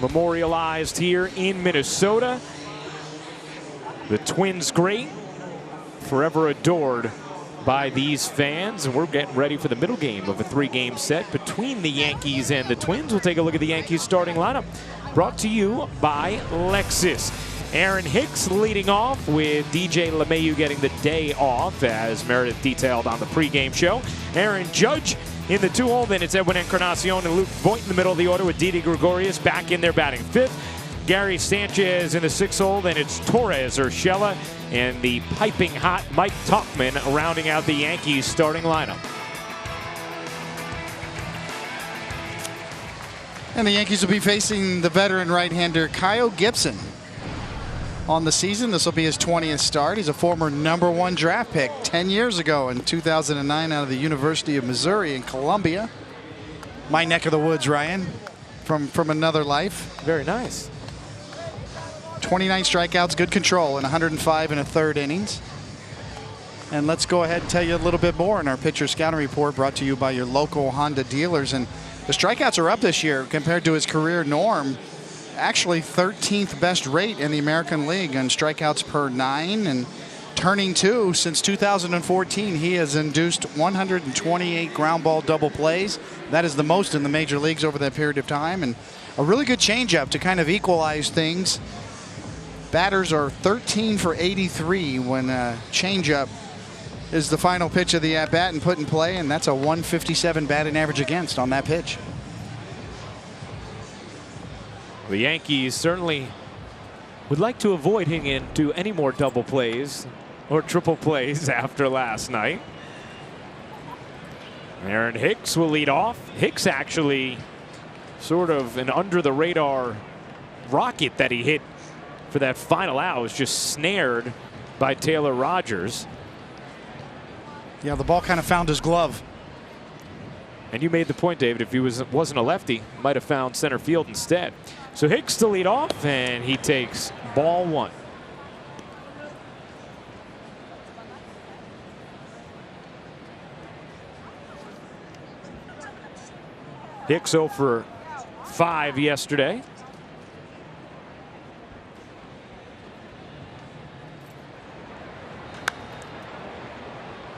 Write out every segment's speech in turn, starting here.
memorialized here in Minnesota. The Twins great, forever adored by these fans. And we're getting ready for the middle game of a 3-game set between the Yankees and the Twins. We'll take a look at the Yankees starting lineup, brought to you by Lexus. Aaron Hicks leading off, with DJ LeMahieu getting the day off, as Meredith detailed on the pregame show. Aaron Judge in the 2-hole. Then it's Edwin Encarnacion and Luke Voigt in the middle of the order, with Didi Gregorius back in there batting 5th. Gary Sanchez in the 6th hole. Then it's Torres Urshela and the piping hot Mike Tauchman rounding out the Yankees starting lineup. And the Yankees will be facing the veteran right-hander Kyle Gibson on the season. This will be his 20th start. He's a former #1 draft pick 10 years ago in 2009 out of the University of Missouri in Columbia. My neck of the woods, Ryan, from another life. Very nice. 29 strikeouts, good control in 105 1/3 innings. And let's go ahead and tell you a little bit more in our pitcher scouting report, brought to you by your local Honda dealers. And the strikeouts are up this year compared to his career norm. Actually 13th best rate in the American League on strikeouts per 9, and turning 2 since 2014. He has induced 128 ground ball double plays. That is the most in the major leagues over that period of time, and a really good changeup to kind of equalize things. Batters are 13 for 83 when changeup is the final pitch of the at-bat and put in play, and that's a 157 batting average against on that pitch. The Yankees certainly would like to avoid hitting into any more double plays or triple plays after last night. Aaron Hicks will lead off. Hicks actually sort of an under-the-radar rocket that he hit for that final out, was just snared by Taylor Rogers. Yeah, the ball kind of found his glove. And you made the point, David, if he wasn't a lefty, might have found center field instead. So Hicks to lead off, and he takes ball 1. Hicks 0 for 5 yesterday.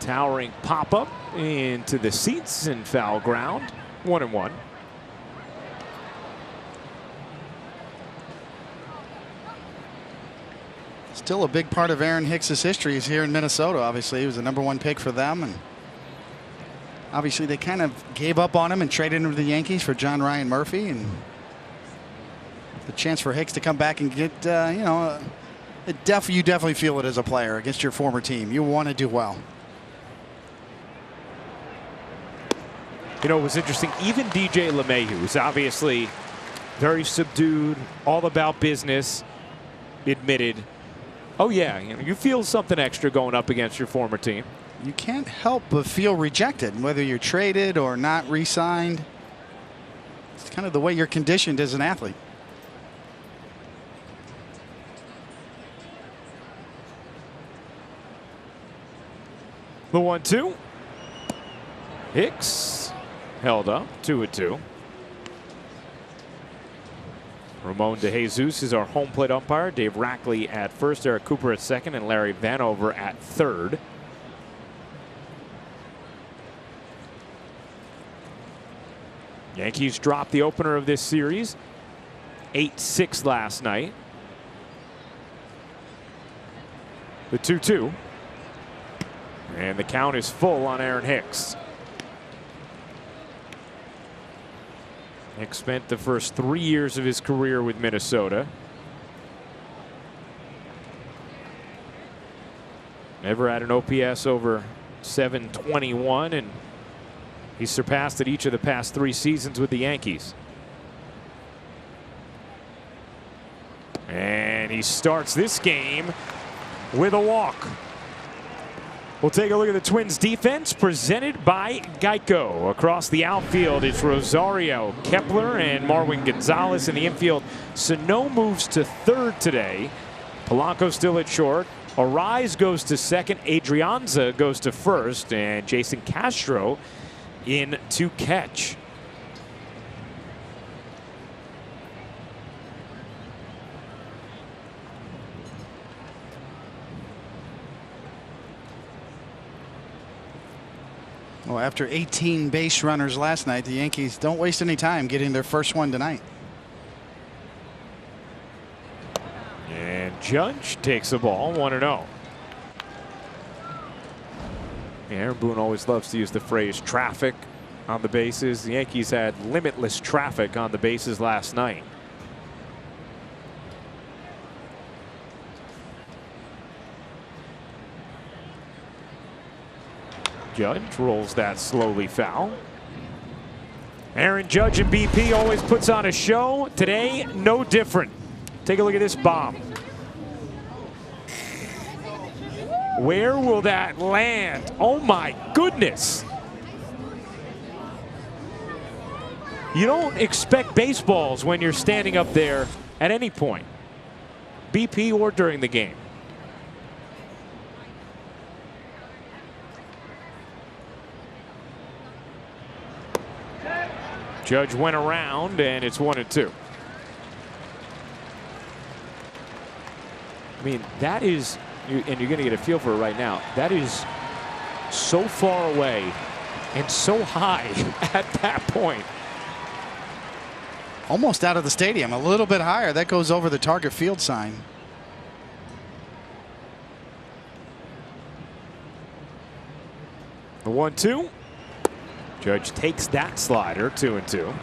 Towering pop-up into the seats and foul ground. 1-1. Still a big part of Aaron Hicks's history is here in Minnesota. Obviously, he was the #1 pick for them, and obviously they kind of gave up on him and traded him to the Yankees for John Ryan Murphy, and the chance for Hicks to come back and get, you definitely feel it as a player against your former team. You want to do well. You know, it was interesting. Even DJ LeMahieu, who's obviously very subdued, all about business, admitted, oh yeah, you feel something extra going up against your former team. You can't help but feel rejected, whether you're traded or not re-signed. It's kind of the way you're conditioned as an athlete. The 1-2. Hicks held up, 2-2. Ramon DeJesus is our home plate umpire. Dave Rackley at first, Eric Cooper at second, and Larry Vanover at third. Yankees dropped the opener of this series, 8-6 last night. The 2-2. And the count is full on Aaron Hicks. Hicks spent the first 3 years of his career with Minnesota. Never had an OPS over .721, and he surpassed it each of the past 3 seasons with the Yankees. And he starts this game with a walk. We'll take a look at the Twins defense presented by Geico. Across the outfield, it's Rosario, Kepler, and Marwin Gonzalez in the infield. Sano moves to third today. Polanco still at short. Arise goes to second. Adrianza goes to first. And Jason Castro in to catch. Well, after 18 base runners last night, the Yankees don't waste any time getting their first one tonight. And Judge takes the ball 1-0. Aaron Boone always loves to use the phrase traffic on the bases. The Yankees had limitless traffic on the bases last night. Judge rolls that slowly foul. Aaron Judge and BP always puts on a show. Today, no different. Take a look at this bomb. Where will that land? Oh my goodness. You don't expect baseballs when you're standing up there at any point, BP or during the game. Judge went around, and it's 1-2. I mean, that is, and you're going to get a feel for it right now, that is so far away and so high at that point. Almost out of the stadium, a little bit higher. That goes over the target field sign. The 1-2. Judge takes that slider, 2-2.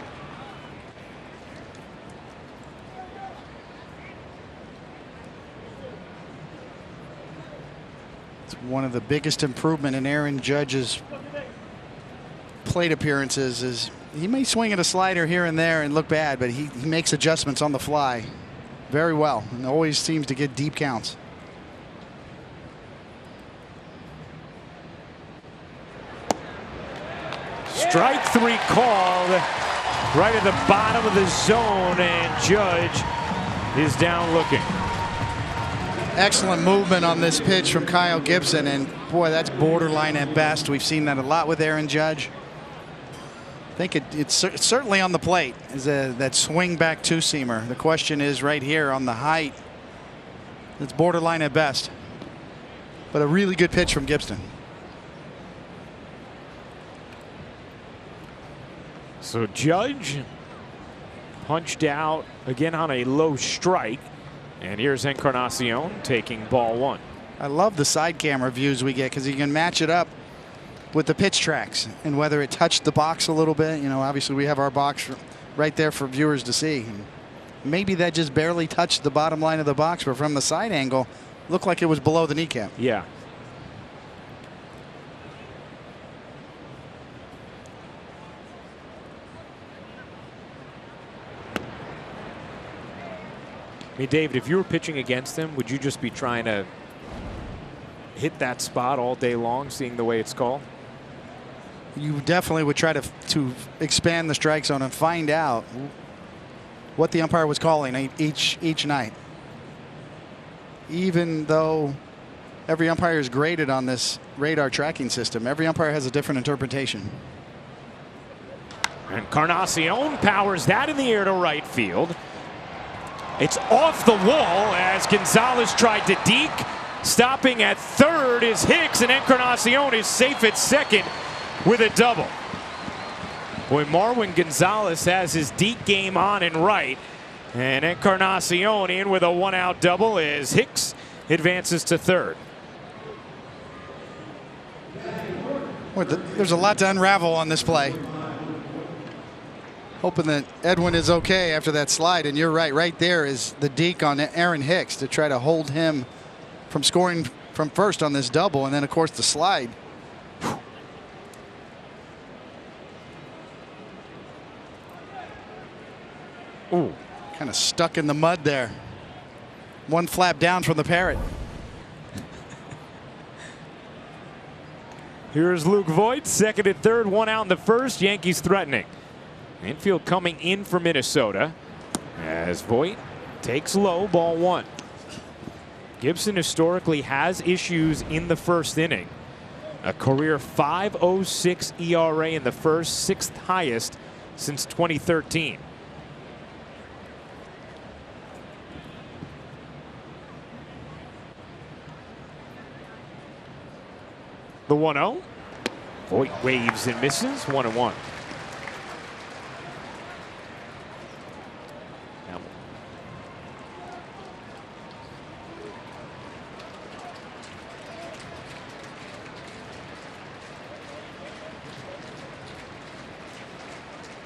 It's one of the biggest improvement in Aaron Judge's plate appearances is he may swing at a slider here and there and look bad, but he makes adjustments on the fly very well and always seems to get deep counts. Strike 3 called right at the bottom of the zone, and Judge is down looking. Excellent movement on this pitch from Kyle Gibson, and boy, that's borderline at best. We've seen that a lot with Aaron Judge. I think it's certainly on the plate is that swing back two-seamer. The question is right here on the height. It's borderline at best, but a really good pitch from Gibson. So Judge punched out again on a low strike, and here's Encarnacion taking ball 1. I love the side camera views we get because you can match it up with the pitch tracks and whether it touched the box a little bit. You know, obviously we have our box right there for viewers to see. And maybe that just barely touched the bottom line of the box, but from the side angle, looked like it was below the kneecap. Yeah. I mean, David, if you were pitching against him, would you just be trying to hit that spot all day long, seeing the way it's called? You definitely would try to expand the strike zone and find out what the umpire was calling each night. Even though every umpire is graded on this radar tracking system, every umpire has a different interpretation. Encarnacion powers that in the air to right field. It's off the wall as Gonzalez tried to deke. Stopping at third is Hicks, and Encarnacion is safe at second with a double. Boy, Marwin Gonzalez has his deke game on in right, and Encarnacion in with a 1-out double as Hicks advances to third. There's a lot to unravel on this play. Hoping that Edwin is okay after that slide, and you're right there is the deke on Aaron Hicks to try to hold him from scoring from first on this double, and then of course the slide. Ooh, kind of stuck in the mud there. One flap down from the Parrot. Here's Luke Voigt, second and third, 1 out in the first. Yankees threatening. Infield coming in for Minnesota as Voigt takes low, ball 1. Gibson historically has issues in the first inning. A career .506 ERA in the first, 6th highest since 2013. The 1-0. Voit waves and misses, 1-1.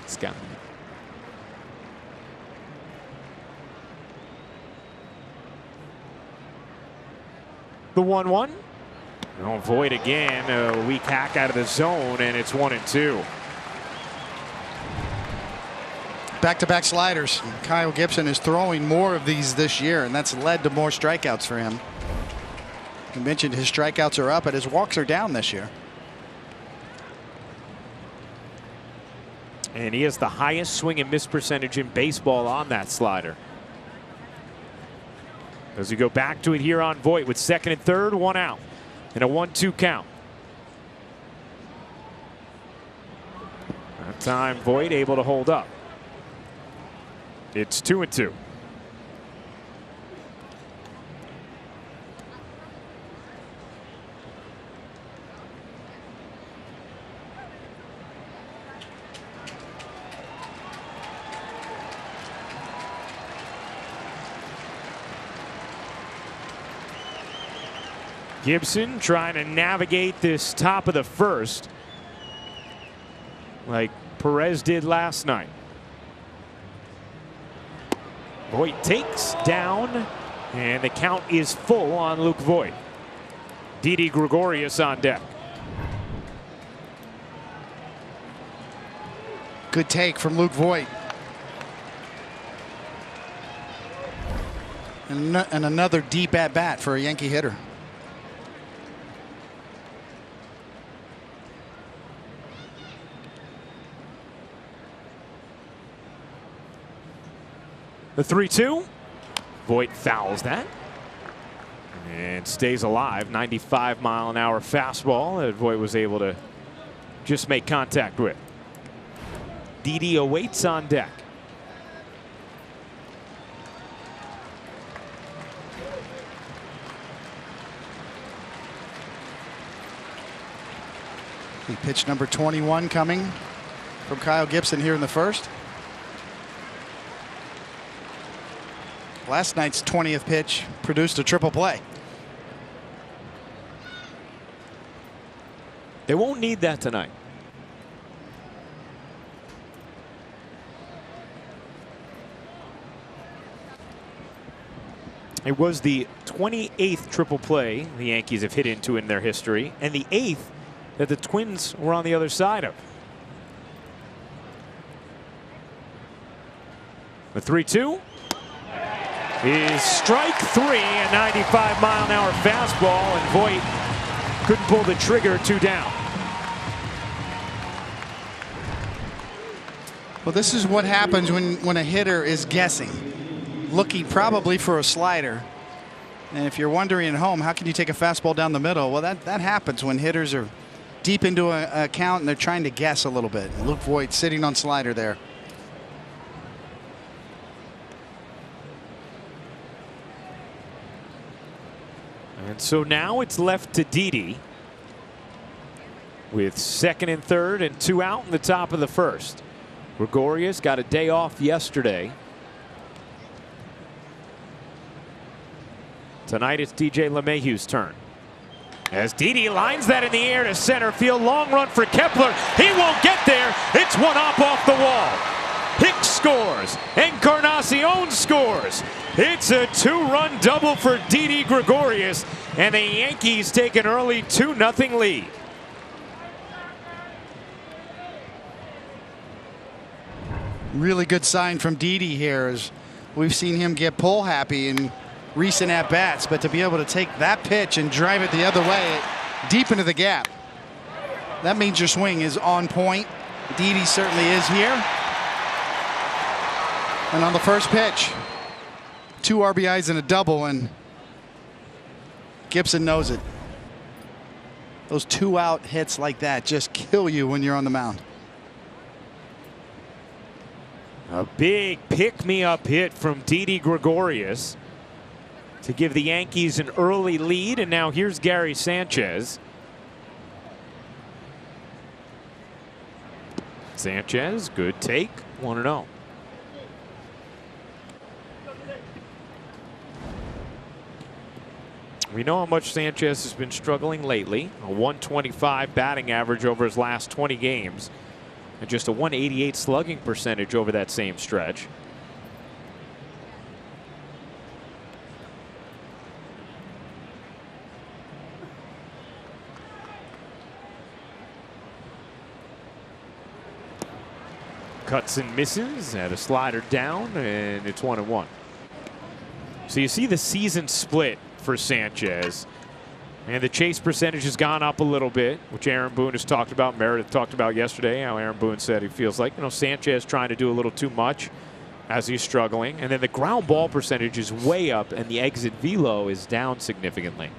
Scott. The 1-1. Oh, Voit again, a weak hack out of the zone, and it's 1-2. Back-to-back sliders. Kyle Gibson is throwing more of these this year, and that's led to more strikeouts for him. I mentioned his strikeouts are up, but his walks are down this year. And he has the highest swing and miss percentage in baseball on that slider. As we go back to it here on Voit with second and third, 1 out, and a 1-2 count. That time Voit able to hold up. It's 2-2. Gibson trying to navigate this top of the first like Perez did last night. Voit takes down, and the count is full on Luke Voit. Didi Gregorius on deck. Good take from Luke Voit. And another deep at bat for a Yankee hitter. The 3-2. Voit fouls that and stays alive. 95-mile-an-hour fastball that Voit was able to just make contact with. Didi awaits on deck. The pitch number 21 coming from Kyle Gibson here in the first. Last night's 20th pitch produced a triple play. They won't need that tonight. It was the 28th triple play the Yankees have hit into in their history, and the 8th that the Twins were on the other side of. The 3-2 is strike three, a 95-mile-an-hour fastball, and Voit couldn't pull the trigger, 2 down. Well, this is what happens when a hitter is guessing, looking probably for a slider. And if you're wondering at home, how can you take a fastball down the middle? Well, that happens when hitters are deep into a count and they're trying to guess a little bit. Luke Voit sitting on slider there. And so now it's left to Didi with second and third and 2 out in the top of the first. Gregorius got a day off yesterday. Tonight it's DJ LeMahieu's turn. As Didi lines that in the air to center field. Long run for Kepler. He won't get there. It's one up off the wall. Hicks scores. Encarnacion scores. It's a 2-run double for Didi Gregorius. And the Yankees take an early 2-0 lead. Really good sign from Didi here, as we've seen him get pull happy in recent at-bats, but to be able to take that pitch and drive it the other way deep into the gap, that means your swing is on point. Didi certainly is here. And on the first pitch, 2 RBIs and a double, and Gibson knows it. Those 2-out hits like that just kill you when you're on the mound. A big pick-me-up hit from Didi Gregorius to give the Yankees an early lead, and now here's Gary Sanchez. Sanchez, good take, 1-0. We know how much Sanchez has been struggling lately. A 125 batting average over his last 20 games. And just a 188 slugging percentage over that same stretch. Cuts and misses, had a slider down, and it's 1-1. So you see the season split for Sanchez. And the chase percentage has gone up a little bit, which Aaron Boone has talked about. Meredith talked about yesterday how Aaron Boone said he feels like, Sanchez trying to do a little too much as he's struggling. And then the ground ball percentage is way up, and the exit velo is down significantly.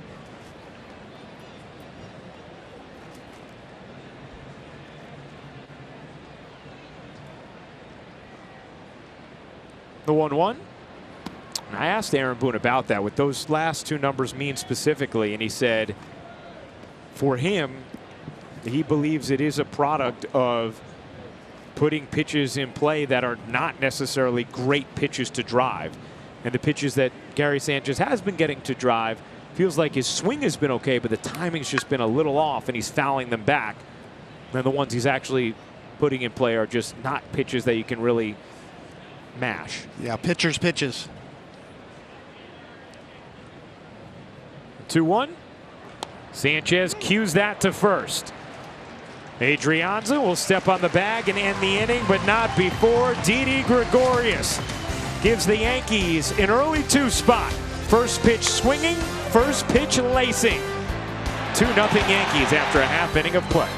The 1-1. I asked Aaron Boone about that, what those last two numbers mean specifically, and he said for him, he believes it is a product of putting pitches in play that are not necessarily great pitches to drive. And the pitches that Gary Sanchez has been getting to drive, feels like his swing has been okay, but the timing's just been a little off, and he's fouling them back. And the ones he's actually putting in play are just not pitches that you can really mash. Yeah, pitchers' pitches. 2-1. Sanchez cues that to first. Adrianza will step on the bag and end the inning, but not before Didi Gregorius gives the Yankees an early 2 spot. First pitch swinging, first pitch lacing. 2-0 Yankees after a half inning of play.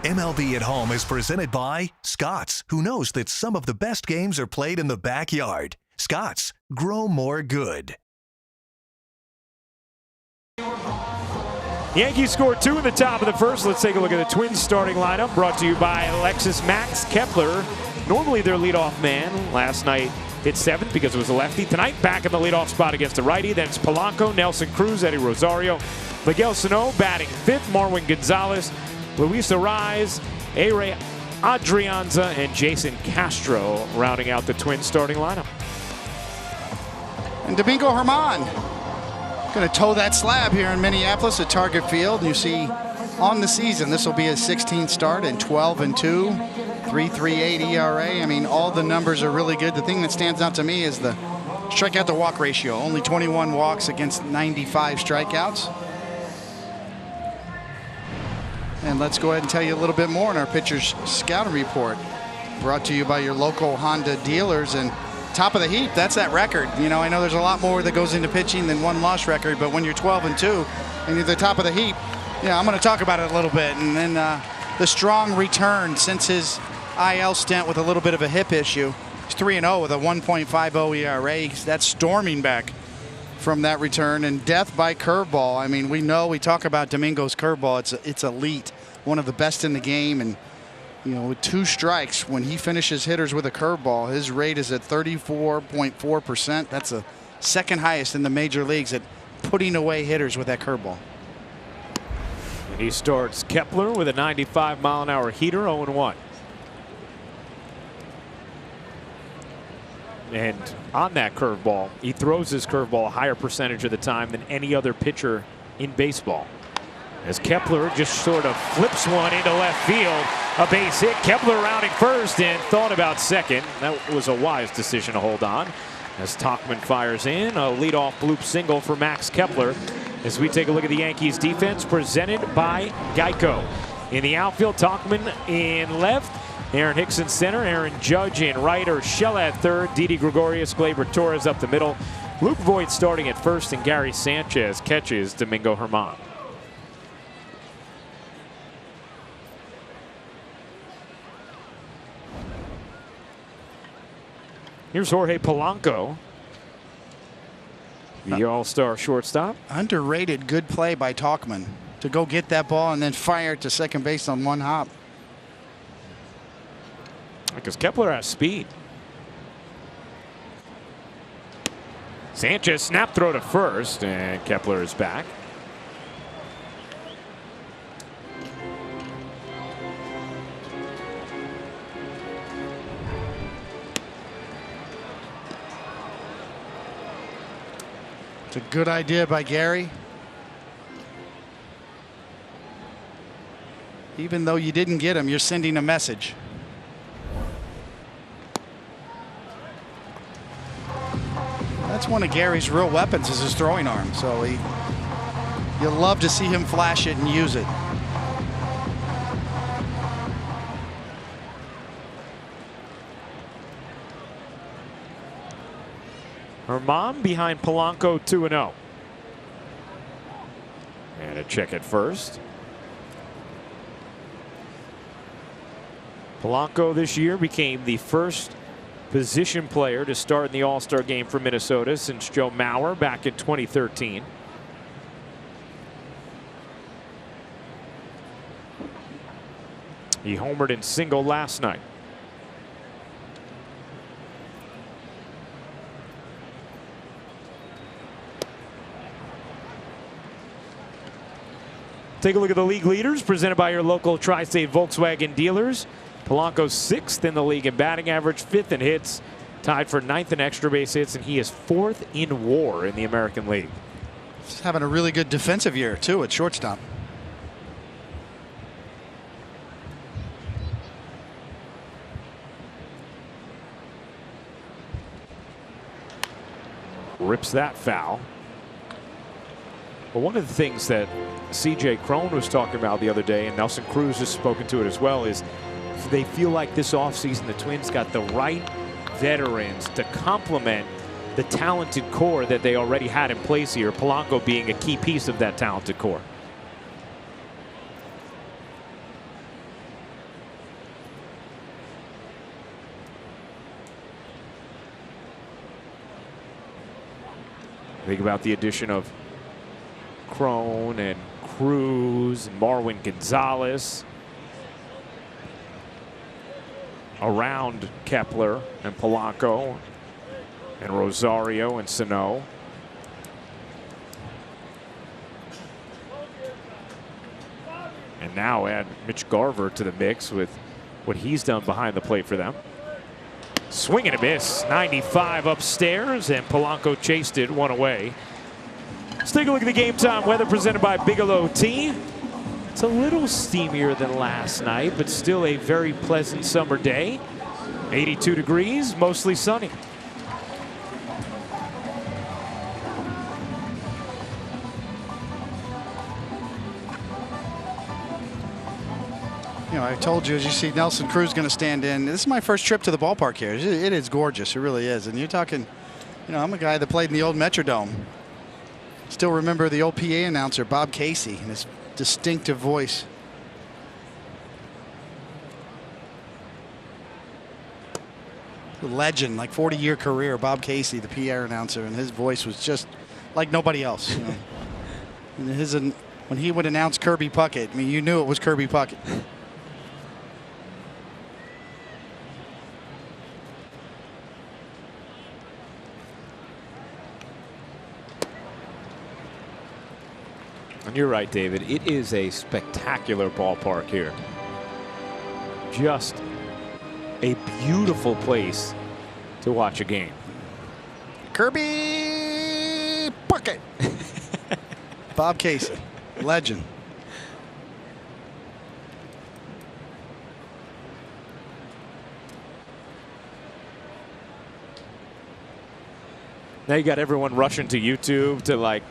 MLB at Home is presented by Scotts, who knows that some of the best games are played in the backyard. Scotts, grow more good. Yankees scored 2 in the top of the first. Let's take a look at the Twins starting lineup, brought to you by Alexis Max Kepler. Normally their leadoff man. Last night hit 7th because it was a lefty. Tonight back in the leadoff spot against a righty. Then it's Polanco, Nelson Cruz, Eddie Rosario, Miguel Sano batting 5th, Marwin Gonzalez, Luis Ariz, A-Ray Adrianza, and Jason Castro rounding out the Twins starting lineup. And Domingo Germán going to toe that slab here in Minneapolis at Target Field. You see on the season, this will be his 16th start and 12-2, 3.38 ERA. I mean, all the numbers are really good. The thing that stands out to me is the strikeout to walk ratio. Only 21 walks against 95 strikeouts. And let's go ahead and tell you a little bit more in our pitcher's scouting report, brought to you by your local Honda dealers. And top of the heap, that's that record. I know there's a lot more that goes into pitching than one loss record, but when you're 12-2 and you're the top of the heap, I'm going to talk about it a little bit. And then the strong return since his IL stint with a little bit of a hip issue. He's 3-0 with a 1.50 ERA. That's storming back from that return. And death by curveball. I mean, we talk about Domingo's curveball. It's elite, one of the best in the game. And with 2 strikes, when he finishes hitters with a curveball, his rate is at 34.4%. That's the second highest in the major leagues at putting away hitters with that curveball. And he starts Kepler with a 95-mile-an-hour heater, 0-1. And on that curveball, he throws his curveball a higher percentage of the time than any other pitcher in baseball. As Kepler just sort of flips one into left field, a base hit. Kepler rounding first and thought about second. That was a wise decision to hold on. As Tauchman fires in, a leadoff bloop single for Max Kepler. As we take a look at the Yankees defense presented by Geico. In the outfield, Tauchman in left. Aaron Hicks in center, Aaron Judge in right, Urshela at third, Didi Gregorius, Gleyber Torres up the middle, Luke Voigt starting at first, and Gary Sanchez catches Domingo Germán. Here's Jorge Polanco, the all-star shortstop. Underrated good play by Tauchman to go get that ball and then fire it to second base on one hop. Because Kepler has speed. Sanchez snap throw to first, and Kepler is back. It's a good idea by Gary. Even though you didn't get him, you're sending a message. That's one of Gary's real weapons, is his throwing arm. So you'll love to see him flash it and use it. Her mom behind Polanco 2-0. And a check at first. Polanco this year became the first position player to start in the All-Star game for Minnesota since Joe Mauer back in 2013. He homered and singled last night. Take a look at the league leaders presented by your local Tri-State Volkswagen dealers. Polanco's 6th in the league in batting average, 5th in hits, tied for 9th in extra base hits, and he is 4th in WAR in the American League. He's having a really good defensive year too at shortstop. Rips that foul. But one of the things that C.J. Cron was talking about the other day, and Nelson Cruz has spoken to it as well, is they feel like this offseason the Twins got the right veterans to complement the talented core that they already had in place here, Polanco being a key piece of that talented core. Think about the addition of Cron and Cruz and Marwin Gonzalez around Kepler and Polanco and Rosario and Sano. And now add Mitch Garver to the mix with what he's done behind the plate for them. Swing and a miss, 95 upstairs, and Polanco chased it one away. Let's take a look at the game time weather presented by Bigelow Tea. It's a little steamier than last night, but still a very pleasant summer day. 82 degrees, mostly sunny. You know, I told you, as you see Nelson Cruz going to stand in. This is my first trip to the ballpark here. It is gorgeous. It really is. And you're talking, you know, I'm a guy that played in the old Metrodome. Still remember the old PA announcer, Bob Casey, and his distinctive voice. Legend, like 40-year career, Bob Casey, the PA announcer, and his voice was just like nobody else. You know? And when he would announce Kirby Puckett, I mean, you knew it was Kirby Puckett. And you're right, David. It is a spectacular ballpark here. Just a beautiful place to watch a game. Kirby Puckett. Bob Casey, legend. Now you got everyone rushing to YouTube to like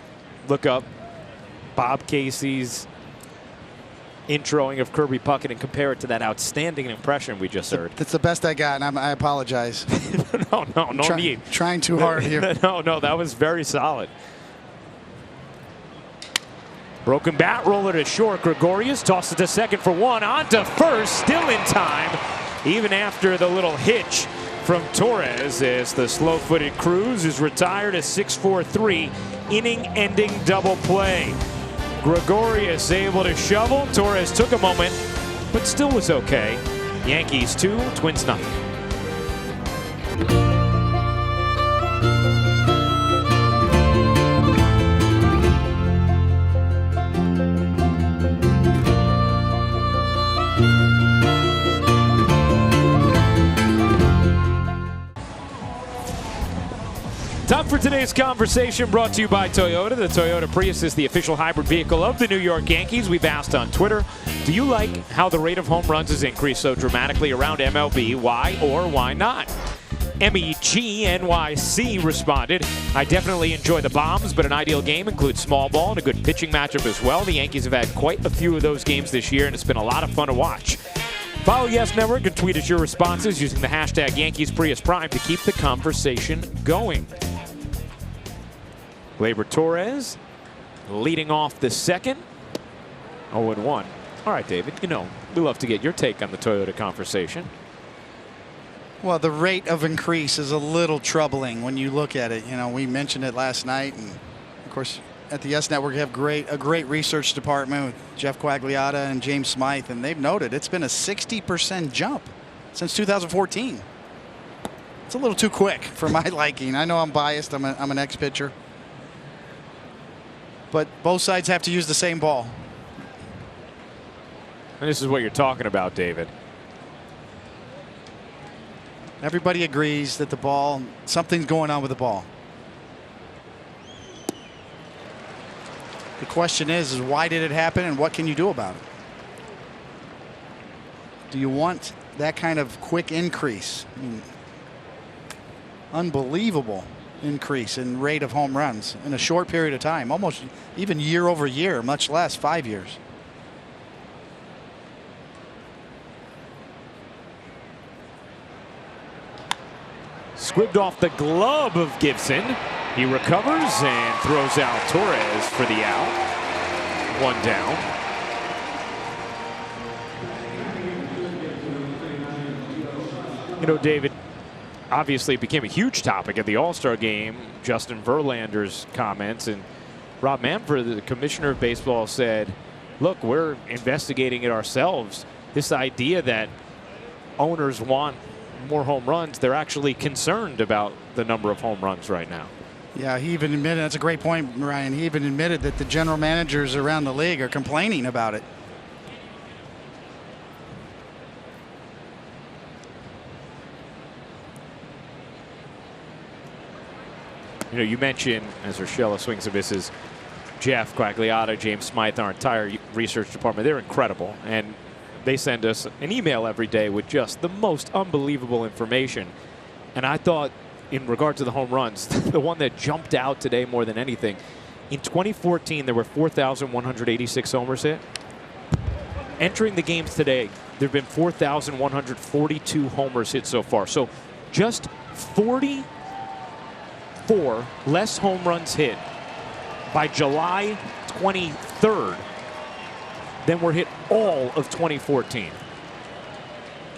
look up Bob Casey's introing of Kirby Puckett and compare it to that outstanding impression we just heard. That's the best I got, and I apologize. No need. Trying too hard here. No, that was very solid. Broken bat, roller to short. Gregorius tosses it to second for one. On to first, still in time, even after the little hitch from Torres, as the slow-footed Cruz is retired. A 6-4-3 inning-ending double play. Gregorius able to shovel. Torres took a moment, but still was okay. Yankees 2, Twins nothing. Time for today's conversation, brought to you by Toyota. The Toyota Prius is the official hybrid vehicle of the New York Yankees. We've asked on Twitter, do you like how the rate of home runs has increased so dramatically around MLB? Why or why not? MEGNYC responded, I definitely enjoy the bombs, but an ideal game includes small ball and a good pitching matchup as well. The Yankees have had quite a few of those games this year, and it's been a lot of fun to watch. Follow Yes Network and tweet us your responses using the hashtag Yankees Prius Prime to keep the conversation going. Gleyber Torres leading off the second. 0-1. All right, David, you know, we love to get your take on the Toyota conversation. Well, the rate of increase is a little troubling when you look at it. You know, we mentioned it last night, and of course, at the Yes Network, we have a great research department with Jeff Quagliata and James Smythe, and they've noted it's been a 60% jump since 2014. It's a little too quick for my liking. I know I'm biased. I'm an ex-pitcher. But both sides have to use the same ball. And this is what you're talking about, David. Everybody agrees that the ball, something's going on with the ball. The question is why did it happen and what can you do about it? Do you want that kind of quick increase? I mean, unbelievable increase in rate of home runs in a short period of time, almost even year over year, much less 5 years. Squibbed off the glove of Gibson. He recovers and throws out Torres for the out. One down. You know, David, obviously it became a huge topic at the All-Star game. Justin Verlander's comments, and Rob Manfred, the commissioner of baseball, said, look, we're investigating it ourselves. This idea that owners want more home runs, they're actually concerned about the number of home runs right now. Yeah, he even admitted, that's a great point, Ryan. He even admitted that the general managers around the league are complaining about it. You know, you mentioned, as Urshela swings and misses, Jeff Quagliata, James Smythe, our entire research department, they're incredible. And they send us an email every day with just the most unbelievable information. And I thought, in regard to the home runs, the one that jumped out today more than anything, in 2014, there were 4,186 homers hit. Entering the games today, there have been 4,142 homers hit so far. So just 44 less home runs hit by July 23rd than were hit all of 2014.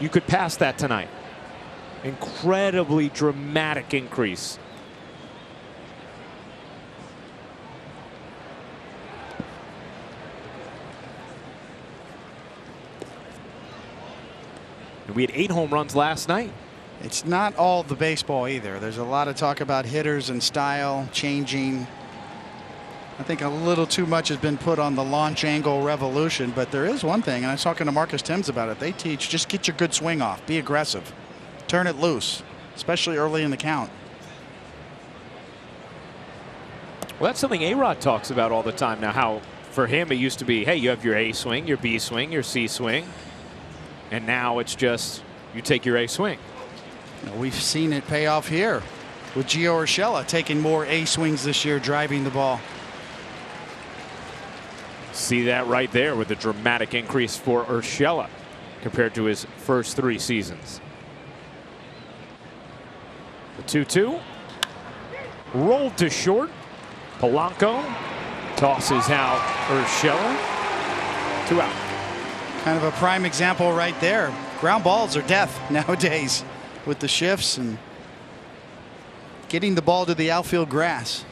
You could pass that tonight. Incredibly dramatic increase. And we had 8 home runs last night. It's not all the baseball either. There's a lot of talk about hitters and style changing. I think a little too much has been put on the launch angle revolution, but there is one thing, and I was talking to Marcus Timms about it. They teach just get your good swing off, be aggressive, turn it loose, especially early in the count. Well, that's something A-Rod talks about all the time now, how for him it used to be, hey, you have your A swing, your B swing, your C swing, and now it's just you take your A swing. We've seen it pay off here with Gio Urshela taking more A swings this year, driving the ball. See that right there with the dramatic increase for Urshela compared to his first 3 seasons. The 2-2 rolled to short. Polanco tosses out Urshela. 2 out. Kind of a prime example right there. Ground balls are death nowadays with the shifts and getting the ball to the outfield grass.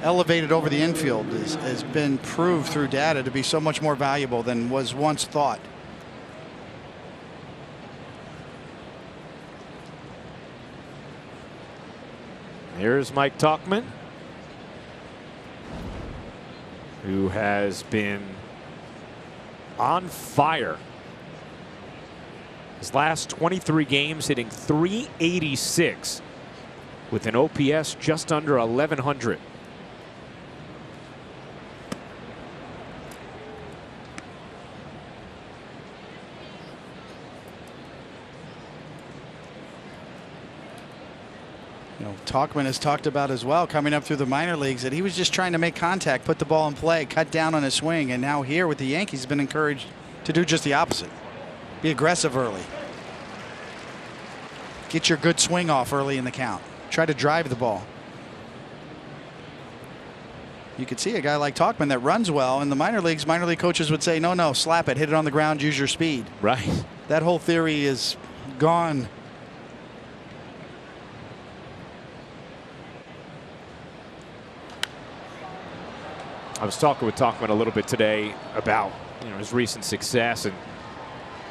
Elevated over the infield has been proved through data to be so much more valuable than was once thought. Here's Mike Tauchman, who has been on fire. His last 23 games hitting .386. with an OPS just under 1,100. You know, Tauchman has talked about as well, coming up through the minor leagues, that he was just trying to make contact, put the ball in play, cut down on his swing, and now here with the Yankees, he's been encouraged to do just the opposite. Be aggressive early. Get your good swing off early in the count. Try to drive the ball. You could see a guy like Tauchman that runs well in the minor leagues. Minor league coaches would say, no, slap it, hit it on the ground, use your speed. Right. That whole theory is gone. I was talking with Tauchman a little bit today about his recent success, and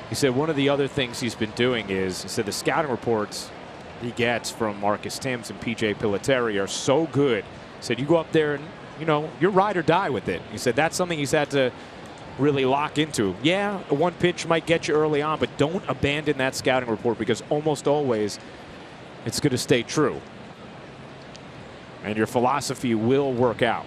he said one of the other things he's been doing is, he said the scouting reports he gets from Marcus Timms and PJ Pilateri are so good. He said you go up there and you're ride or die with it. He said that's something he's had to really lock into. Yeah, one pitch might get you early on, but don't abandon that scouting report, because almost always it's going to stay true, and your philosophy will work out.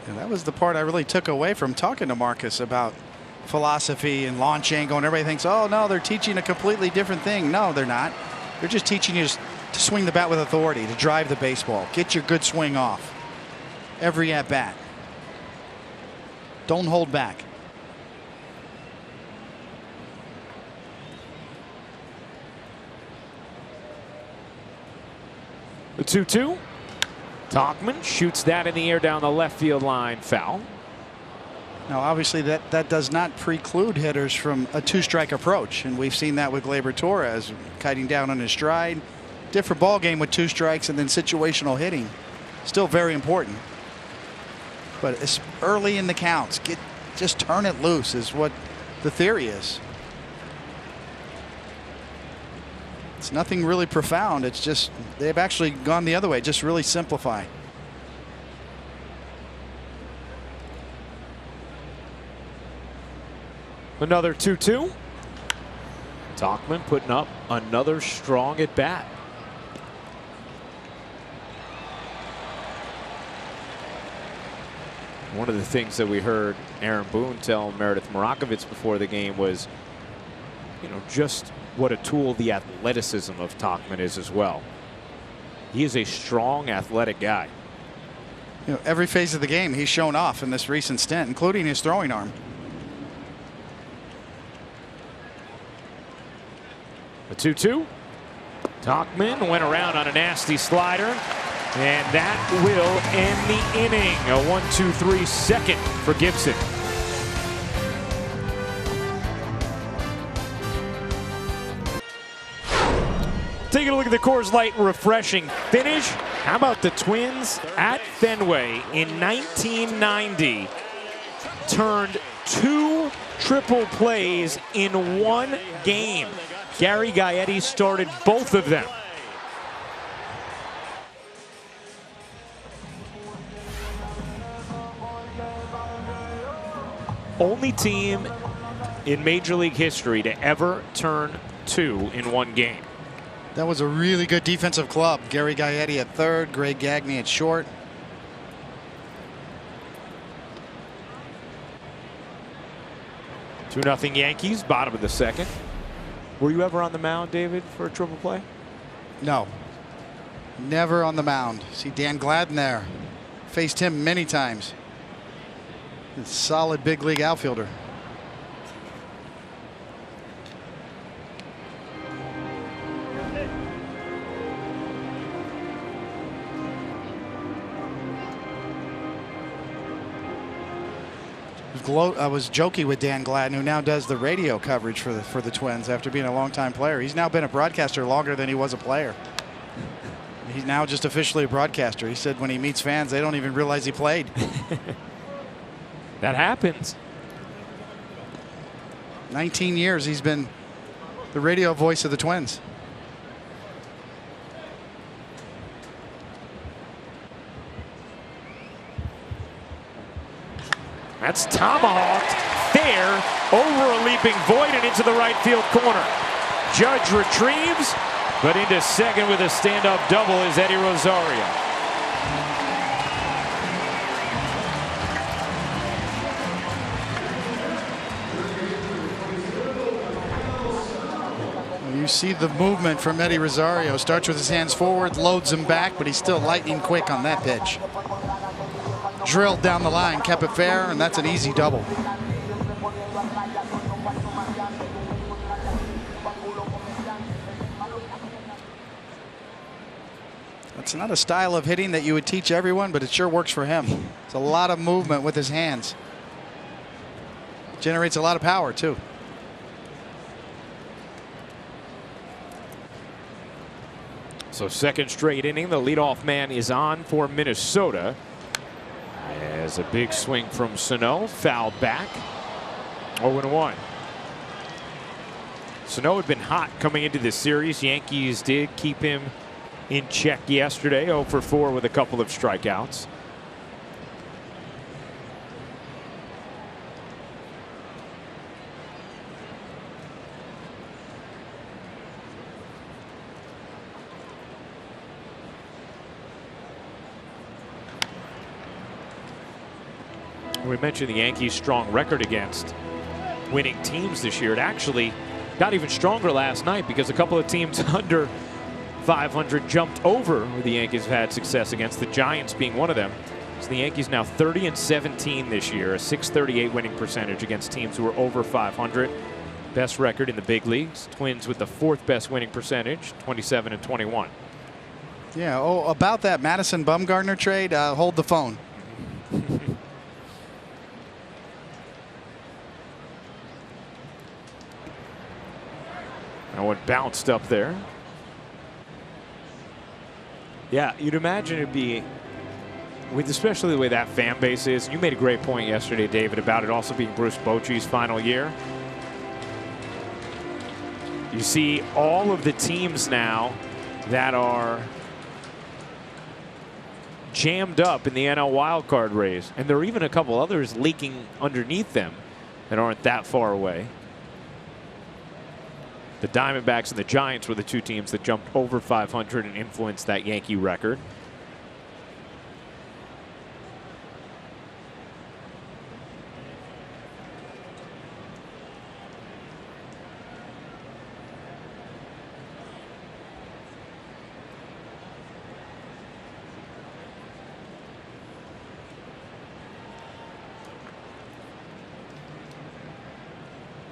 And that was the part I really took away from talking to Marcus about philosophy and launch angle, and everybody thinks, oh no, they're teaching a completely different thing. No, they're not. They're just teaching you to swing the bat with authority, to drive the baseball, get your good swing off every at bat. Don't hold back. The 2-2. Tauchman shoots that in the air down the left field line, foul. Now, obviously, that does not preclude hitters from a two-strike approach, and we've seen that with Gleyber Torres, kiting down on his stride. Different ball game with two strikes, and then situational hitting. Still very important. But it's early in the counts. Just turn it loose is what the theory is. It's nothing really profound. It's just they've actually gone the other way. Just really simplify. Another 2-2. Tauchman putting up another strong at bat. One of the things that we heard Aaron Boone tell Meredith Marakovitz before the game was, just what a tool the athleticism of Tauchman is as well. He is a strong, athletic guy. Every phase of the game he's shown off in this recent stint, including his throwing arm. The 2-2. Tauchman went around on a nasty slider, and that will end the inning. A 1-2-3 second for Gibson. Taking a look at the Coors Light refreshing finish. How about the Twins at Fenway in 1990 turned 2 triple plays in one game. Gary Gaetti started both of them. Only team in Major League history to ever turn 2 in one game. That was a really good defensive club. Gary Gaetti at third, Greg Gagne at short. Two 2-0 Yankees, bottom of the second. Were you ever on the mound, David, for a triple play? No. Never on the mound. See Dan Gladden there. Faced him many times. Solid big league outfielder. I was joking with Dan Gladden, who now does the radio coverage for the Twins after being a longtime player. He's now been a broadcaster longer than he was a player. He's now just officially a broadcaster. He said when he meets fans, they don't even realize he played. That happens. 19 years he's been the radio voice of the Twins. That's tomahawked. there over a leaping void and into the right field corner. Judge retrieves, but into second with a stand-up double is Eddie Rosario. You see the movement from Eddie Rosario. Starts with his hands forward, loads them back, but he's still lightning quick on that pitch. Drilled down the line, kept it fair, and that's an easy double. It's not a style of hitting that you would teach everyone, but it sure works for him. It's a lot of movement with his hands. Generates a lot of power, too. So second straight inning, the leadoff man is on for Minnesota. As a big swing from Sano, fouled back. 0-1. Sano had been hot coming into this series. Yankees did keep him in check yesterday, 0 for 4 with a couple of strikeouts. We mentioned the Yankees' strong record against winning teams this year. It actually got even stronger last night because a couple of teams under 500 jumped over who the Yankees have had success against, the Giants being one of them. So the Yankees now 30-17 this year, a .638 winning percentage against teams who are over 500. Best record in the big leagues. Twins with the 4th best winning percentage, 27-21. Yeah, about that Madison Bumgarner trade, hold the phone. That one bounced up there. Yeah, you'd imagine it'd be, with especially the way that fan base is. You made a great point yesterday, David, about it also being Bruce Bochy's final year. You see all of the teams now that are jammed up in the NL wildcard race, and there are even a couple others leaking underneath them that aren't that far away. The Diamondbacks and the Giants were the two teams that jumped over 500 and influenced that Yankee record.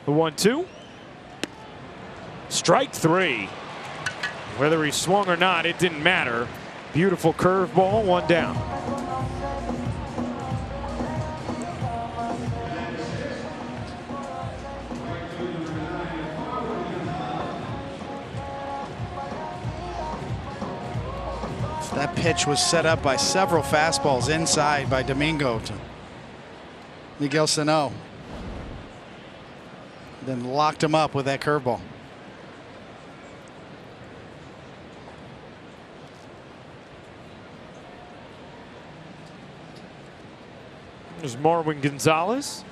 The 1-2. Strike 3. Whether he swung or not, it didn't matter. Beautiful curveball, 1 down. That pitch was set up by several fastballs inside by Domingo to Miguel Sano. Then locked him up with that curveball. There's Marwin Gonzalez.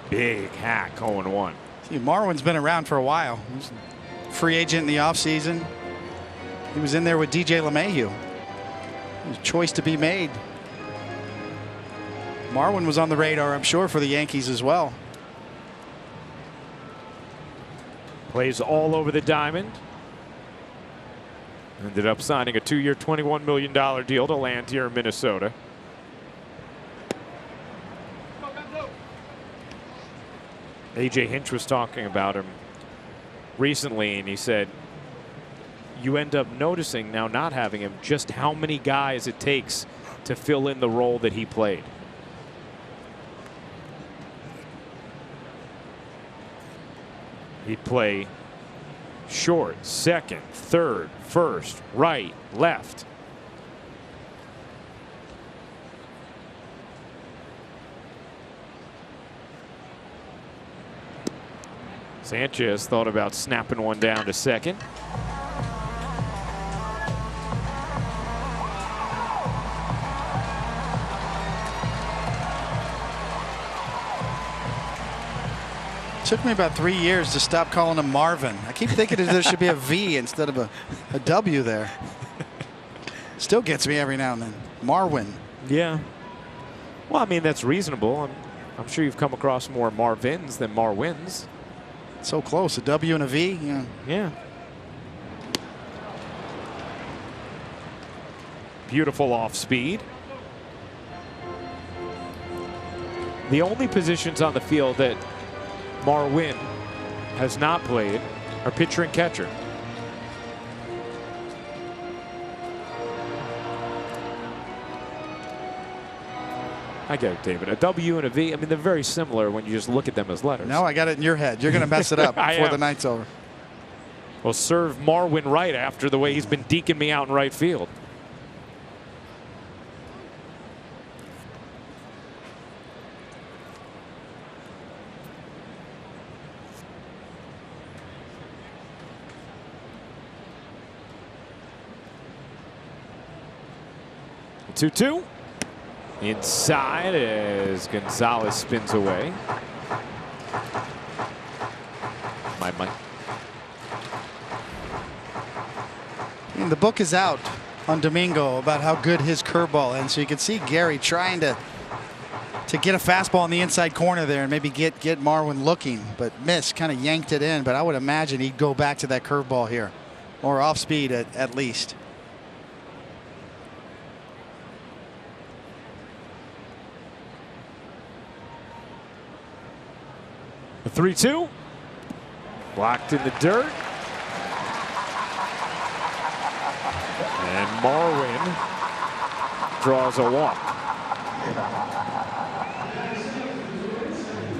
Big hack, 0-1. See, Marwin's been around for a while. He's a free agent in the offseason. He was in there with DJ LeMahieu. It was a choice to be made. Marwin was on the radar, I'm sure, for the Yankees as well. Plays all over the diamond. Ended up signing a 2-year, $21 million deal to land here in Minnesota. A.J. Hinch was talking about him recently, and he said, you end up noticing now not having him just how many guys it takes to fill in the role that he played. He'd play short, second, third, first, right, left. Sanchez thought about snapping one down to second. Took me about 3 years to stop calling him Marvin. I keep thinking there should be a V instead of a W there. Still gets me every now and then. Marwin. Yeah. Well, I mean, that's reasonable. I'm sure you've come across more Marvins than Marwins. So close, a W and a V. Yeah. Yeah. Beautiful off speed. The only positions on the field that Marwin has not played are pitcher and catcher. I get it, David. A W and a V, I mean, they're very similar when you just look at them as letters. No, I got it in your head. You're going to mess it up before the night's over. Well, serve Marwin right after the way he's been deking me out in right field. The 2-2. Inside as Gonzalez spins away. And the book is out on Domingo about how good his curveball is. So you can see Gary trying to get a fastball on the inside corner there and maybe get Marwin looking, but missed, kind of yanked it in. But I would imagine he'd go back to that curveball here, or off speed at least. A 3-2. Blocked in the dirt. And Marwin draws a walk.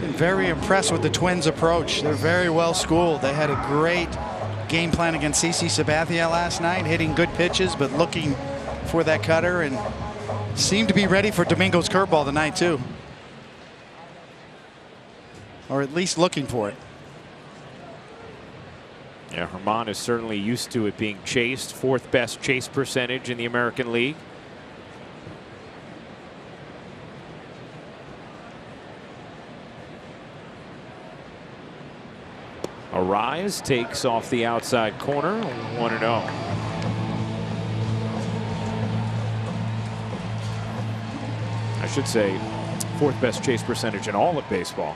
Been very impressed with the Twins' approach. They're very well schooled. They had a great game plan against CC Sabathia last night, hitting good pitches, but looking for that cutter, and seemed to be ready for Domingo's curveball tonight, too. Or at least looking for it. Yeah, Herman is certainly used to it being chased. Fourth best chase percentage in the American League. Arise takes off the outside corner, 1-0. I should say fourth best chase percentage in all of baseball.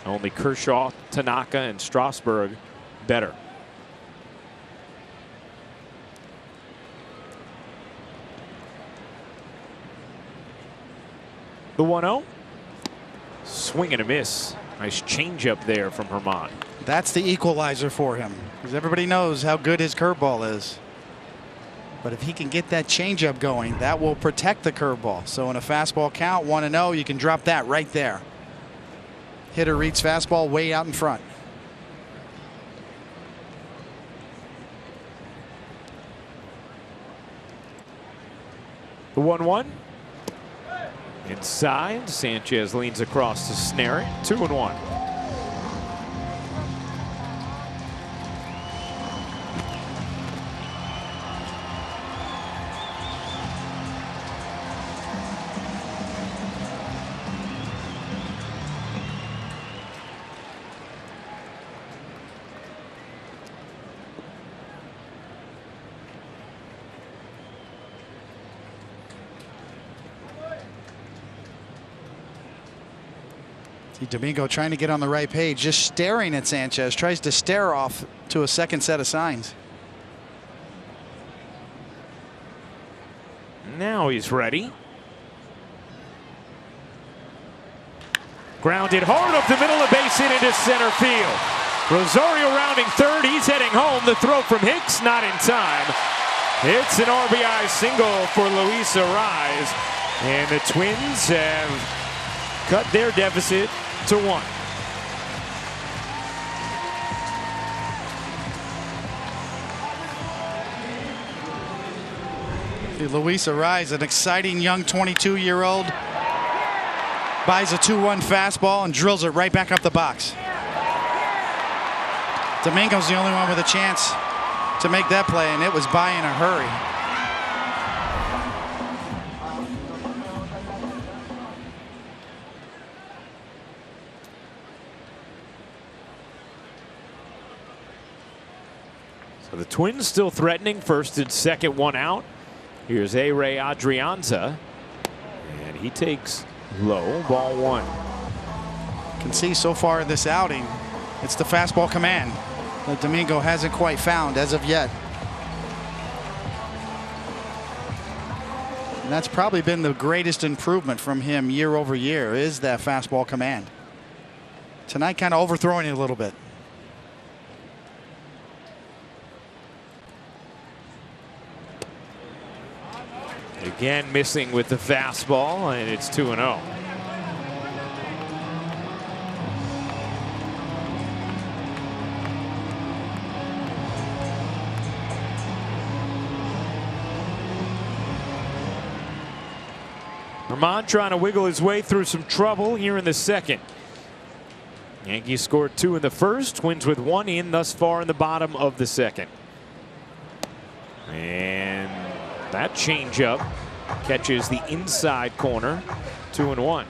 Only Kershaw, Tanaka, and Strasburg better. The 1-0. Swing and a miss. Nice changeup there from Herman. That's the equalizer for him, because everybody knows how good his curveball is. But if he can get that changeup going, that will protect the curveball. So in a fastball count, 1-0, you can drop that right there. Hitter reads fastball way out in front. The 1-1. Inside, Sanchez leans across to snare it. 2-1. See Domingo trying to get on the right page, just staring at Sanchez, tries to stare off to a second set of signs. Now he's ready. Grounded hard up the middle of base hit into center field. Rosario rounding third. He's heading home. The throw from Hicks not in time. It's an RBI single for Luis Arise. And the Twins have cut their deficit to 1. Luis Arise, an exciting young 22-year-old, buys a 2-1 fastball and drills it right back up the box. Domingo's the only one with a chance to make that play, and it was by in a hurry. So the Twins still threatening, first and second, one out. Here's A-Ray Adrianza, and he takes low, ball one. Can see so far in this outing, it's the fastball command that Domingo hasn't quite found as of yet. And that's probably been the greatest improvement from him year over year, is that fastball command. Tonight kind of overthrowing it a little bit. Again missing with the fastball, and it's 2-0. Herman trying to wiggle his way through some trouble here in the second. Yankees scored 2 in the first. Twins with 1 in thus far in the bottom of the second. And that changeup catches the inside corner. 2-1.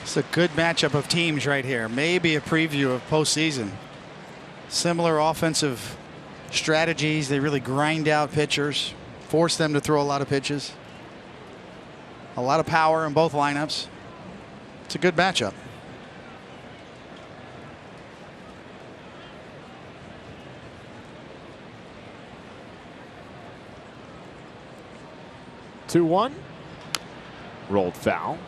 It's a good matchup of teams right here. Maybe a preview of postseason. Similar offensive strategies. They really grind out pitchers, force them to throw a lot of pitches. A lot of power in both lineups. It's a good matchup. Two one. Rolled foul.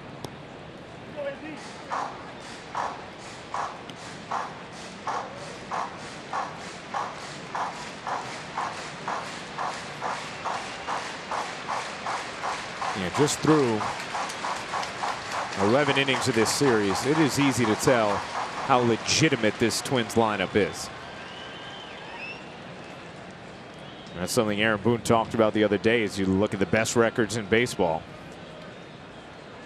Yeah, just through 11 innings of this series, it is easy to tell how legitimate this Twins lineup is. That's something Aaron Boone talked about the other day. As you look at the best records in baseball,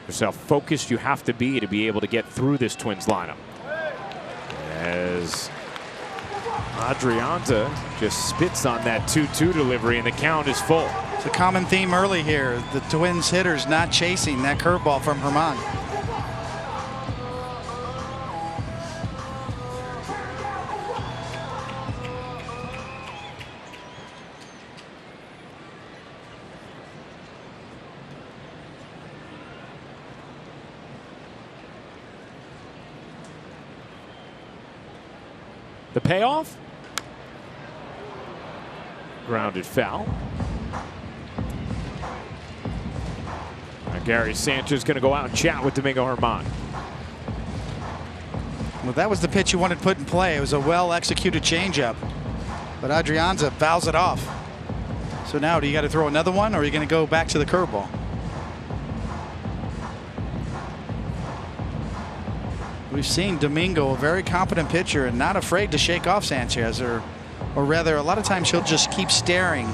just how focused you have to be able to get through this Twins lineup. As Adrianza just spits on that 2-2 delivery, and the count is full. It's a common theme early here. The Twins hitters not chasing that curveball from Herman. The payoff? Grounded foul. Now Gary Sanchez going to go out and chat with Domingo Herman. Well, that was the pitch you wanted put in play. It was a well-executed changeup, but Adrianza fouls it off. So now, do you got to throw another one, or are you going to go back to the curveball? We've seen Domingo, a very competent pitcher, and not afraid to shake off Sanchez, or rather, a lot of times he'll just keep staring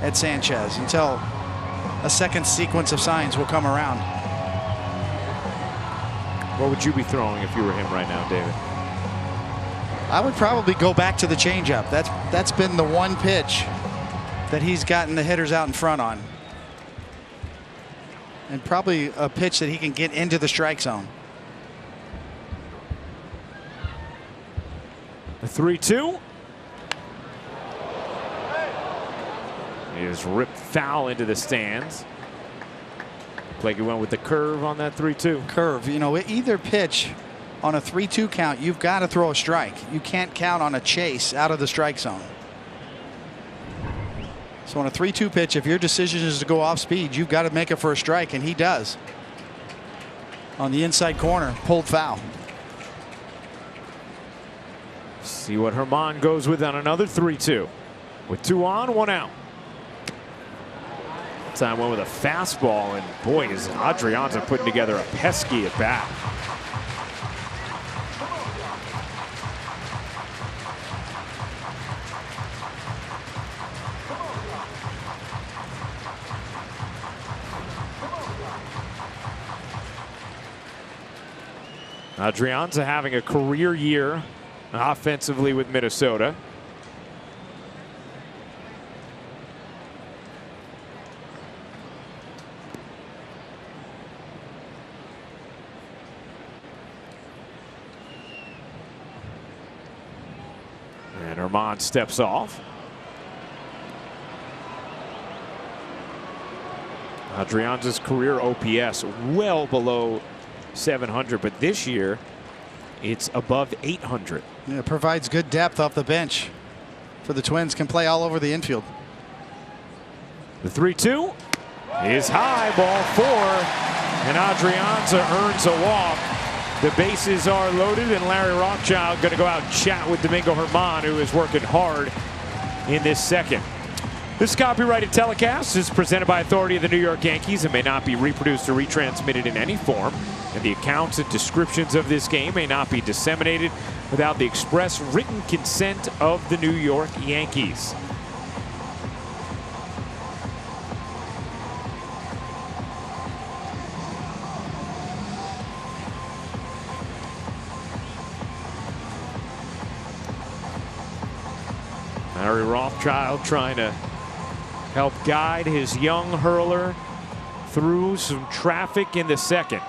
at Sanchez until a second sequence of signs will come around. What would you be throwing if you were him right now, David? I would probably go back to the changeup. That's been the one pitch that he's gotten the hitters out in front on, and probably a pitch that he can get into the strike zone. The 3-2 is ripped foul into the stands. Like he went with the curve on that 3-2. Curve, you know, either pitch on a 3-2 count, you've got to throw a strike. You can't count on a chase out of the strike zone. So on a 3-2 pitch, if your decision is to go off speed, you've got to make it for a strike, and he does. On the inside corner, pulled foul. See what Herman goes with on another 3-2. With 2 on, 1 out. Time went with a fastball, and boy, is Adrianza putting together a pesky at bat. Adrianza having a career year offensively with Minnesota. And Herman steps off. Adrianza's career OPS well below 700, but this year it's above 800. Yeah, it provides good depth off the bench for the Twins. Can play all over the infield. The 3-2 is high, ball 4, and Adrianza earns a walk. The bases are loaded, and Larry Rothschild going to go out and chat with Domingo Germán, who is working hard in this second. This copyrighted telecast is presented by authority of the New York Yankees and may not be reproduced or retransmitted in any form. And the accounts and descriptions of this game may not be disseminated without the express written consent of the New York Yankees. Larry Rothschild trying to help guide his young hurler through some traffic in the second.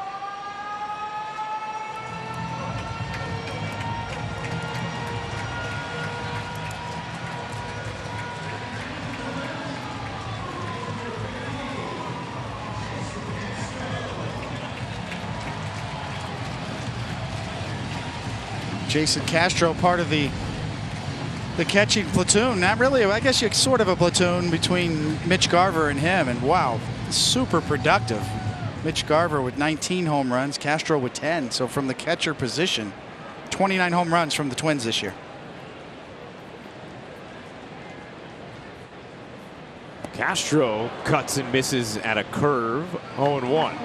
Jason Castro, part of the catching platoon. Not really, I guess you sort of a platoon between Mitch Garver and him. And wow, super productive. Mitch Garver with 19 home runs, Castro with 10. So from the catcher position, 29 home runs from the Twins this year. Castro cuts and misses at a curve, 0-1.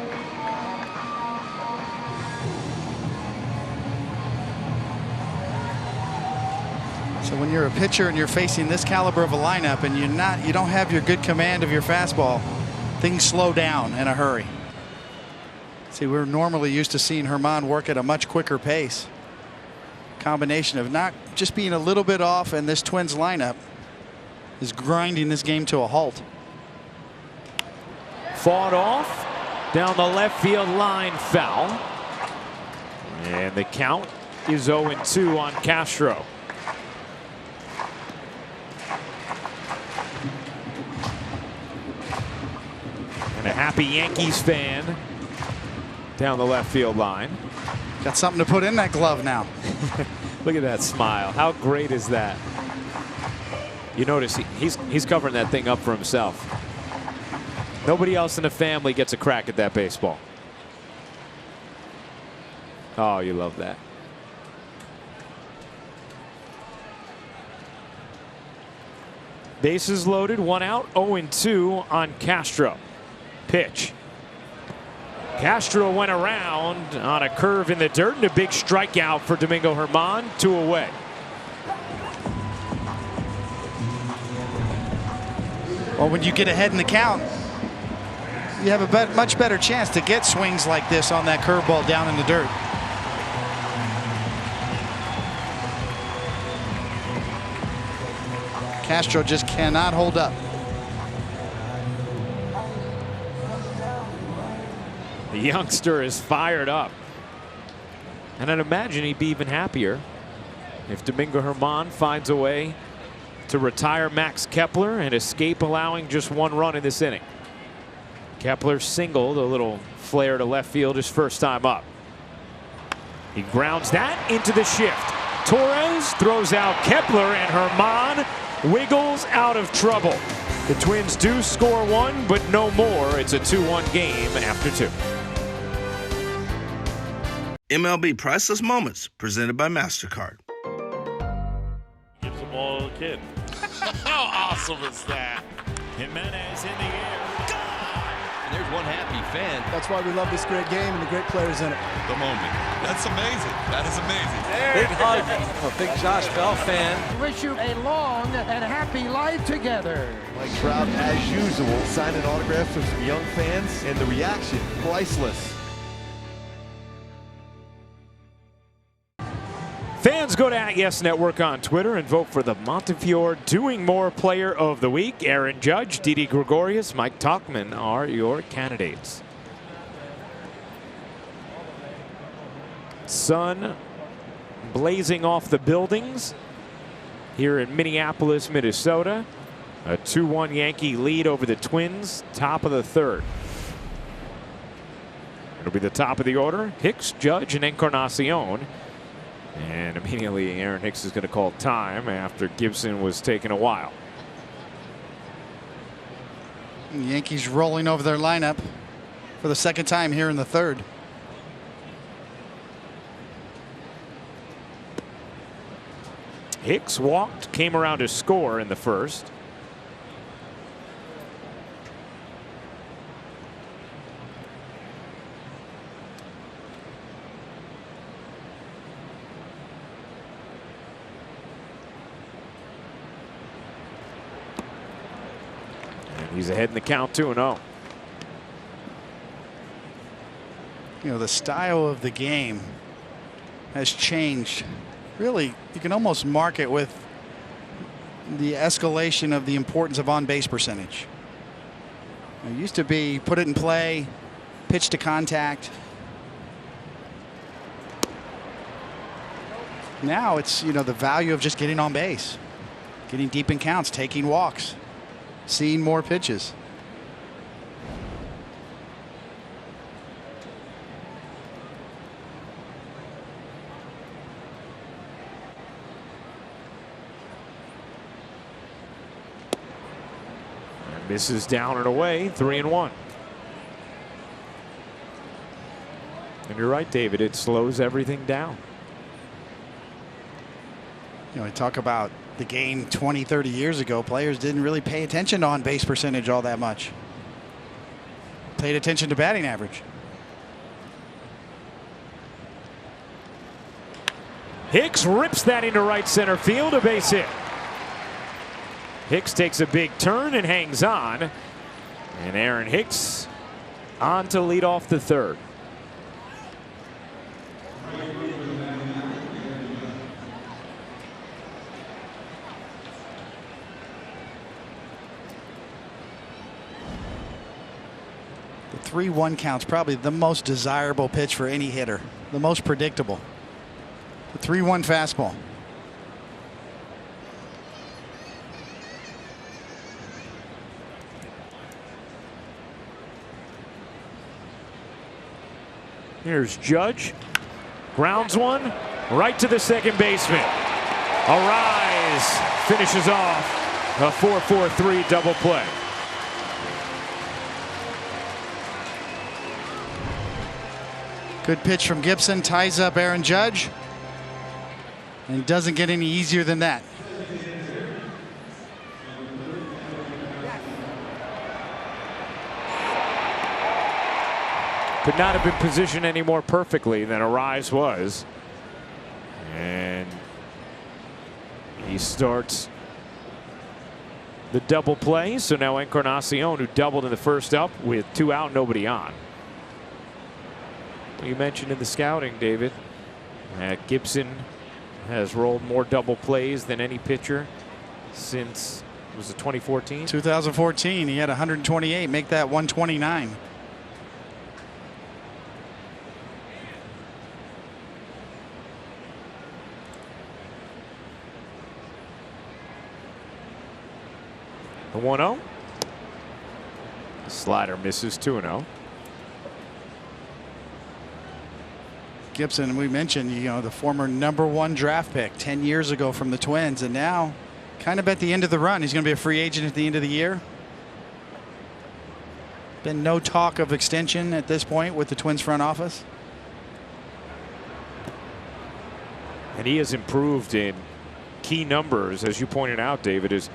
So when you're a pitcher and you're facing this caliber of a lineup and you don't have your good command of your fastball, things slow down in a hurry. See, we're normally used to seeing Germán work at a much quicker pace. Combination of not just being a little bit off, and this Twins lineup is grinding this game to a halt. Fought off down the left field line, foul. And the count is 0-2 on Castro. And a happy Yankees fan down the left field line. Got something to put in that glove now. Look at that smile. How great is that? You notice he's covering that thing up for himself. Nobody else in the family gets a crack at that baseball. Oh, you love that. Bases loaded, 1 out, 0-2 on Castro. Pitch. Castro went around on a curve in the dirt, and a big strikeout for Domingo Germán, 2 away. Well, when you get ahead in the count, you have a much better chance to get swings like this on that curveball down in the dirt. Castro just cannot hold up. The youngster is fired up. And I'd imagine he'd be even happier if Domingo Germán finds a way to retire Max Kepler and escape allowing just 1 run in this inning. Kepler singled a little flare to left field his first time up. He grounds that into the shift. Torres throws out Kepler, and Germán wiggles out of trouble. The Twins do score 1, but no more. It's a 2-1 game after 2. MLB Priceless Moments, presented by MasterCard. Gives them all to the kid. How awesome is that? Jimenez in the air. And there's one happy fan. That's why we love this great game and the great players in it. The moment. That's amazing. That is amazing. Big hug. A big Josh Bell fan. Wish you a long and happy life together. Mike Trout, as usual, signing autographs for some young fans, and the reaction, priceless. go to @YesNetwork on Twitter and vote for the Montefiore Doing More Player of the Week. Aaron Judge, Didi Gregorius, Mike Tauchman are your candidates. Sun blazing off the buildings here in Minneapolis, Minnesota. A 2-1 Yankee lead over the Twins, top of the third. It'll be the top of the order. Hicks, Judge, and Encarnacion. And immediately Aaron Hicks is going to call time after Gibson was taking a while. The Yankees rolling over their lineup for the second time here in the third. Hicks walked, came around to score in the first. He's ahead in the count 2-0. You know, the style of the game has changed. Really, you can almost mark it with the escalation of the importance of on-base percentage. It used to be put it in play, pitch to contact. Now it's, you know, the value of just getting on base, getting deep in counts, taking walks, seeing more pitches. Misses down and away, 3-1. And you're right, David, it slows everything down. You know, we talk about the game 20, 30 years ago. Players didn't really pay attention to on-base percentage all that much. Paid attention to batting average. Hicks rips that into right center field, a base hit. Hicks takes a big turn and hangs on. And Aaron Hicks on to lead off the third. The 3-1 count's probably the most desirable pitch for any hitter, the most predictable. The 3-1 fastball. Here's Judge. Grounds one right to the second baseman. Arise finishes off a 4-4-3 double play. Good pitch from Gibson, ties up Aaron Judge. And it doesn't get any easier than that. Could not have been positioned any more perfectly than Arise was. And he starts the double play. So now Encarnacion, who doubled in the first up with 2 out, nobody on. You mentioned in the scouting, David, that Gibson has rolled more double plays than any pitcher since, was it 2014? 2014, he had 128, make that 129. The 1-0. Slider misses, 2-0. Gibson, we mentioned, you know, the former #1 draft pick 10 years ago from the Twins, and now kind of at the end of the run. He's going to be a free agent at the end of the year. Been no talk of extension at this point with the Twins front office. And he has improved in key numbers, as you pointed out, David. His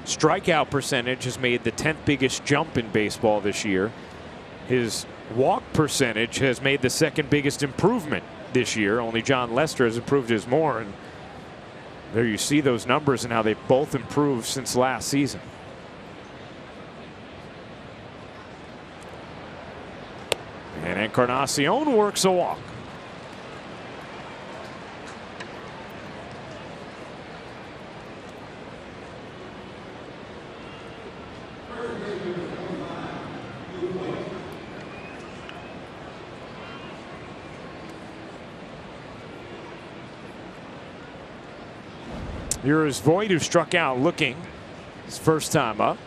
strikeout percentage has made the 10th biggest jump in baseball this year. His walk percentage has made the 2nd biggest improvement this year. Only John Lester has improved his more. And there you see those numbers and how they've both improved since last season. And Encarnacion works a walk. Here is Voit, who struck out looking his first time up.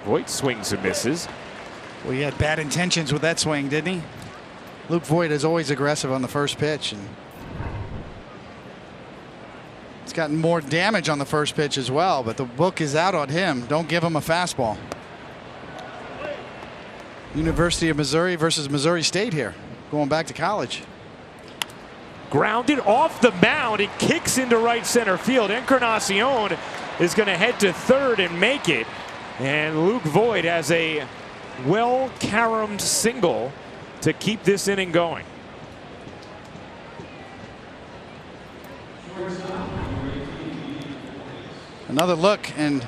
Voit swings and misses. Well, he had bad intentions with that swing, didn't he? Luke Voit is always aggressive on the first pitch, and it's gotten more damage on the first pitch as well, but the book is out on him. Don't give him a fastball. University of Missouri versus Missouri State here, going back to college. Grounded off the mound. It kicks into right center field. Encarnacion is going to head to third and make it. And Luke Voit has a well-caromed single to keep this inning going. Another look, and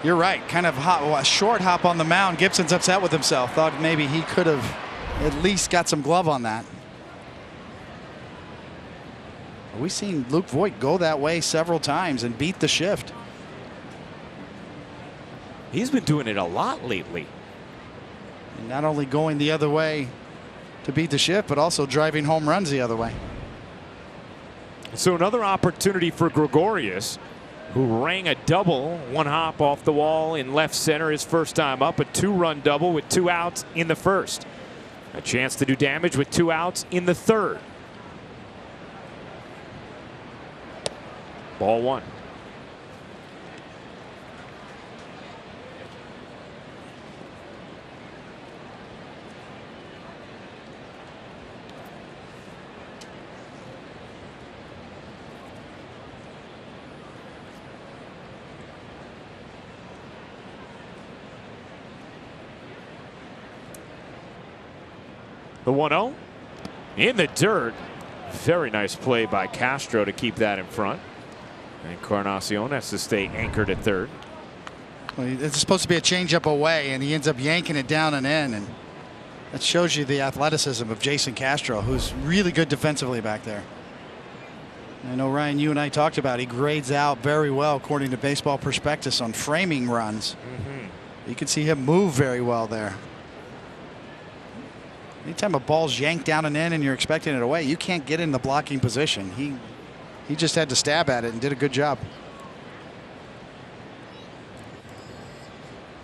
you're right, kind of a short hop on the mound. Gibson's upset with himself. Thought maybe he could have at least got some glove on that. We've seen Luke Voit go that way several times and beat the shift. He's been doing it a lot lately. And not only going the other way to beat the shift, but also driving home runs the other way. So another opportunity for Gregorius, who rang a double, one hop off the wall in left center his first time up, a 2-run double with 2 outs in the first. A chance to do damage with 2 outs in the third. Ball 1. The 1-0 in the dirt. Very nice play by Castro to keep that in front. Encarnacion has to stay anchored at third. Well, it's supposed to be a changeup away, and he ends up yanking it down and in. And that shows you the athleticism of Jason Castro, who's really good defensively back there. I know, Ryan, you and I talked about he grades out very well according to Baseball Prospectus on framing runs. You can see him move very well there. Anytime a ball's yanked down and in and you're expecting it away, you can't get in the blocking position. He just had to stab at it and did a good job.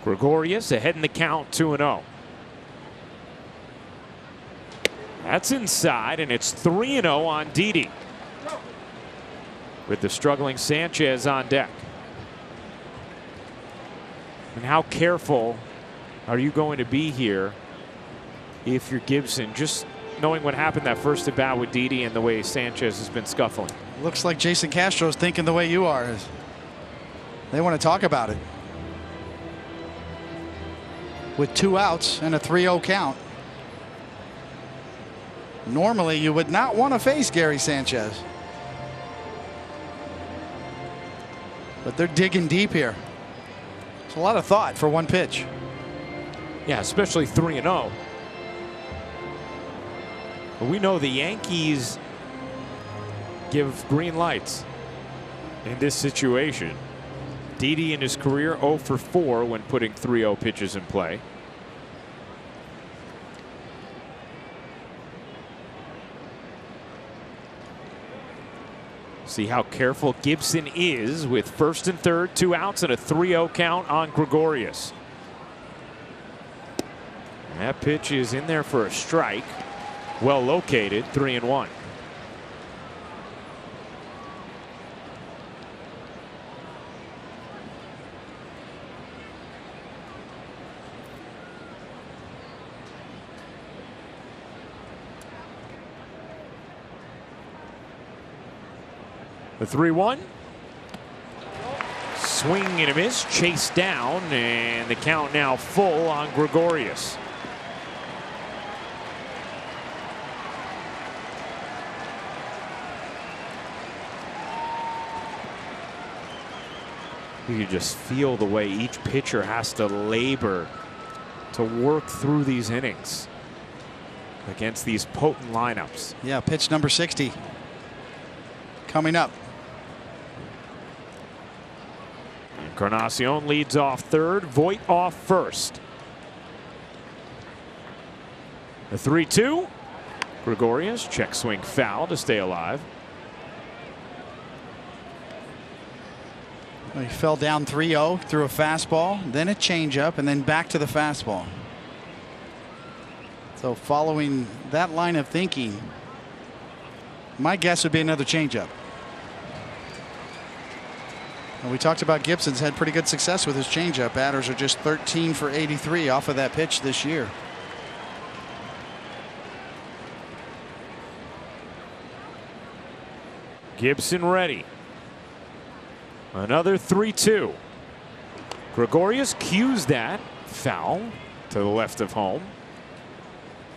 Gregorius ahead in the count, 2-0. That's inside, and it's 3-0 on Didi, with the struggling Sanchez on deck. And how careful are you going to be here if you're Gibson, just knowing what happened that first at bat with Didi and the way Sanchez has been scuffling? Looks like Jason Castro's thinking the way you are. They want to talk about it. With 2 outs and a 3-0 count, normally you would not want to face Gary Sanchez. But they're digging deep here. It's a lot of thought for one pitch. Yeah, especially 3-0. But we know the Yankees give green lights in this situation. Didi in his career 0 for 4 when putting 3-0 pitches in play. See how careful Gibson is with first and third, 2 outs and a 3-0 count on Gregorius. That pitch is in there for a strike. Well located, 3-1. The 3-1. Swing and a miss, chased down, and the count now full on Gregorius. You can just feel the way each pitcher has to labor to work through these innings against these potent lineups. Yeah, pitch number 60 coming up. Encarnacion leads off third, Voit off first. The 3-2. Gregorius, check swing foul to stay alive. Well, he fell down 3-0 through a fastball, then a changeup, and then back to the fastball. So following that line of thinking, my guess would be another changeup. And we talked about Gibson's had pretty good success with his changeup. Batters are just 13 for 83 off of that pitch this year. Gibson ready. Another 3-2. Gregorius cues that foul to the left of home.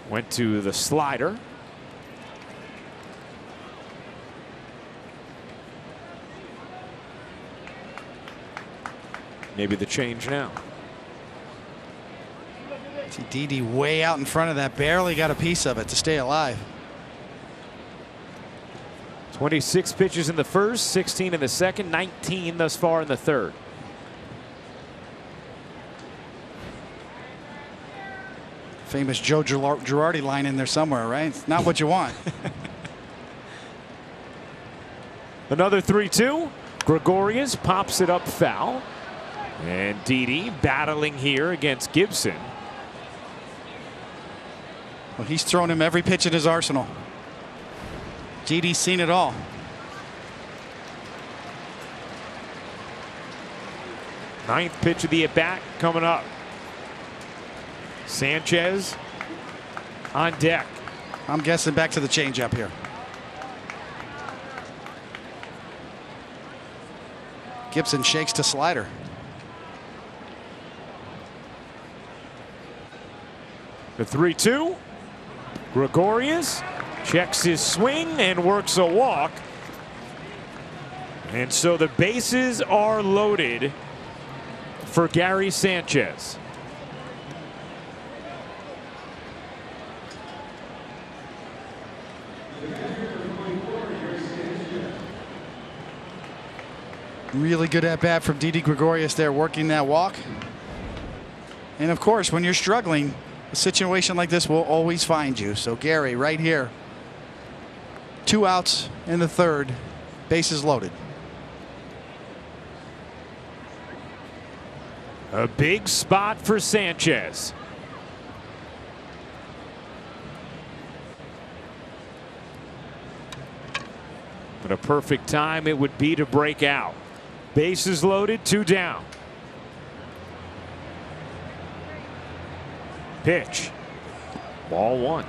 Went to the slider. Maybe the change now. See Didi way out in front of that, barely got a piece of it to stay alive. 26 pitches in the first, 16 in the second, 19 thus far in the third. Famous Joe Girardi line in there somewhere, right? It's not what you want. Another 3-2. Gregorius pops it up foul. And Didi battling here against Gibson. Well, he's thrown him every pitch in his arsenal. Didi's seen it all. Ninth pitch of the at-bat coming up. Sanchez on deck. I'm guessing back to the changeup here. Gibson shakes to slider. The 3-2. Gregorius checks his swing and works a walk. And so the bases are loaded for Gary Sanchez. Really good at bat from Didi Gregorius there, working that walk. And of course, when you're struggling, a situation like this will always find you. So Gary right here. 2 outs in the third, bases loaded. A big spot for Sanchez. But a perfect time it would be to break out. Bases loaded, 2 down. Pitch. Ball 1.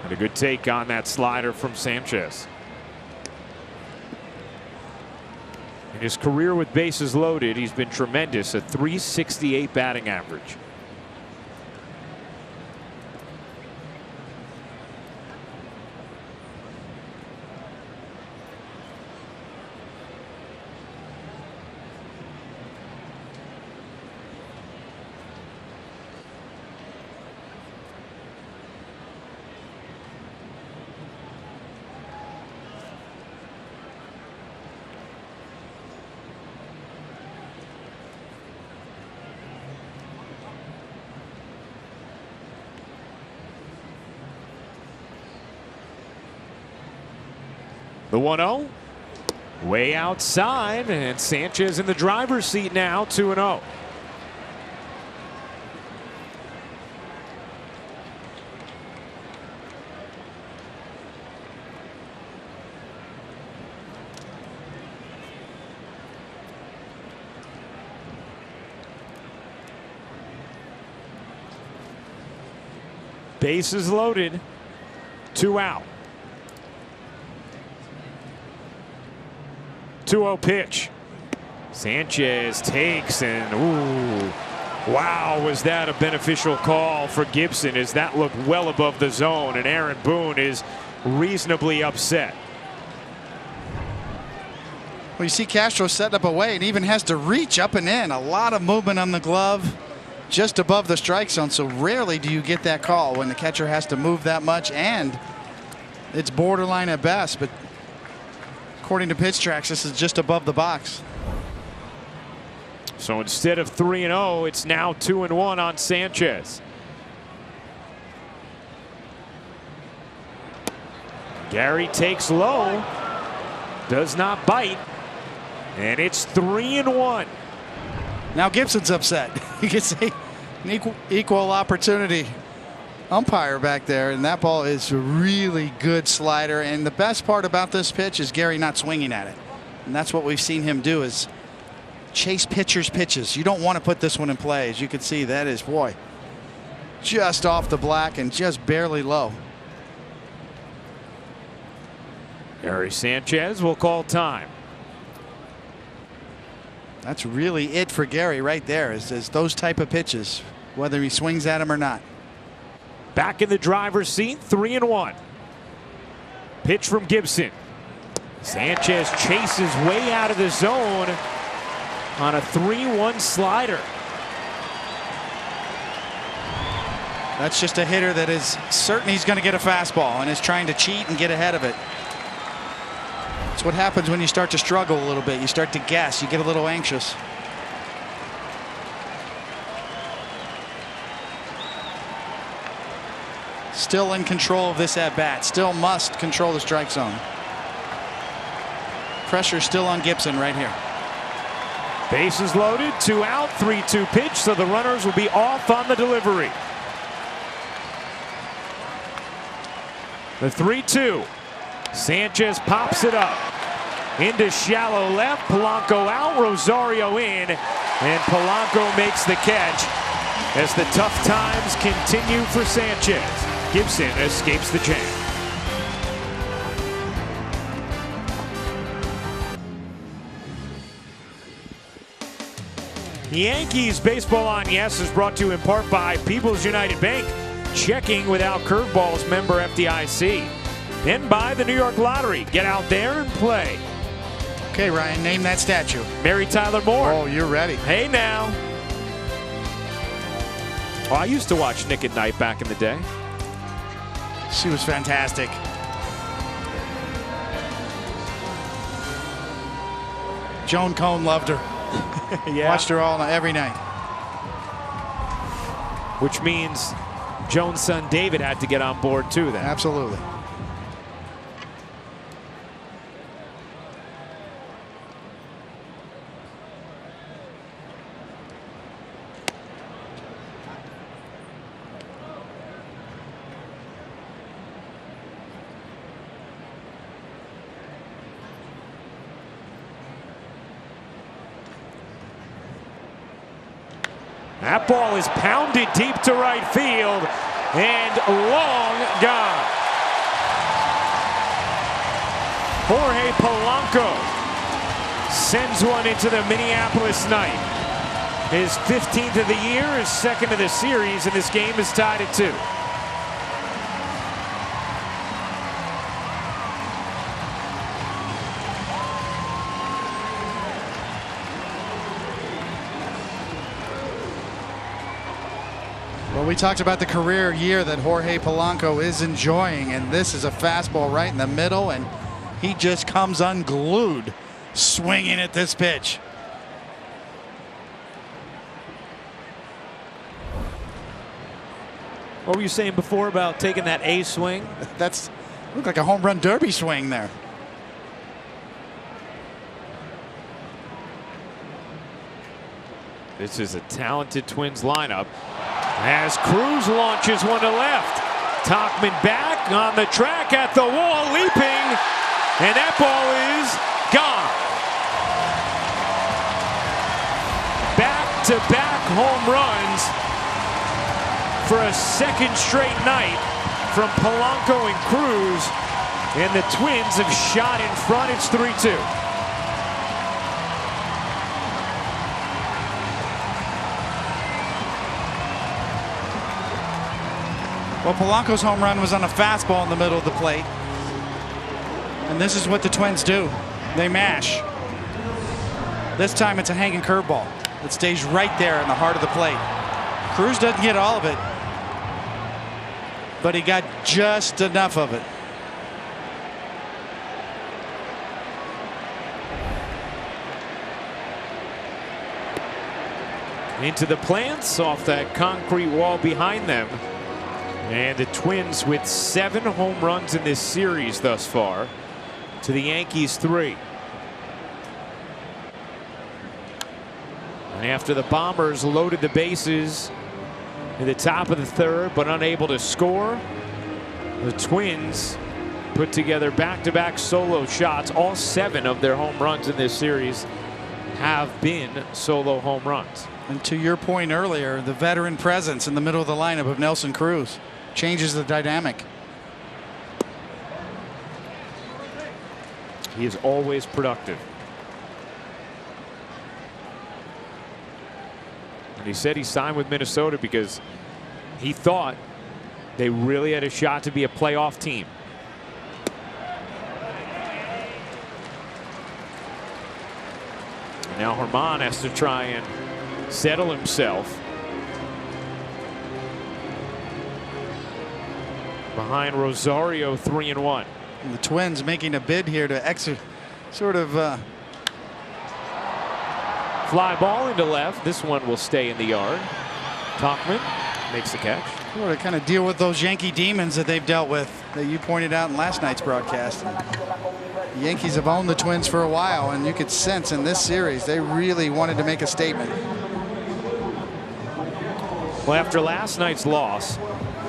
And a good take on that slider from Sanchez. In his career with bases loaded, he's been tremendous, a .368 batting average. The 1-0, way outside, and Sanchez in the driver's seat now, 2-0. Bases loaded, 2 out. 2-0 pitch. Sanchez takes and ooh. Wow, was that a beneficial call for Gibson as that looked well above the zone, and Aaron Boone is reasonably upset. Well, you see Castro setting up away and even has to reach up and in. A lot of movement on the glove just above the strike zone. So rarely do you get that call when the catcher has to move that much, and it's borderline at best. But according to Pitch Tracks, this is just above the box. So instead of 3-0, it's now 2-1 on Sanchez. Gary takes low, does not bite, and it's 3-1. Now Gibson's upset. You can see an equal opportunity umpire back there, and that ball is a really good slider. And the best part about this pitch is Gary not swinging at it, and that's what we've seen him do, is chase pitchers' pitches. You don't want to put this one in play. As you can see, that is, boy, just off the black and just barely low. Gary Sanchez will call time. That's really it for Gary right there, is those type of pitches, whether he swings at them or not. Back in the driver's seat, 3-1. Pitch from Gibson. Sanchez chases way out of the zone on a 3-1 slider. That's just a hitter that is certain he's going to get a fastball and is trying to cheat and get ahead of it. That's what happens when you start to struggle a little bit. You start to guess. You get a little anxious. Still in control of this at-bat. Still must control the strike zone. Pressure still on Gibson right here. Bases loaded, 2 out, 3-2 pitch, so the runners will be off on the delivery. The 3-2. Sanchez pops it up into shallow left. Polanco out, Rosario in, and Polanco makes the catch as the tough times continue for Sanchez. Gibson escapes the jam. Yankees Baseball on Yes is brought to you in part by People's United Bank. Checking without curveballs, member FDIC. And by the New York Lottery. Get out there and play. Okay, Ryan, name that statue. Mary Tyler Moore. Oh, you're ready. Hey now. Oh, I used to watch Nick at Night back in the day. She was fantastic. Joan Cohn loved her. Yeah. Watched her all every night. Which means Joan's son David had to get on board too then. Absolutely. That ball is pounded deep to right field and long gone. Jorge Polanco sends one into the Minneapolis night. His 15th of the year, his second of the series, and this game is tied at 2. Well, we talked about the career year that Jorge Polanco is enjoying, and this is a fastball right in the middle, and he just comes unglued swinging at this pitch. What were you saying before about taking that A swing? That's looked like a home run derby swing there. This is a talented Twins lineup as Cruz launches one to left. Tauchman back on the track at the wall, leaping, and that ball is gone. Back-to-back home runs for a second straight night from Polanco and Cruz, and the Twins have shot in front. It's 3-2. Well, Polanco's home run was on a fastball in the middle of the plate. And this is what the Twins do. They mash. This time it's a hanging curveball that stays right there in the heart of the plate. Cruz doesn't get all of it, but he got just enough of it. Into the plants off that concrete wall behind them. And the Twins with 7 home runs in this series thus far to the Yankees 3. And after the Bombers loaded the bases in the top of the 3rd but unable to score, the Twins put together back-to-back solo shots. All 7 of their home runs in this series have been solo home runs. And to your point earlier, the veteran presence in the middle of the lineup of Nelson Cruz changes the dynamic. He is always productive. And he said he signed with Minnesota because he thought they really had a shot to be a playoff team. And now Herman has to try and settle himself behind Rosario, 3-1. And the Twins making a bid here to fly ball into left. This one will stay in the yard. Tauchman makes the catch. to kind of deal with those Yankee demons that they've dealt with that you pointed out in last night's broadcast. The Yankees have owned the Twins for a while, and you could sense in this series they really wanted to make a statement. Well, after last night's loss,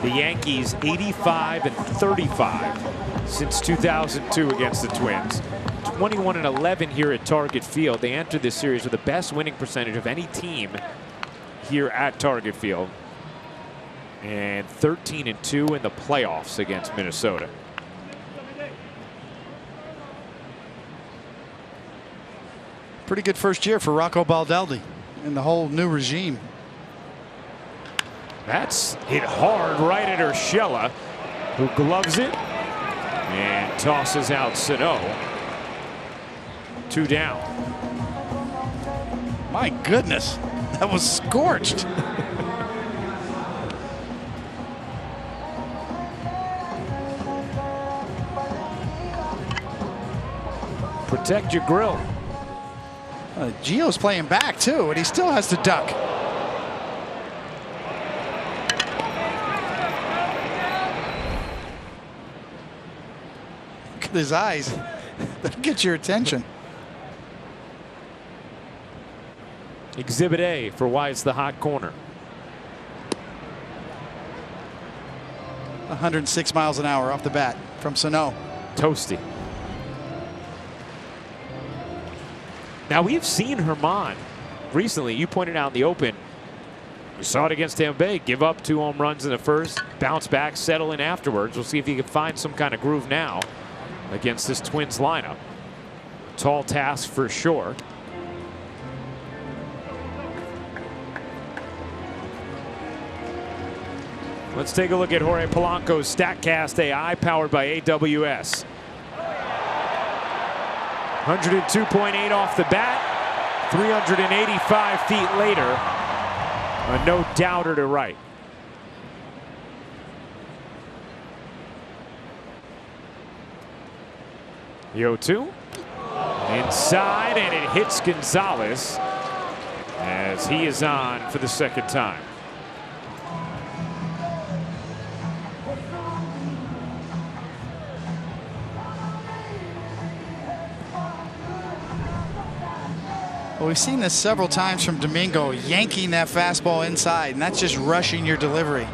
the Yankees 85-35 since 2002 against the Twins. 21-11 here at Target Field. They entered this series with the best winning percentage of any team here at Target Field. And 13-2 in the playoffs against Minnesota. Pretty good first year for Rocco Baldelli and the whole new regime. That's hit hard right at Urshela, who gloves it and tosses out Sano. 2 down. My goodness, that was scorched. Protect your grill. Gio's playing back too, and he still has to duck. Look at his eyes. That'll get your attention. Exhibit A for why it's the hot corner. 106 miles an hour off the bat from Sano. Toasty. Now we've seen Herman recently. You pointed out in the open. We saw it against Tampa Bay. Give up 2 home runs in the first, bounce back, settle in afterwards. We'll see if he can find some kind of groove now against this Twins lineup. Tall task for sure. Let's take a look at Jorge Polanco's StatCast AI powered by AWS. 102.8 off the bat, 385 feet later, a no doubter to right. The 0-2 inside, and it hits Gonzalez as he is on for the second time. Well, we've seen this several times from Domingo, yanking that fastball inside, and that's just rushing your delivery. You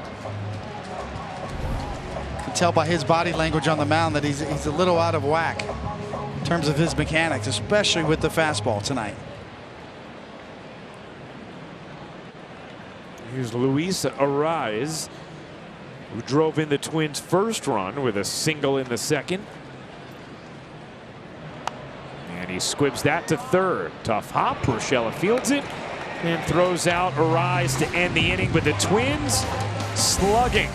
can tell by his body language on the mound that he's a little out of whack in terms of his mechanics, especially with the fastball tonight. Here's Luis Arraez, who drove in the Twins' first run with a single in the second. And he squibs that to third. Tough hop. Urshela fields it and throws out Arraez to end the inning. But the Twins slugging.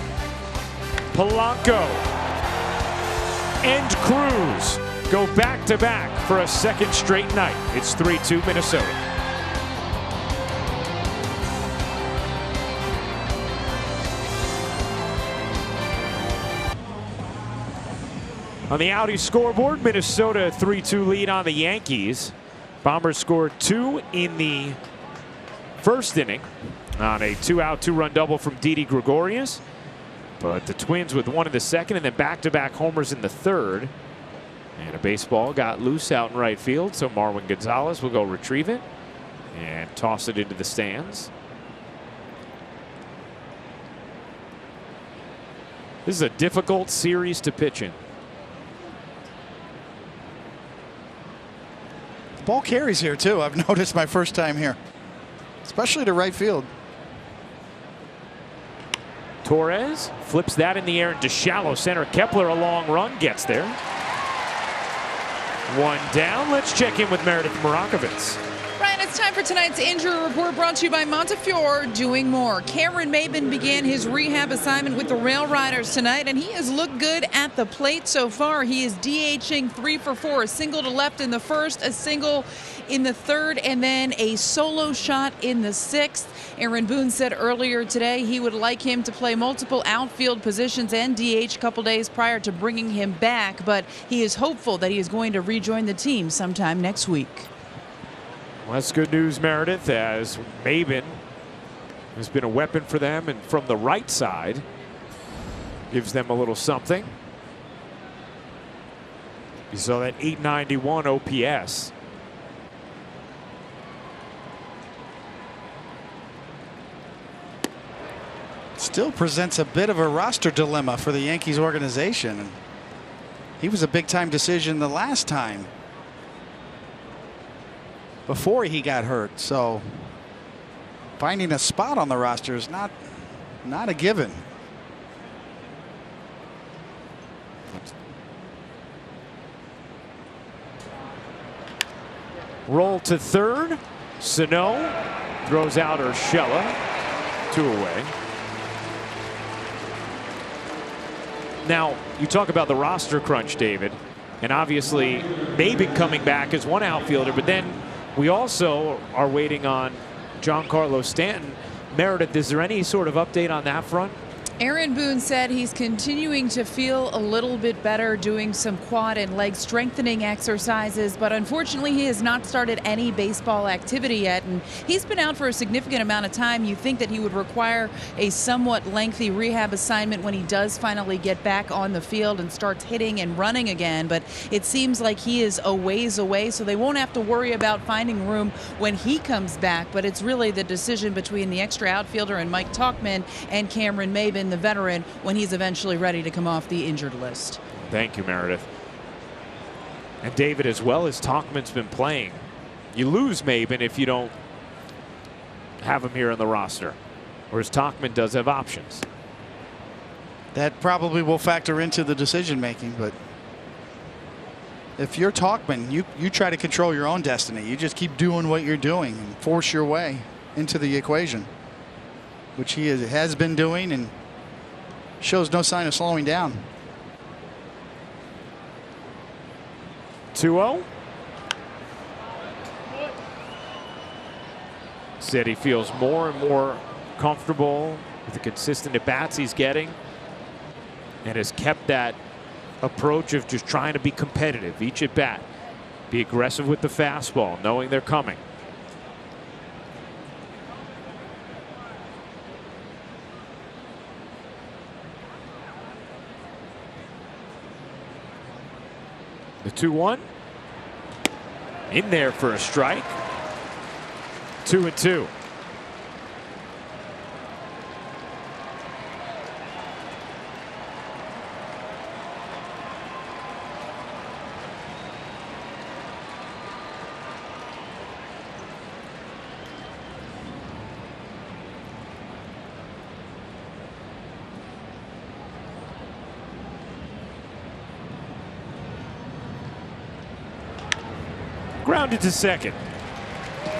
Polanco and Cruz go back-to-back for a second straight night. It's 3-2 Minnesota. On the Audi scoreboard, Minnesota 3-2 lead on the Yankees. Bombers scored 2 in the first inning on a 2-out, 2-run double from Didi Gregorius. But the Twins with 1 in the second and then back-to-back homers in the third. And a baseball got loose out in right field, so Marwin Gonzalez will go retrieve it and toss it into the stands. This is a difficult series to pitch in. Ball carries here too. I've noticed my first time here, especially to right field. Torres flips that in the air into shallow center. Kepler, a long run, gets there. 1 down. Let's check in with Meredith Marakovitz. Ryan, it's time for tonight's injury report brought to you by Montefiore Doing More. Cameron Maben began his rehab assignment with the Rail Riders tonight, and he has looked good at the plate so far. He is DHing 3 for 4, a single to left in the first, a single in the third, and then a solo shot in the sixth. Aaron Boone said earlier today he would like him to play multiple outfield positions and DH a couple days prior to bringing him back, but he is hopeful that he is going to rejoin the team sometime next week. Well, that's good news, Meredith, as Maben has been a weapon for them, and from the right side gives them a little something. You saw that 891 OPS. Still presents a bit of a roster dilemma for the Yankees organization. He was a big-time decision the last time before he got hurt, so finding a spot on the roster is not a given. Roll to third. Sano throws out Urshela. 2 away. Now, you talk about the roster crunch, David, and obviously Maben coming back as one outfielder, but then we also are waiting on Giancarlo Stanton. Meredith, is there any sort of update on that front? Aaron Boone said he's continuing to feel a little bit better, doing some quad and leg strengthening exercises, but unfortunately he has not started any baseball activity yet, and he's been out for a significant amount of time. You think that he would require a somewhat lengthy rehab assignment when he does finally get back on the field and starts hitting and running again, but it seems like he is a ways away, so they won't have to worry about finding room when he comes back, but it's really the decision between the extra outfielder and Mike Tauchman and Cameron Maben, the veteran, when he's eventually ready to come off the injured list. Thank you, Meredith. And David, as well as Tauchman's been playing, you lose Maben if you don't have him here on the roster, whereas Tauchman does have options. That probably will factor into the decision making, but if you're Tauchman, you try to control your own destiny. You just keep doing what you're doing and force your way into the equation, which he has been doing and shows no sign of slowing down. 2-0. Said he feels more and more comfortable with the consistent at-bats he's getting and has kept that approach of just trying to be competitive each at-bat. Be aggressive with the fastball, knowing they're coming. The 2-1. In there for a strike. 2-2. Grounded to second.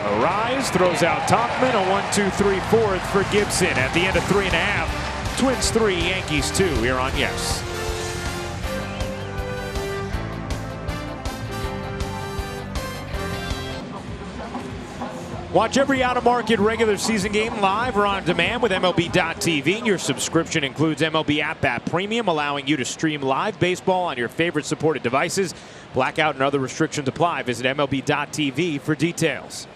Arise throws out Tauchman. A 1-2-3 fourth for Gibson at the end of 3.5. Twins 3, Yankees 2 here on Yes. Watch every out-of-market regular season game live or on demand with MLB.tv. Your subscription includes MLB App App Premium, allowing you to stream live baseball on your favorite supported devices. Blackout and other restrictions apply. Visit MLB.tv for details.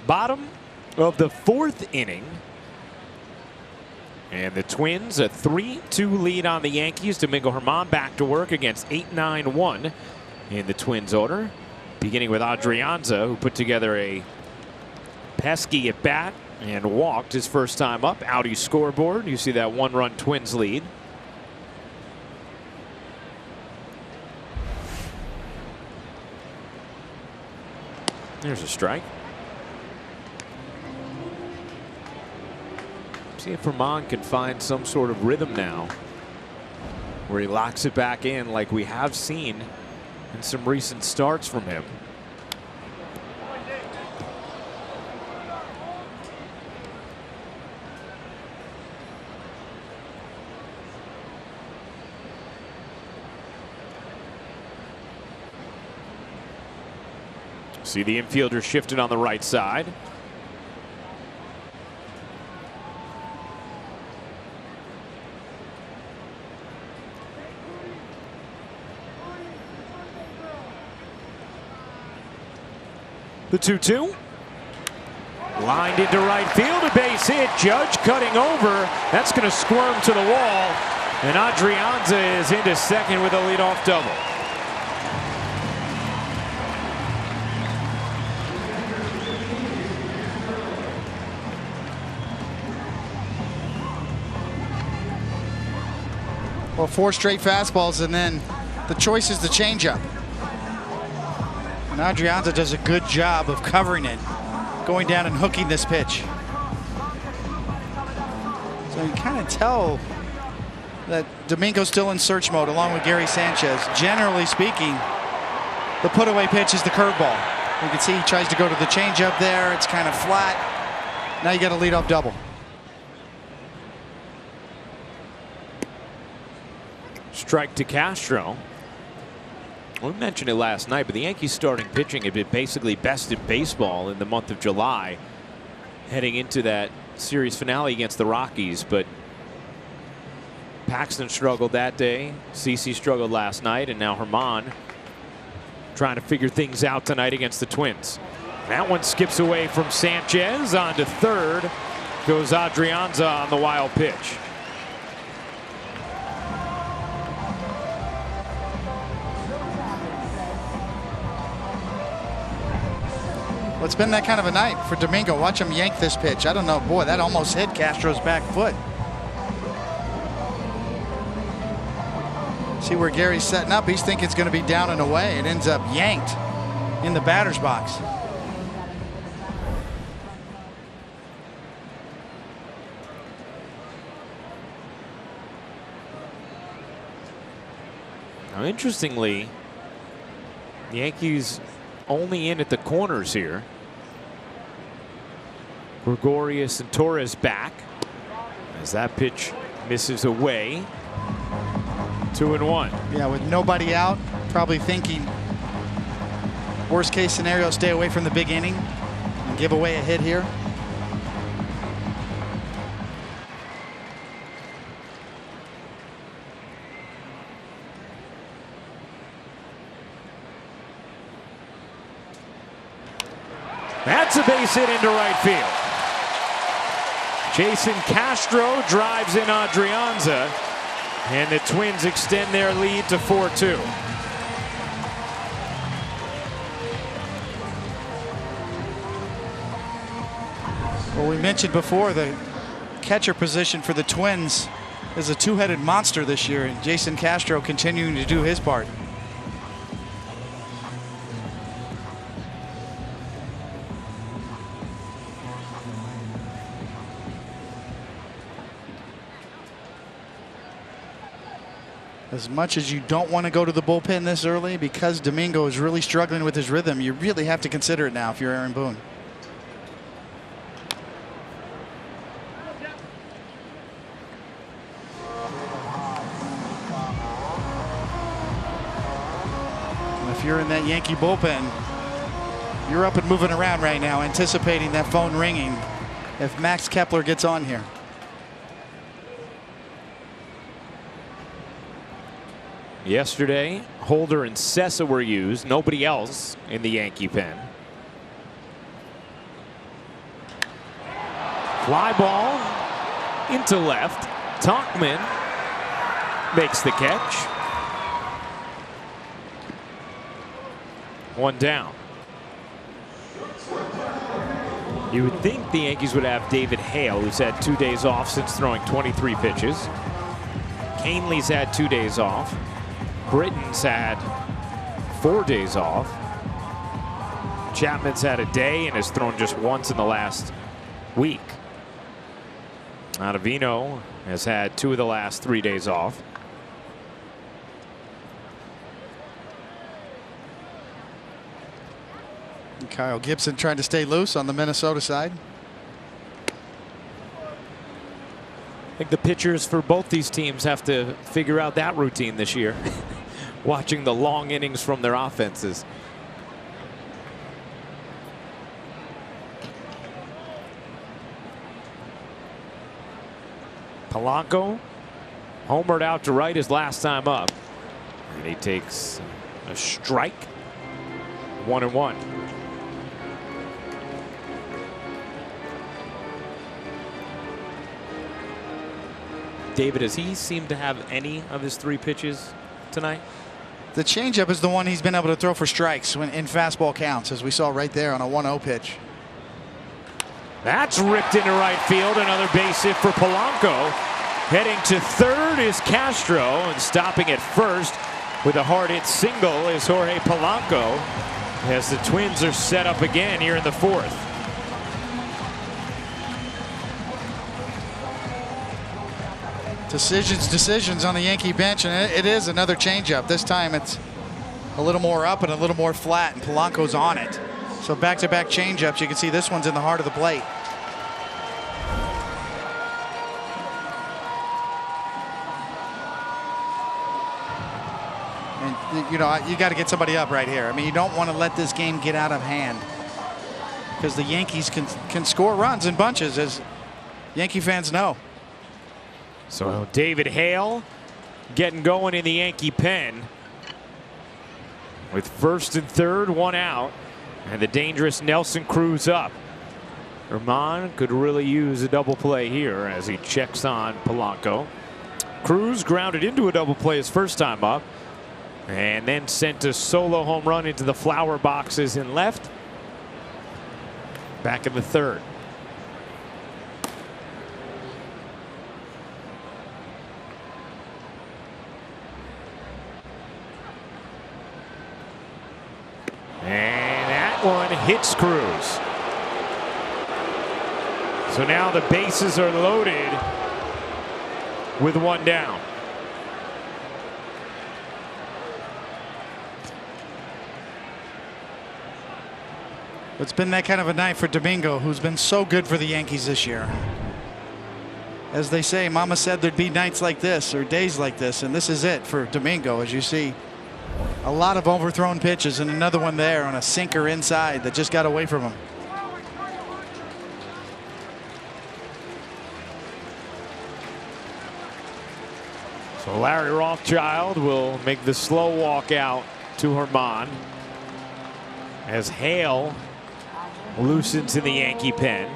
Bottom of the 4th inning. And the Twins a 3-2 lead on the Yankees. Domingo Germán back to work against 8-9-1 in the Twins order. Beginning with Adrianza, who put together a pesky at bat and walked his first time up. Audi scoreboard. You see that 1-run Twins lead. There's a strike. See if Germán can find some sort of rhythm now where he locks it back in like we have seen in some recent starts from him. See the infielder shifted on the right side. The 2-2. Lined into right field, a base hit. Judge cutting over. That's going to squirm to the wall. And Adrianza is into second with a leadoff double. Well, 4 straight fastballs, and then the choice is the changeup. And Adrianza does a good job of covering it, going down and hooking this pitch. So you kind of tell that Domingo's still in search mode along with Gary Sanchez. Generally speaking, the put-away pitch is the curveball. You can see he tries to go to the changeup there. It's kind of flat. Now you got a leadoff double. Strike to Castro. We mentioned it last night, but the Yankees starting pitching had been basically best in baseball in the month of July, heading into that series finale against the Rockies. But Paxton struggled that day. CeCe struggled last night, and now Germán trying to figure things out tonight against the Twins. That one skips away from Sanchez. On to third goes Adrianza on the wild pitch. Well, it's been that kind of a night for Domingo. Watch him yank this pitch. I don't know. Boy, that almost hit Castro's back foot. See where Gary's setting up. He's thinking it's going to be down and away. It ends up yanked in the batter's box. Now, interestingly, the Yankees only in at the corners here. Gregorius and Torres back as that pitch misses away. 2-1. Yeah, with nobody out, probably thinking worst case scenario, stay away from the big inning and give away a hit here. That's a base hit into right field. Jason Castro drives in Adrianza, and the Twins extend their lead to 4-2. Well, we mentioned before the catcher position for the Twins is a two-headed monster this year, and Jason Castro continuing to do his part. As much as you don't want to go to the bullpen this early, because Domingo is really struggling with his rhythm, you really have to consider it now if you're Aaron Boone. And if you're in that Yankee bullpen, You're up and moving around right now, anticipating that phone ringing if Max Kepler gets on here. Yesterday, Holder and Sessa were used. Nobody else in the Yankee pen. Fly ball into left. Tauchman makes the catch. One down. You would think the Yankees would have David Hale, who's had 2 days off since throwing 23 pitches. Canley's had 2 days off. Britton's had 4 days off. Chapman's had a day and has thrown just once in the last week. Ottavino has had 2 of the last 3 days off. Kyle Gibson trying to stay loose on the Minnesota side. I think the pitchers for both these teams have to figure out that routine this year. Watching the long innings from their offenses. Polanco homered out to right his last time up. And he takes a strike. 1-1. David, does he seem to have any of his 3 pitches tonight? The changeup is the one he's been able to throw for strikes when in fastball counts, as we saw right there on a 1-0 pitch. That's ripped into right field. Another base hit for Polanco. Heading to third is Castro, and stopping at first with a hard hit single is Jorge Polanco, as the Twins are set up again here in the 4th. Decisions on the Yankee bench, and it is another changeup. This time it's a little more up and a little more flat, and Polanco's on it. So back-to-back changeups. You can see this one's in the heart of the plate. And you know, you got to get somebody up right here. I mean, you don't want to let this game get out of hand, because the Yankees can score runs in bunches, as Yankee fans know. So David Hale getting going in the Yankee pen with first and third, 1 out, and the dangerous Nelson Cruz up. Herman could really use a double play here as he checks on Polanco. Cruz grounded into a double play his first time up, and then sent a solo home run into the flower boxes in left. Back in the 3rd. And that one hits Cruz. So now the bases are loaded with 1 down. It's been that kind of a night for Domingo, who's been so good for the Yankees this year. As they say, Mama said there'd be nights like this or days like this, and this is it for Domingo. As you see, a lot of overthrown pitches, and another one there on a sinker inside that just got away from him. So Larry Rothschild will make the slow walk out to Herman as Hale loosens in the Yankee pen.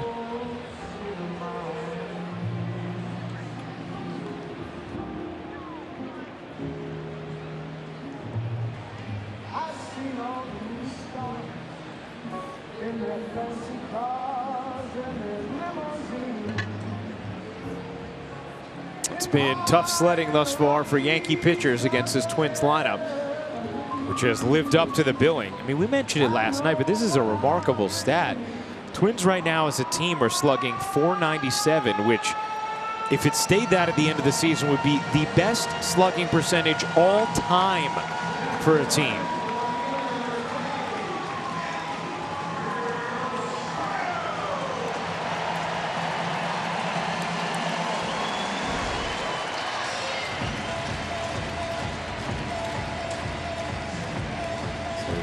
It's been tough sledding thus far for Yankee pitchers against this Twins lineup, which has lived up to the billing. I mean, we mentioned it last night, but this is a remarkable stat. Twins right now as a team are slugging .497, which, if it stayed that at the end of the season, would be the best slugging percentage all time for a team.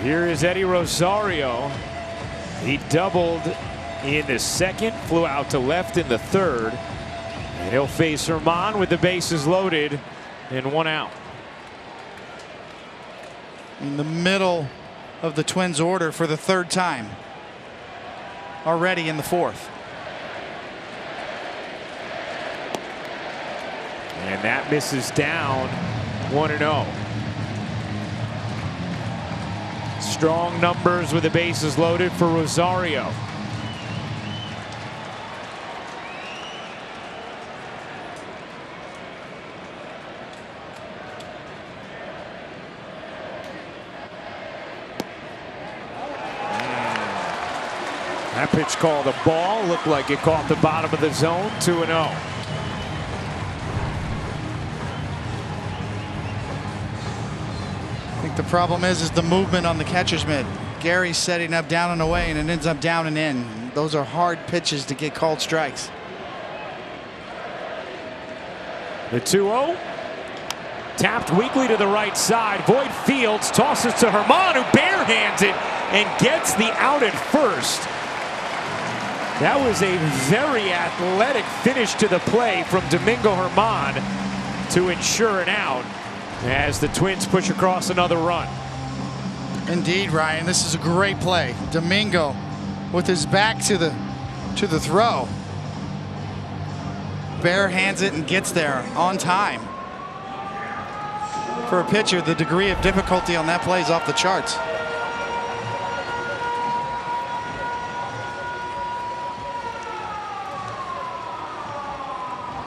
Here is Eddie Rosario He doubled in the second, flew out to left in the third. And he'll face Herman with the bases loaded and 1 out. In the middle of the Twins order for the 3rd time already in the 4th. And that misses down 1-0. Strong numbers with the bases loaded for Rosario. That pitch called a ball. Looked like it caught the bottom of the zone. 2-0. I think the problem is the movement on the catcher's mitt. Gary's setting up down and away, and it ends up down and in. Those are hard pitches to get called strikes. The 2-0. Tapped weakly to the right side. Void fields, tosses to Herman, who barehands it and gets the out at first. That was a very athletic finish to the play from Domingo Herman to ensure an out as the Twins push across another run. Indeed, Ryan, this is a great play. Domingo with his back to the throw. Barehands it and gets there on time. For a pitcher, the degree of difficulty on that play is off the charts.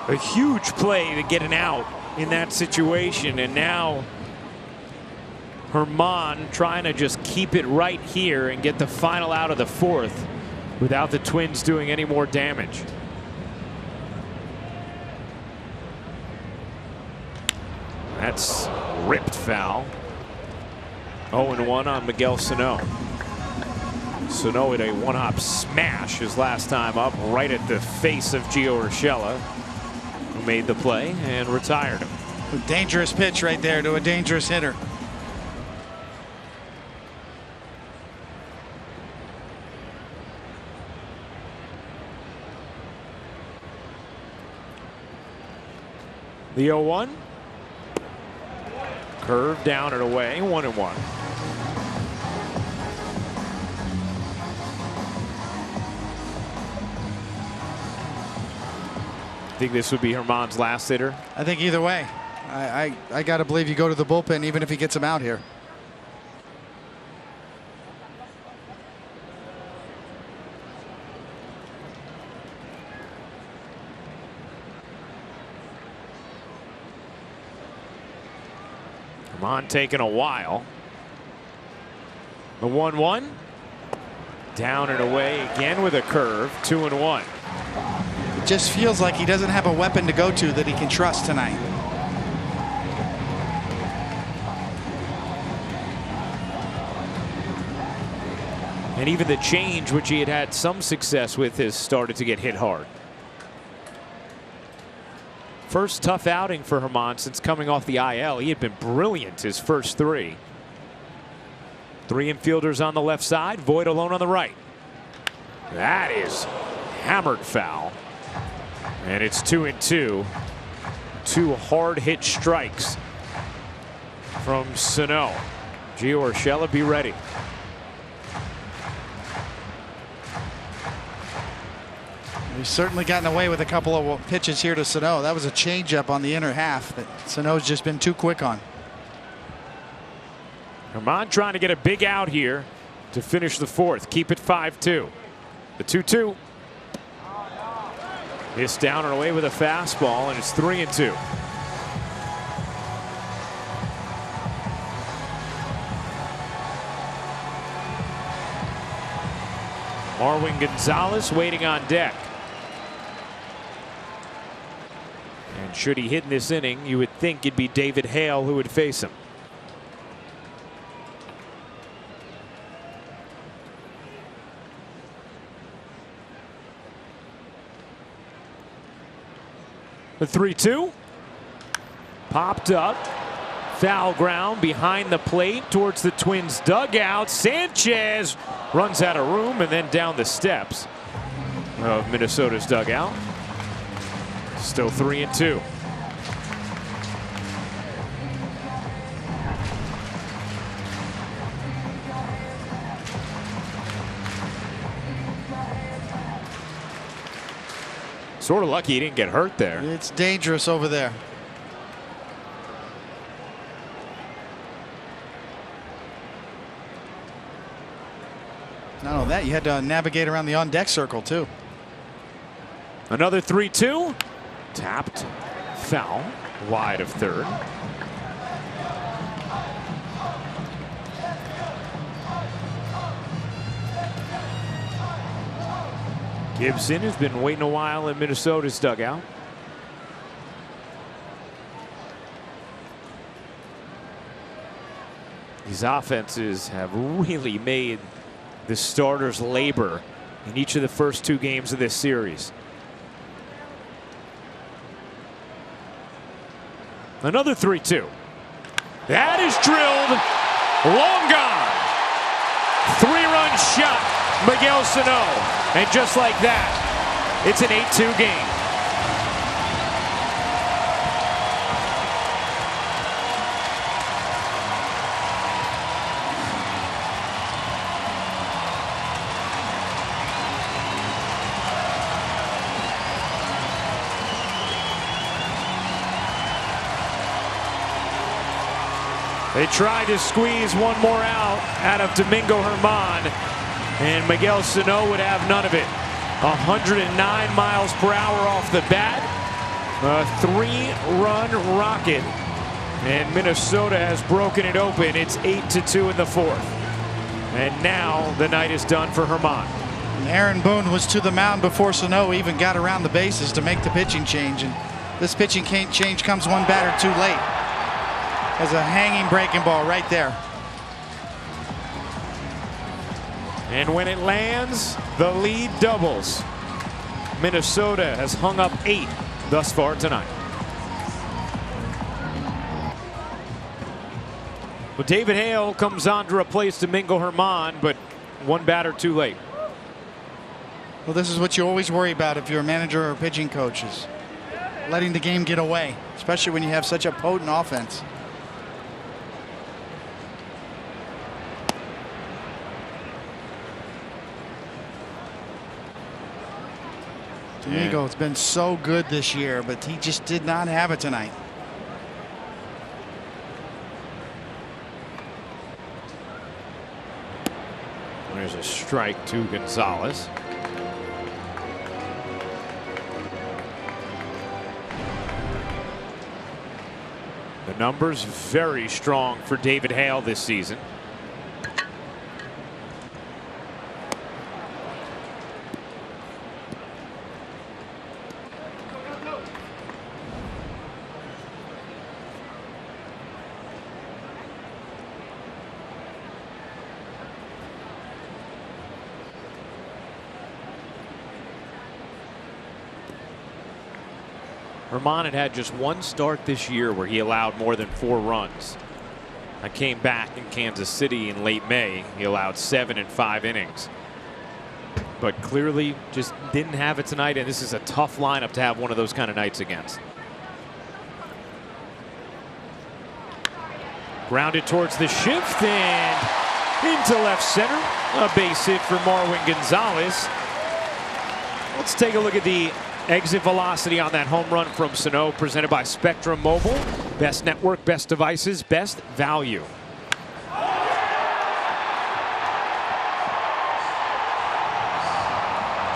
A huge play to get an out in that situation, and now Herman trying to just keep it right here and get the final out of the 4th without the Twins doing any more damage. That's ripped foul. 0-1 on Miguel Sano. Sano hit a one-hop smash his last time up right at the face of Gio Urshela, who made the play and retired him. A dangerous pitch right there to a dangerous hitter. The 0-1. Curve down and away, 1-1. Think this would be Herman's last hitter? I think either way. I got to believe you go to the bullpen even if he gets him out here. Herman taking a while. The 1-1. Down and away again with a curve, 2-1. It just feels like he doesn't have a weapon to go to that he can trust tonight. And even the change, which he had had some success with, has started to get hit hard. First tough outing for Herman since coming off the IL. He had been brilliant his first 3. 3 infielders on the left side, Voit alone on the right. That is hammered foul. And it's 2-2. 2 hard hit strikes from Sano. Gio Urshela, be ready. He's certainly gotten away with a couple of pitches here to Sano. That was a changeup on the inner half that Sano's just been too quick on. Herman trying to get a big out here to finish the 4th. Keep it 5-2. The 2-2. It's down and away with a fastball, and it's 3-2. Marwin Gonzalez waiting on deck. And should he hit in this inning, you would think it'd be David Hale who would face him. The 3-2. Popped up. Foul ground behind the plate towards the Twins dugout. Sanchez runs out of room and then down the steps of Minnesota's dugout. Still 3-2. Sort of lucky he didn't get hurt there. It's dangerous over there. Not only that, you had to navigate around the on-deck circle, too. Another 3-2. Tapped. Foul. Wide of third. Gibson has been waiting a while in Minnesota's dugout. These offenses have really made the starters labor in each of the first 2 games of this series. Another 3-2. That is drilled. Long gone. 3-run shot. Miguel Sano. And just like that, it's an 8-2 game. They tried to squeeze one more out of Domingo Germán, and Miguel Sano would have none of it. 109 miles per hour off the bat. A 3-run rocket, and Minnesota has broken it open. It's 8-2 in the 4th. And now the night is done for Germán. Aaron Boone was to the mound before Sano even got around the bases to make the pitching change, and this pitching change comes one batter too late. As a hanging breaking ball right there. And when it lands, the lead doubles. Minnesota has hung up 8 thus far tonight. Well, David Hale comes on to replace Domingo Germán, but one batter too late. Well, this is what you always worry about if you're a manager or a pitching coach, is letting the game get away, especially when you have such a potent offense. Domingo has been so good this year, but he just did not have it tonight. There's a strike to Gonzalez. The numbers very strong for David Hale this season. Germán had just one start this year where he allowed more than 4 runs. I came back in Kansas City in late May. He allowed 7 in 5 innings. But clearly just didn't have it tonight, and this is a tough lineup to have one of those kind of nights against. Grounded towards the shift and into left center. A base hit for Marwin Gonzalez. Let's take a look at the exit velocity on that home run from Sano, presented by Spectrum Mobile. Best network, best devices, best value.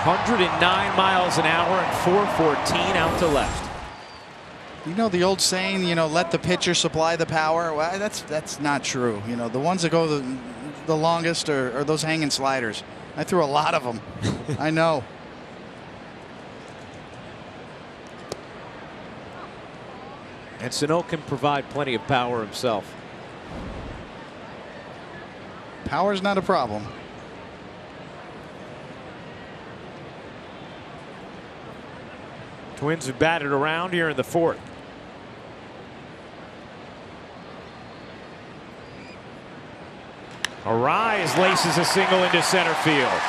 .109 miles an hour and .414 out to left. You know the old saying, you know, let the pitcher supply the power. Well, that's not true. You know, the ones that go the longest are those hanging sliders. I threw a lot of them. I know. And Sano can provide plenty of power himself. Power's not a problem. Twins have batted around here in the 4th. Arise laces a single into center field.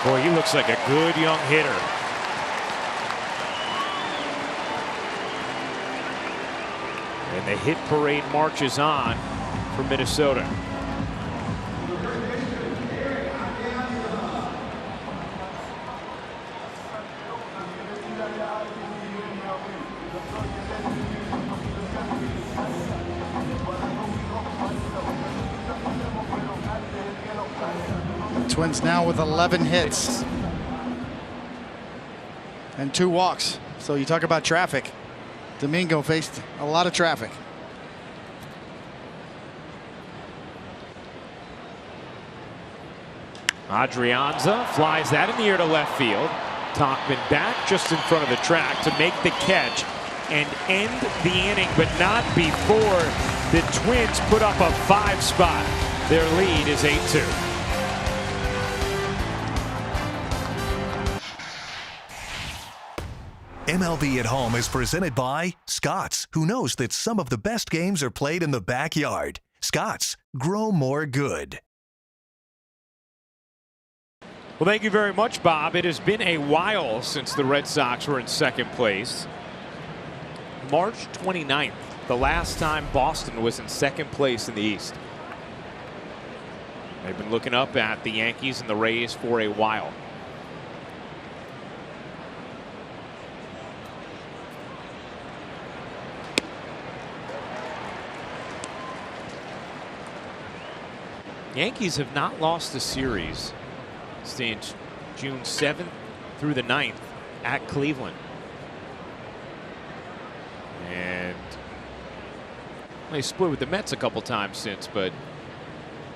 Boy, he looks like a good young hitter. And the hit parade marches on for Minnesota. Twins now with 11 hits and 2 walks. So you talk about traffic. Domingo faced a lot of traffic. Adrianza flies that in the air to left field. Tauchman back just in front of the track to make the catch and end the inning, but not before the Twins put up a 5 spot. Their lead is 8-2. MLB at Home is presented by Scotts, who knows that some of the best games are played in the backyard. Scotts, grow more good. Well, thank you very much, Bob. It has been a while since the Red Sox were in second place. March 29th, the last time Boston was in second place in the East. They've been looking up at the Yankees and the Rays for a while. Yankees have not lost a series since June 7th through the 9th at Cleveland. And they split with the Mets a couple times since, but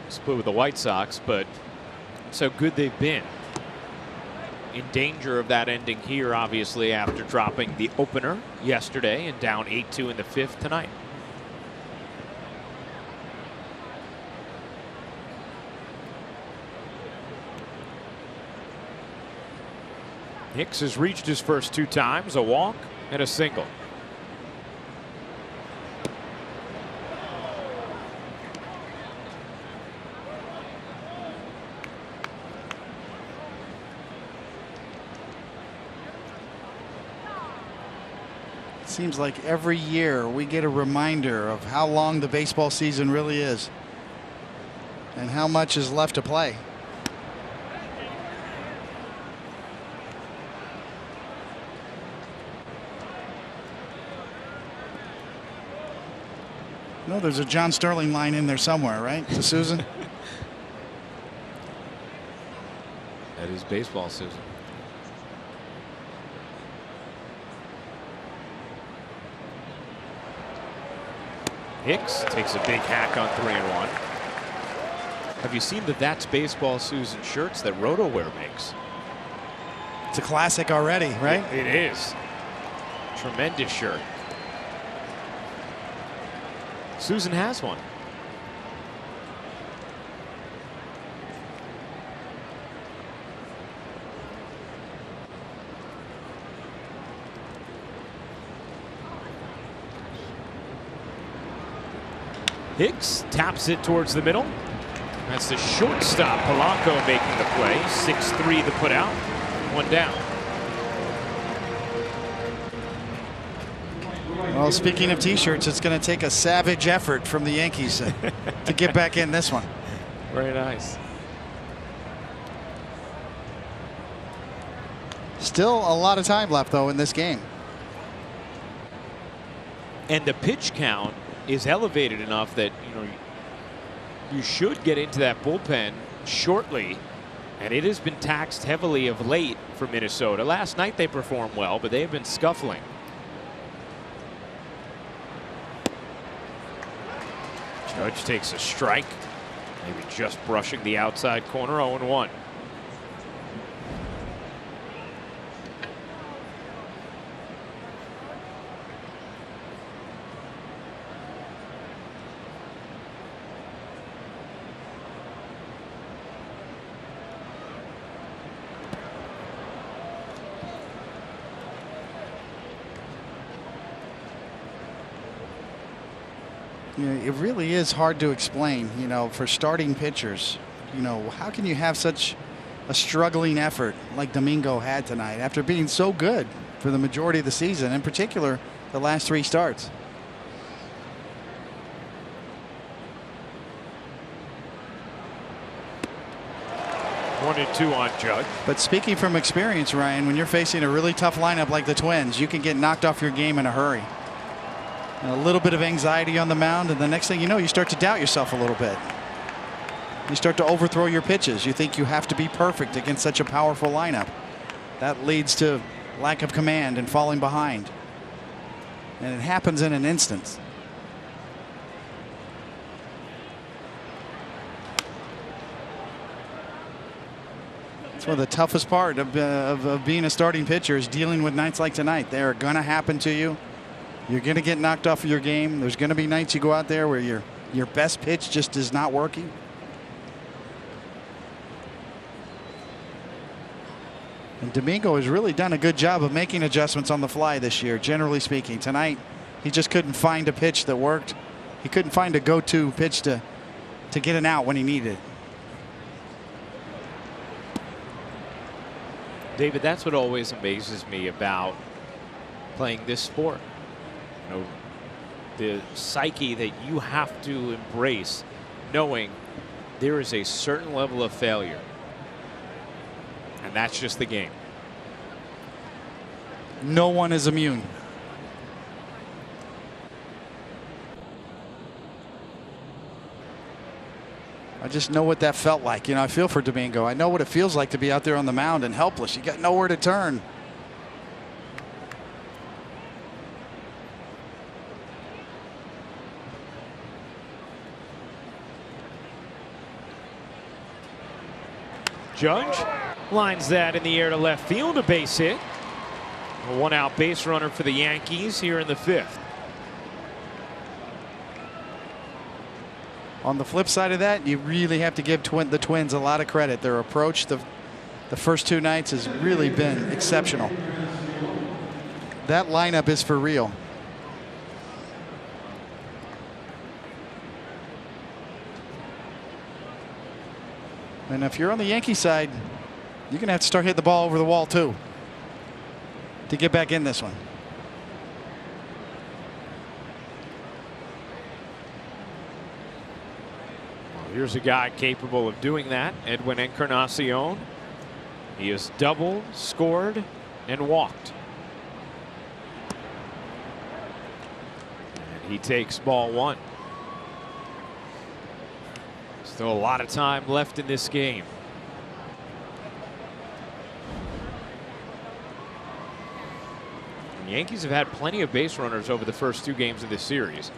split with the White Sox, but that's how good they've been. In danger of that ending here, obviously, after dropping the opener yesterday and down 8-2 in the 5th tonight. Hicks has reached his first 2 times, a walk and a single. Seems like every year we get a reminder of how long the baseball season really is and how much is left to play. No, there's a John Sterling line in there somewhere, right? To Susan? That is baseball, Susan. Hicks takes a big hack on 3-1. Have you seen the That's Baseball Susan shirts that RotoWear makes? It's a classic already, right? It is. Tremendous shirt. Susan has one. Hicks taps it towards the middle. That's the shortstop, Polanco, making the play. 6-3 the put out. 1 down. Well, speaking of T-shirts, it's going to take a savage effort from the Yankees to get back in this one. Very nice. Still a lot of time left, though, in this game. And the pitch count is elevated enough that, you know, you should get into that bullpen shortly. And it has been taxed heavily of late for Minnesota. Last night they performed well, but they've been scuffling. Judge takes a strike, maybe just brushing the outside corner. 0-1. You know, it really is hard to explain, you know, for starting pitchers. You know, how can you have such a struggling effort like Domingo had tonight after being so good for the majority of the season, in particular the last 3 starts? One and two on Judge. But speaking from experience, Ryan, when you're facing a really tough lineup like the Twins, you can get knocked off your game in a hurry. And a little bit of anxiety on the mound, and the next thing you know, you start to doubt yourself a little bit. You start to overthrow your pitches. You think you have to be perfect against such a powerful lineup. That leads to lack of command and falling behind. And it happens in an instant. It's one of the toughest part of being a starting pitcher is dealing with nights like tonight. They are going to happen to you. You're going to get knocked off of your game. There's going to be nights you go out there where your best pitch just is not working. And Domingo has really done a good job of making adjustments on the fly this year, generally speaking. Tonight, he just couldn't find a pitch that worked. He couldn't find a go-to pitch to get an out when he needed it. David, that's what always amazes me about playing this sport. You know, the psyche that you have to embrace, knowing there is a certain level of failure. And that's just the game. No one is immune. I just know what that felt like. You know, I feel for Domingo. I know what it feels like to be out there on the mound and helpless. You got nowhere to turn. Judge lines that in the air to left field, a base hit. A 1-out base runner for the Yankees here in the 5th. On the flip side of that, you really have to give the Twins a lot of credit. Their approach the first 2 nights has really been exceptional. That lineup is for real. And if you're on the Yankee side, you're going to have to start hitting the ball over the wall too to get back in this one. Here's a guy capable of doing that, Edwin Encarnacion. He has doubled, scored, and walked. And he takes ball 1. Still a lot of time left in this game. The Yankees have had plenty of base runners over the first 2 games of this series.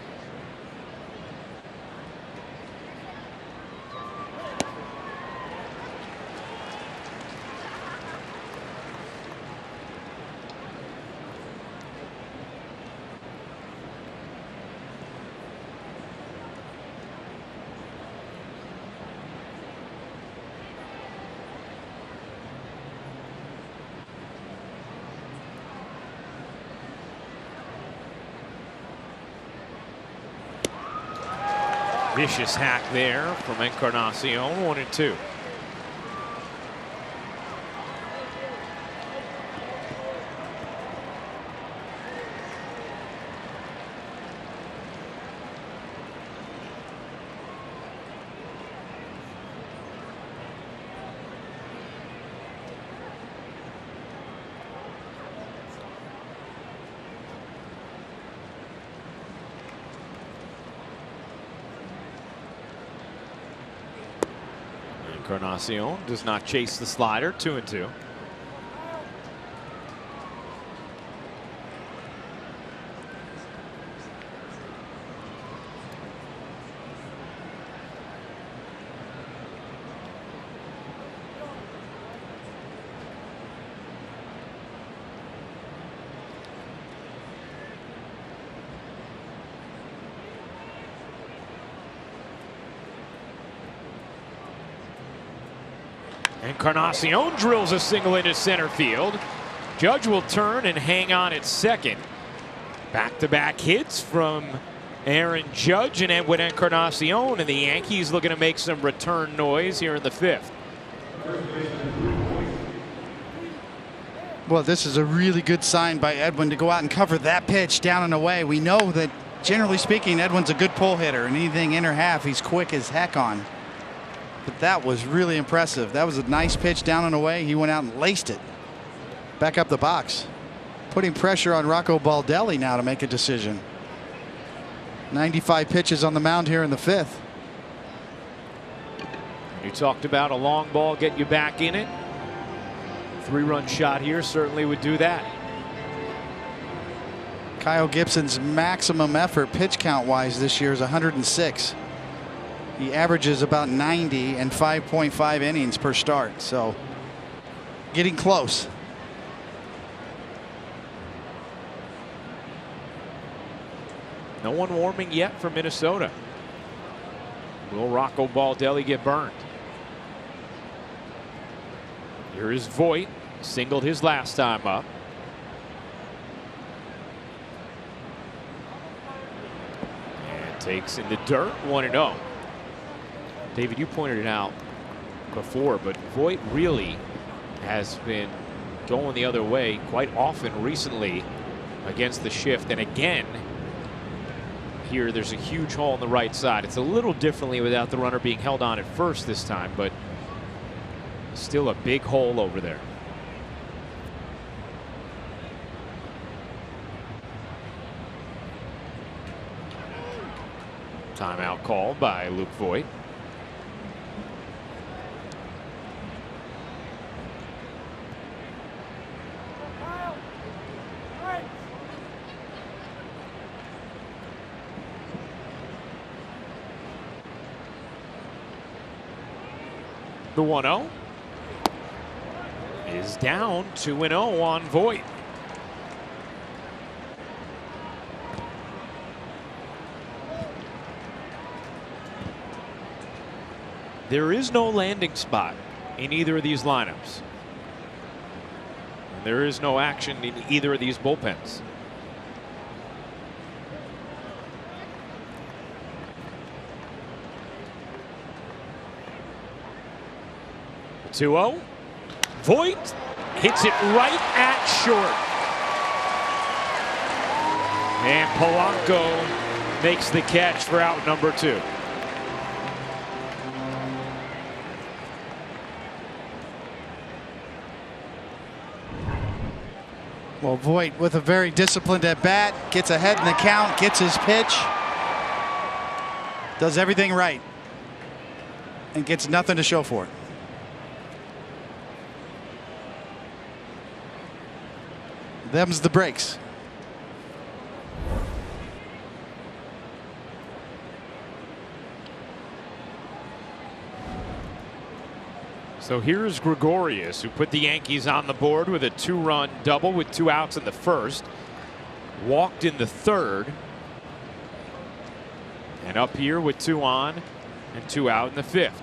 Vicious hack there from Encarnacion, 1-2. Encarnacion does not chase the slider, 2-2. Encarnacion drills a single into center field. Judge will turn and hang on at second. Back-to-back hits from Aaron Judge and Edwin Encarnacion, and the Yankees looking to make some return noise here in the 5th. Well, this is a really good sign by Edwin to go out and cover that pitch down and away. We know that, generally speaking, Edwin's a good pull hitter, and anything inner half, he's quick as heck on. But that was really impressive. That was a nice pitch down and away. He went out and laced it back up the box, putting pressure on Rocco Baldelli now to make a decision. 95 pitches on the mound here in the 5th. You talked about a long ball get you back in it. 3-run shot here certainly would do that. Kyle Gibson's maximum effort pitch count wise this year is 106. He averages about 90 and 5.5 innings per start, so getting close. No one warming yet for Minnesota. Will Rocco Baldelli get burned? Here is Voit, singled his last time up. And takes in the dirt, 1-0. David, you pointed it out before, but Voit really has been going the other way quite often recently against the shift. And again, here there's a huge hole on the right side. It's a little differently without the runner being held on at first this time, but still a big hole over there. Timeout called by Luke Voit. The 1-0 is down. 2-0 on Voit. There is no landing spot in either of these lineups. And there is no action in either of these bullpens. The 2-0. Voit hits it right at short. And Polanco makes the catch for out number 2. Well, Voit with a very disciplined at bat, gets ahead in the count, gets his pitch, does everything right, and gets nothing to show for it. Them's the breaks. So here's Gregorius, who put the Yankees on the board with a 2-run double with 2 outs in the first. Walked in the third. And up here with 2 on and 2 out in the 5th.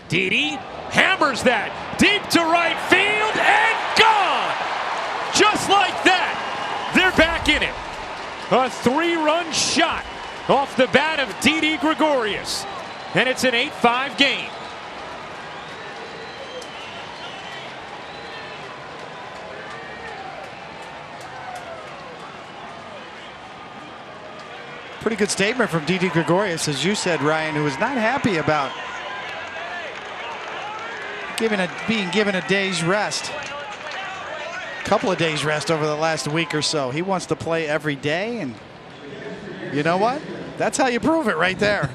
Didi hammers that deep to right field and gone. Just like that, they're back in it. A 3-run shot off the bat of Didi Gregorius, and it's an 8-5 game. Pretty good statement from Didi Gregorius, as you said, Ryan, who was not happy about being given a day's rest. Couple of days rest over the last week or so. He wants to play every day, and you know what? That's how you prove it right there.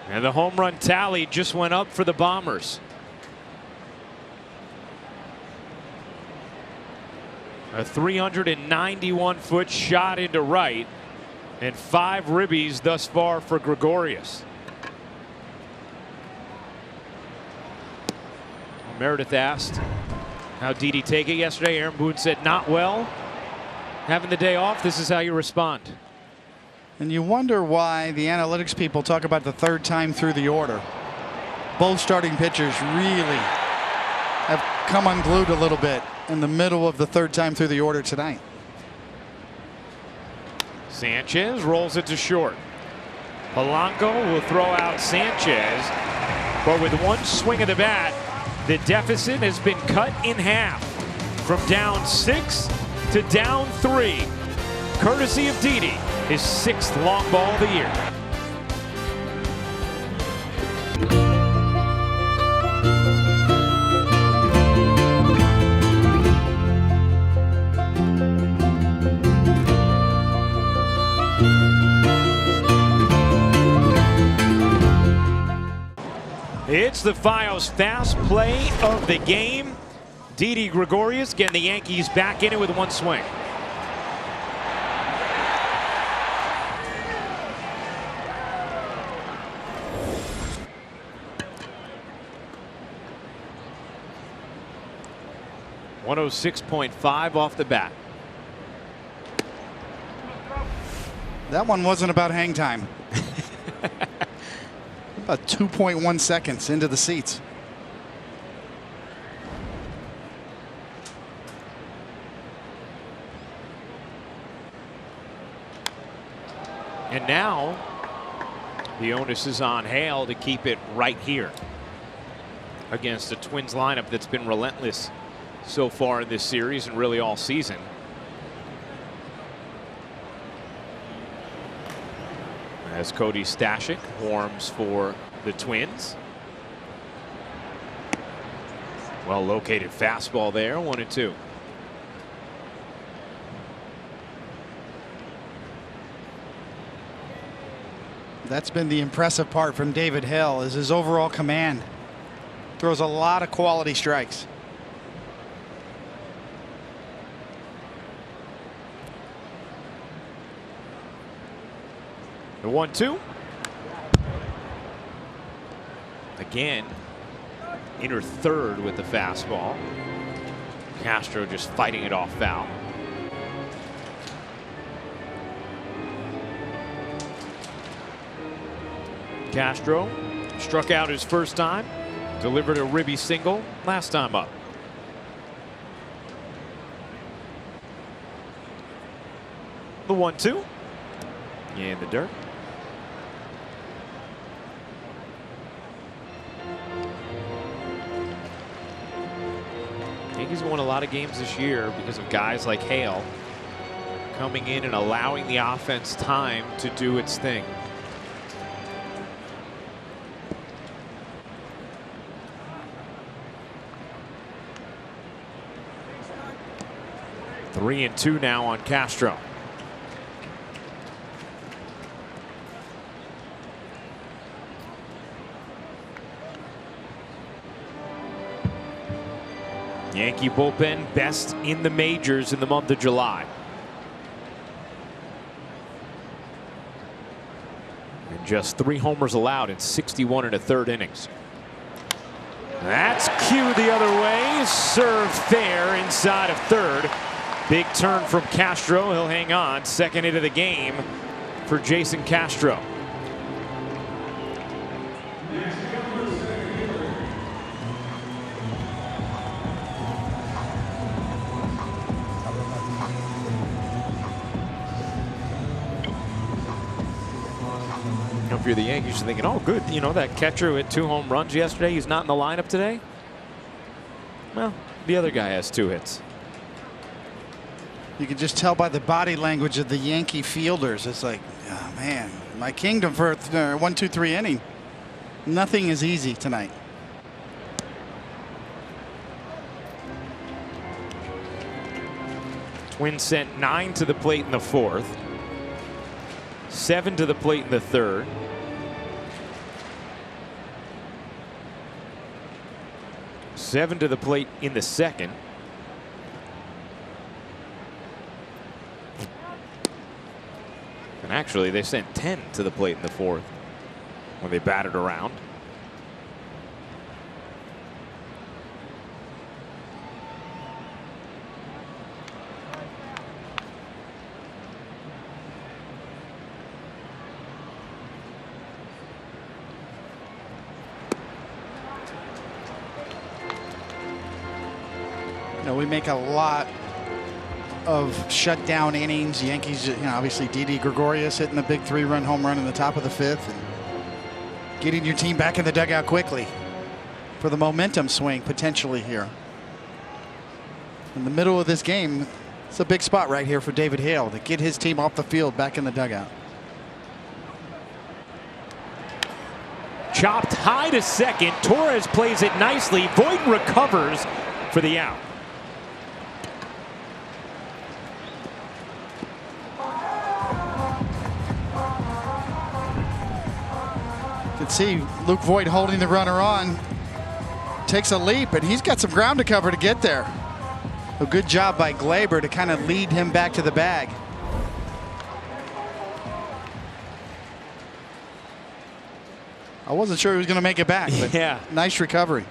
And the home run tally just went up for the Bombers. A 391-foot shot into right, and 5 ribbies thus far for Gregorius. Meredith asked, how'd Didi take it yesterday? Aaron Boone said, not well. Having the day off, this is how you respond. And you wonder why the analytics people talk about the 3rd time through the order. Both starting pitchers really have come unglued a little bit in the middle of the third time through the order tonight. Sanchez rolls it to short. Polanco will throw out Sanchez, but with one swing of the bat, the deficit has been cut in half from down 6 to down 3, courtesy of Didi, his 6th long ball of the year. It's the Fios fast play of the game. Didi Gregorius getting the Yankees back in it with one swing. .106.5 off the bat. That one wasn't about hang time. About 2.1 seconds into the seats. And now the onus is on Hale to keep it right here against a Twins lineup that's been relentless so far in this series and really all season. As Cody Stashik warms for the Twins. Well located fastball there, 1-2. That's been the impressive part from David Hill, is his overall command. Throws a lot of quality strikes. The 1-2. Again, inner third with the fastball. Castro just fighting it off foul. Castro struck out his first time, delivered a ribby single last time up. The 1-2 in the dirt. Yankees won a lot of games this year because of guys like Hale coming in and allowing the offense time to do its thing. Three and two now on Castro. Yankee bullpen best in the majors in the month of July. And just 3 homers allowed in 61 1/3 innings. That's cue the other way. Served fair inside of third. Big turn from Castro. He'll hang on. Second hit of the game for Jason Castro. If you're the Yankees, you're thinking, oh, good. You know, that catcher hit 2 home runs yesterday. He's not in the lineup today. Well, the other guy has 2 hits. You can just tell by the body language of the Yankee fielders. It's like, oh, man, my kingdom for a 1-2-3 inning. Nothing is easy tonight. Twins sent 9 to the plate in the 4th. 7 to the plate in the 3rd. 7 to the plate in the 2nd. And actually, they sent 10 to the plate in the 4th when they batted around. we make a lot of shutdown innings. Yankees, obviously Didi Gregorius hitting the big 3-run home run in the top of the 5th and getting your team back in the dugout quickly for the momentum swing potentially here. In the middle of this game, it's a big spot right here for David Hale to get his team off the field back in the dugout. Chopped high to second. Torres plays it nicely. Voit recovers for the out. You can see Luke Voit holding the runner on. Takes a leap, and he's got some ground to cover to get there. A good job by Glaber to kind of lead him back to the bag. I wasn't sure he was going to make it back, but yeah, nice recovery.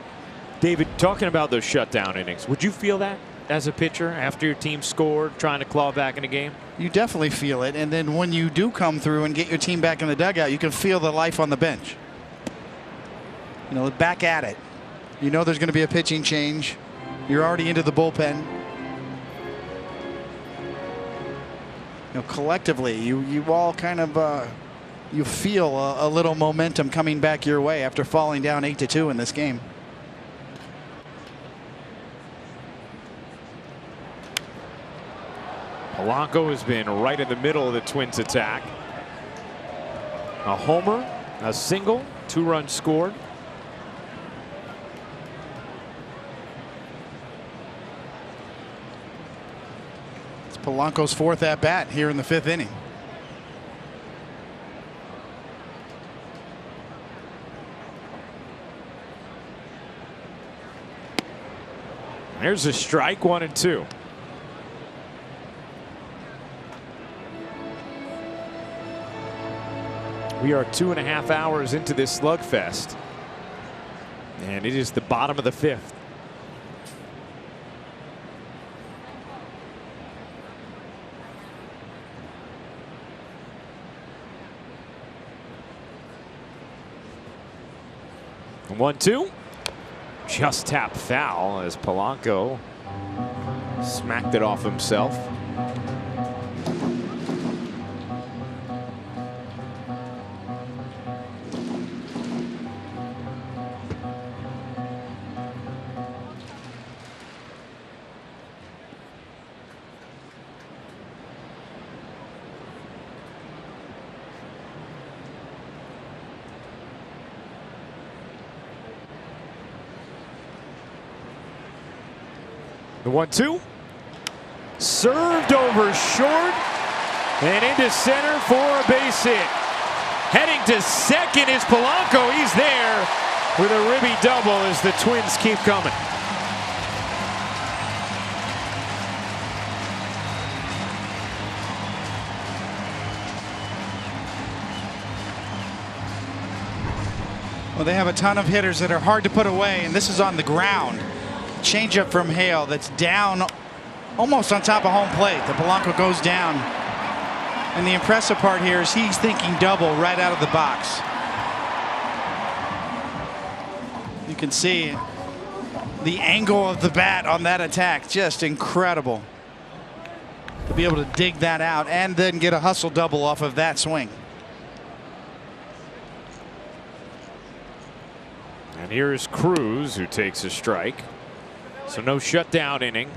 David, talking about those shutdown innings, would you feel that as a pitcher after your team scored, trying to claw back in a game? You definitely feel it, and then when you do come through and get your team back in the dugout, you can feel the life on the bench. Back at it. You know there's going to be a pitching change. You're already into the bullpen. Collectively, you all kind of you feel a little momentum coming back your way after falling down 8-2 in this game. Polanco has been right in the middle of the Twins attack. A homer, a single, 2 runs scored. Polanco's 4th at bat here in the 5th inning. There's a strike, 1-2. We are 2.5 hours into this slugfest, and it is the bottom of the 5th. The 1-2. Just tapped foul as Polanco smacked it off himself. The 1-2. Served over short and into center for a base hit. Heading to second is Polanco. He's there with a ribby double as the Twins keep coming. Well, they have a ton of hitters that are hard to put away, and this is on the ground. Changeup from Hale that's down almost on top of home plate. The Polanco goes down. And the impressive part here is he's thinking double right out of the box. You can see the angle of the bat on that attack. Just incredible. To be able to dig that out and then get a hustle double off of that swing. And here's Cruz, who takes a strike. So no shutdown inning.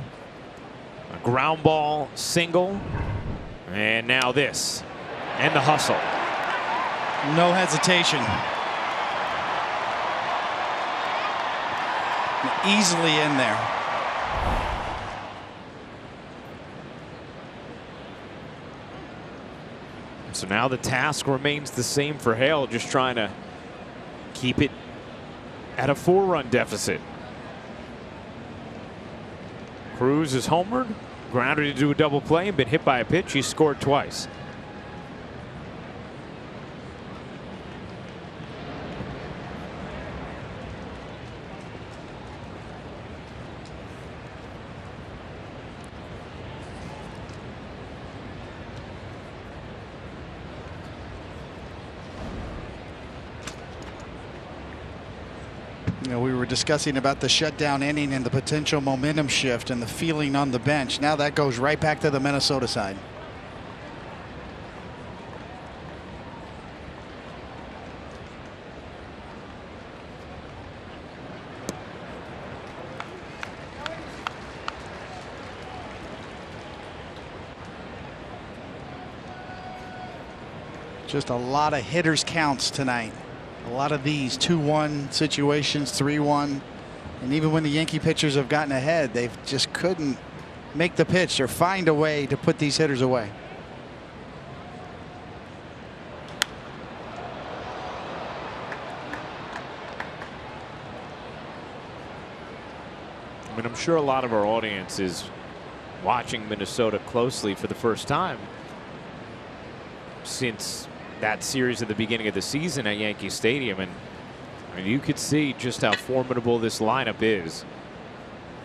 A ground ball single. And now this. And the hustle. No hesitation. Easily in there. So now the task remains the same for Hale, just trying to keep it at a 4-run deficit. Cruz is homered, grounded to do a double play, and been hit by a pitch. He scored twice. You know, we were discussing about the shutdown inning and the potential momentum shift and the feeling on the bench. Now that goes right back to the Minnesota side. Just a lot of hitters counts tonight. A lot of these 2-1 situations, 3-1. And even when the Yankee pitchers have gotten ahead, they just couldn't make the pitch or find a way to put these hitters away. I mean, I'm sure a lot of our audience is watching Minnesota closely for the first time since that series at the beginning of the season at Yankee Stadium, and I mean, you could see just how formidable this lineup is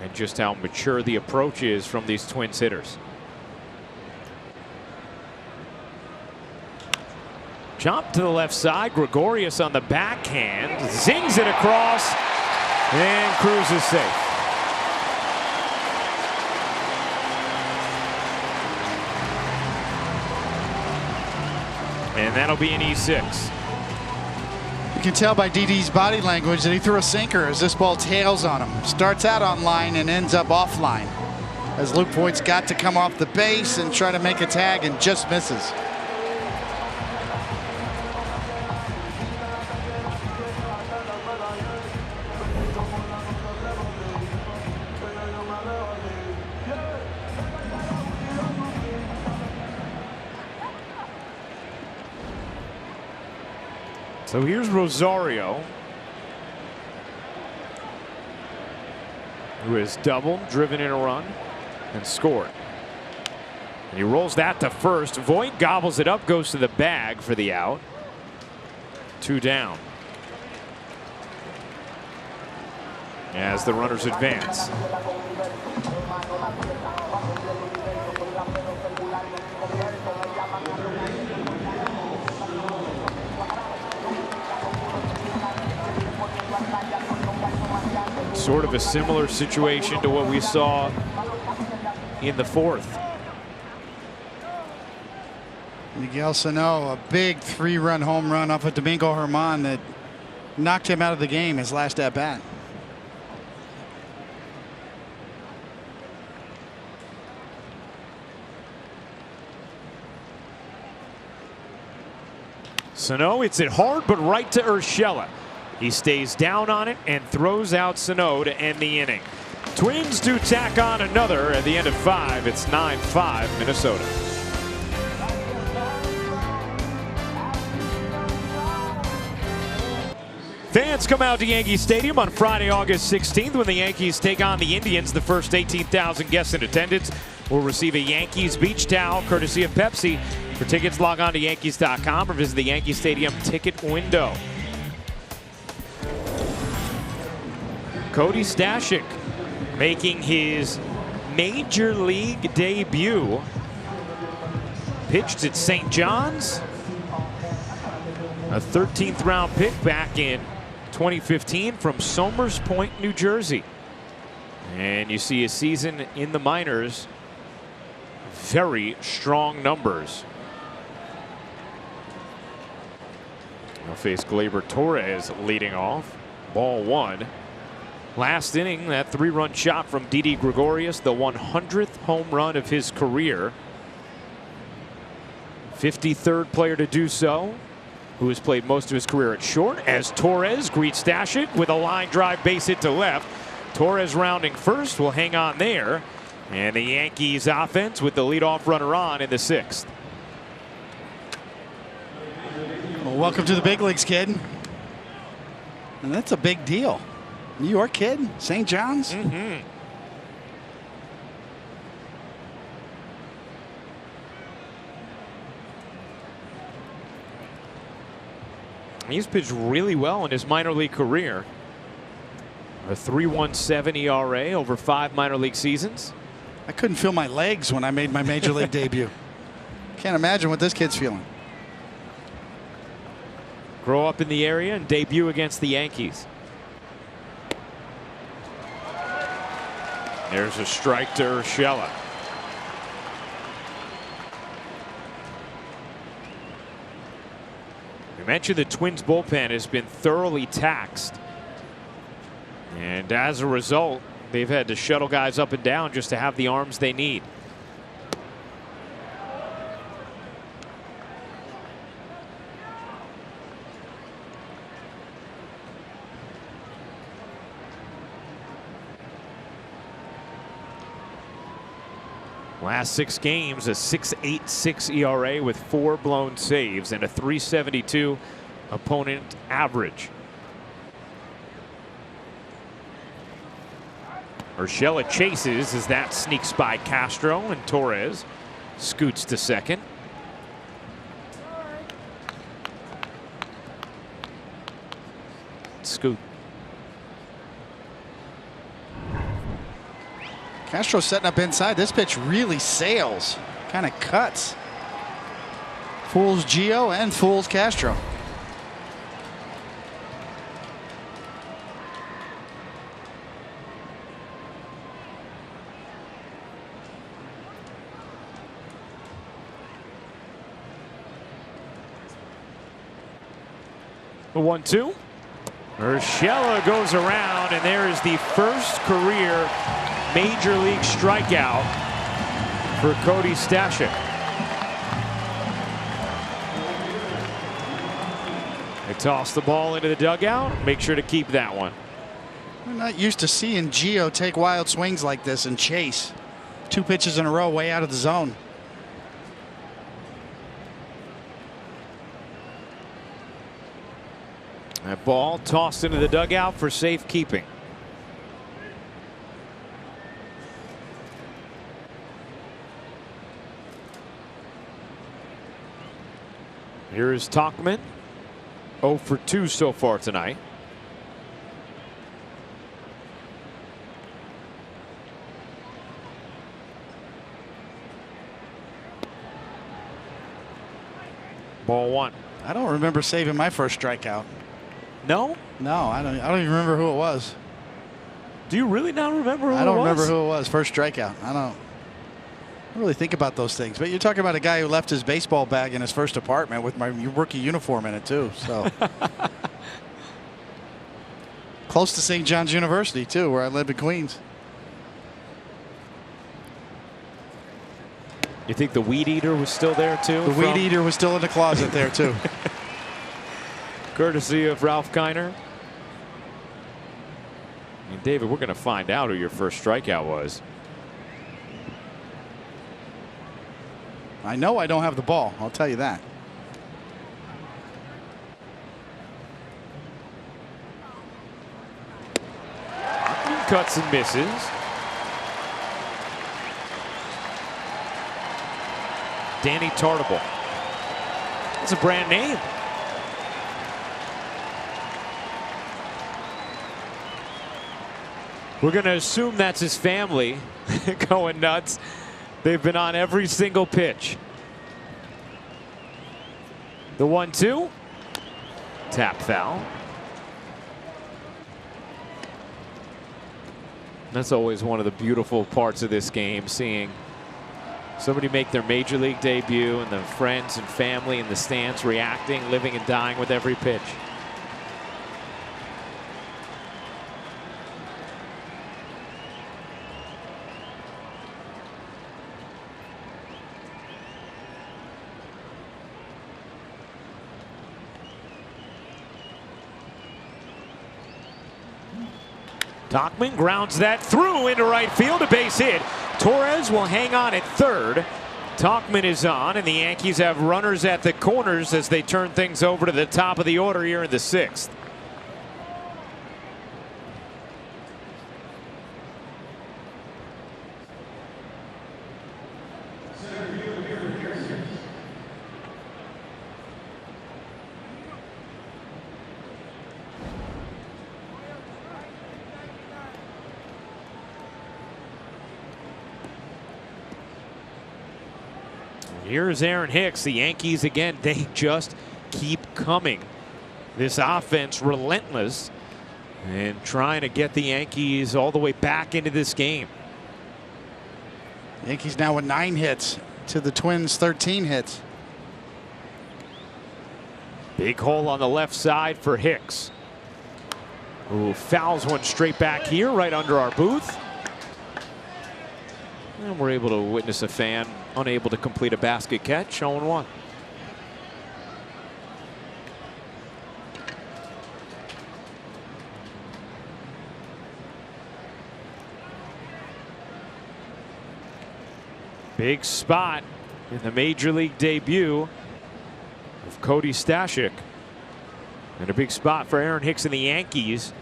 and just how mature the approach is from these Twins hitters. Chop to the left side. Gregorius on the backhand zings it across, and Cruz is safe. And that'll be an E6. You can tell by Didi's body language that he threw a sinker as this ball tails on him. Starts out on line and ends up offline, as Luke Voigt's got to come off the base and try to make a tag and just misses. So here's Rosario, who has doubled, driven in a run, and scored. And he rolls that to first. Voit gobbles it up, goes to the bag for the out. 2 down. As the runners advance. Sort of a similar situation to what we saw in the 4th. Miguel Sano, a big 3-run home run off of Domingo Germán that knocked him out of the game his last at bat. Sano hits it hard, but right to Urshela. He stays down on it and throws out Sano to end the inning. Twins do tack on another at the end of 5. It's 9-5 Minnesota. Fans come out to Yankee Stadium on Friday, August 16th when the Yankees take on the Indians. The first 18,000 guests in attendance will receive a Yankees beach towel courtesy of Pepsi. For tickets, log on to Yankees.com or visit the Yankee Stadium ticket window. Cody Stashik making his major league debut. Pitched at St. John's. A 13th round pick back in 2015 from Somers Point, New Jersey. And you see a season in the minors. Very strong numbers. We'll face Gleyber Torres leading off. Ball 1. Last inning, that 3-run shot from Didi Gregorius, the 100th home run of his career. 53rd player to do so, who has played most of his career at short, as Torres greets Stashik with a line drive base hit to left. Torres rounding first, will hang on there. And the Yankees offense with the leadoff runner on in the 6th. Well, welcome to the big leagues, kid. And that's a big deal. New York kid, St. John's. Mm-hmm. He's pitched really well in his minor league career. A 3.17 ERA over 5 minor league seasons. I couldn't feel my legs when I made my major league debut. Can't imagine what this kid's feeling. Grow up in the area and debut against the Yankees. There's a strike to Urshela. We mentioned the Twins bullpen has been thoroughly taxed. And as a result, they've had to shuttle guys up and down just to have the arms they need. Last 6 games, a 6.86 ERA with 4 blown saves and a 3.72 opponent average. Urshela chases as that sneaks by Castro, and Torres scoots to second. Scoot. Castro setting up inside. This pitch really sails, kind of cuts. Fools Gio and fools Castro. The 1-2. Urshela goes around, and there is the first career Major League strikeout for Cody Stashik. They toss the ball into the dugout. Make sure to keep that one. We're not used to seeing Gio take wild swings like this and chase. 2 pitches in a row way out of the zone. That ball tossed into the dugout for safekeeping. Here is Tauchman. 0 for 2 so far tonight. Ball 1. I don't remember saving my first strikeout. No? No, I don't even remember who it was. Do you really not remember who it was? I don't remember who it was. First strikeout. I don't really think about those things. But you're talking about a guy who left his baseball bag in his first apartment with my rookie uniform in it too. So close to St. John's University too, where I lived in Queens. You think the weed eater was still there too? The weed eater was still in the closet there too. Courtesy of Ralph Kiner. And David, we're going to find out who your first strikeout was. I know I don't have the ball. I'll tell you that. Cuts and misses. Danny Tartable. That's a brand name. We're going to assume that's his family going nuts. They've been on every single pitch. The 1-2. Tap foul. That's always one of the beautiful parts of this game, seeing somebody make their major league debut and the friends and family in the stands reacting, living and dying with every pitch. Tauchman grounds that through into right field, a base hit. Torres will hang on at third. Tauchman is on, and the Yankees have runners at the corners as they turn things over to the top of the order here in the 6th. Here's Aaron Hicks. The Yankees again, they just keep coming. This offense relentless and trying to get the Yankees all the way back into this game. Yankees now with 9 hits to the Twins 13 hits. Big hole on the left side for Hicks, who fouls one straight back here right under our booth. And we're able to witness a fan unable to complete a basket catch. 0-1. Big spot in the major league debut of Cody Stashik. And a big spot for Aaron Hicks and the Yankees,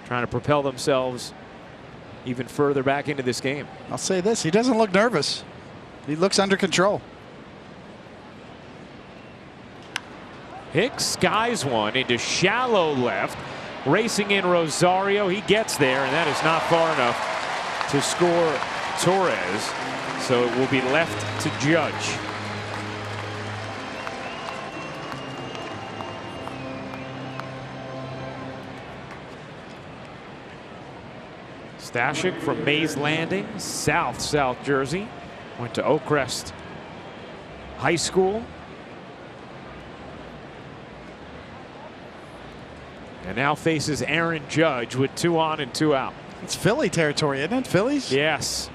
trying to propel themselves even further back into this game. I'll say this, he doesn't look nervous. He looks under control. Hicks skies one into shallow left. Racing in Rosario. He gets there, and that is not far enough to score Torres. So it will be left to Judge. Stashik from Mays Landing, South Jersey. Went to Oakcrest High School. And now faces Aaron Judge with 2 on and 2 out. It's Philly territory, isn't it? Phillies? Yes.